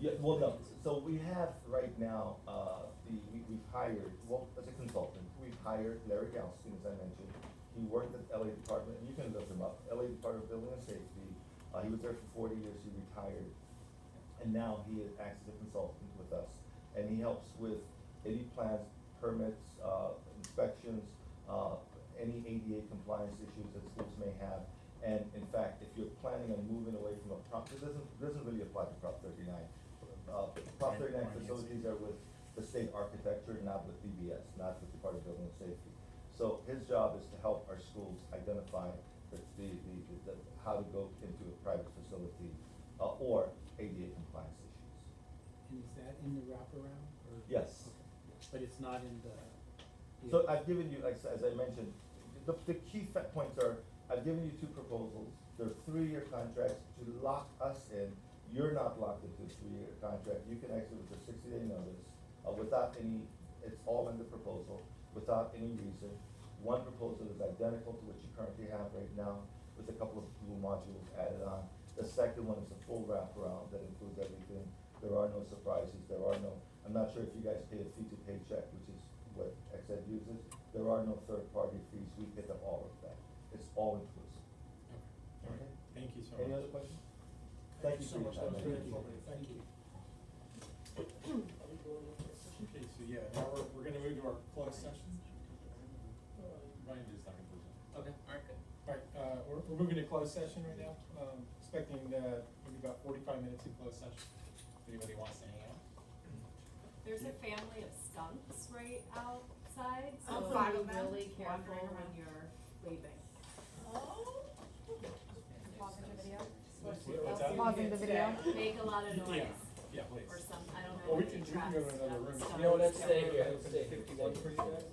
Yeah, well, no, so we have right now, we've hired, well, as a consultant, we've hired Larry Galstein, as I mentioned. He worked at LA Department, and you can look him up, LA Department of Building and Safety. He was there for 40 years, he retired. And now he acts as a consultant with us. And he helps with any plans, permits, inspections, any ADA compliance issues that schools may have. And in fact, if you're planning on moving away from a it doesn't really apply to Prop 39. Prop 39 facilities are with the state architecture, not with DBS, not with the Department of Building and Safety. So his job is to help our schools identify how to go into a private facility, or ADA compliance issues. And is that in the wraparound, or? Yes. But it's not in the. So I've given you, as I mentioned, the key points are, I've given you two proposals. They're 3-year contracts to lock us in. You're not locked into a 3-year contract. You can exit with a 60-day notice, without any, it's all in the proposal, without any reason. One proposal is identical to what you currently have right now, with a couple of blue modules added on. The second one is a full wraparound that includes everything. There are no surprises, I'm not sure if you guys pay a fee to paycheck, which is what XED uses. There are no third-party fees, we pick up all of that. It's all inclusive. All right, thank you so much. Any other questions? Thank you so for your much, time. that was very informative, thank you. Okay, so yeah, now we're gonna move to our closed session. Ryan just not gonna present. Okay, alright, good. Alright, we're moving to closed session right now, expecting, maybe about 45 minutes in closed session. If anybody wants to hang out. There's a family of skunks right outside, so Oh, 5 of be them really careful wandering when around. you're leaving. Pausing the video? What's that? Pausing the video? Make a lot of noise. Yeah, please. Or some, I don't know. Well, we how many can go to tracks another of room. skunks You know, let's that stay were- here, let's stay 51 for you guys.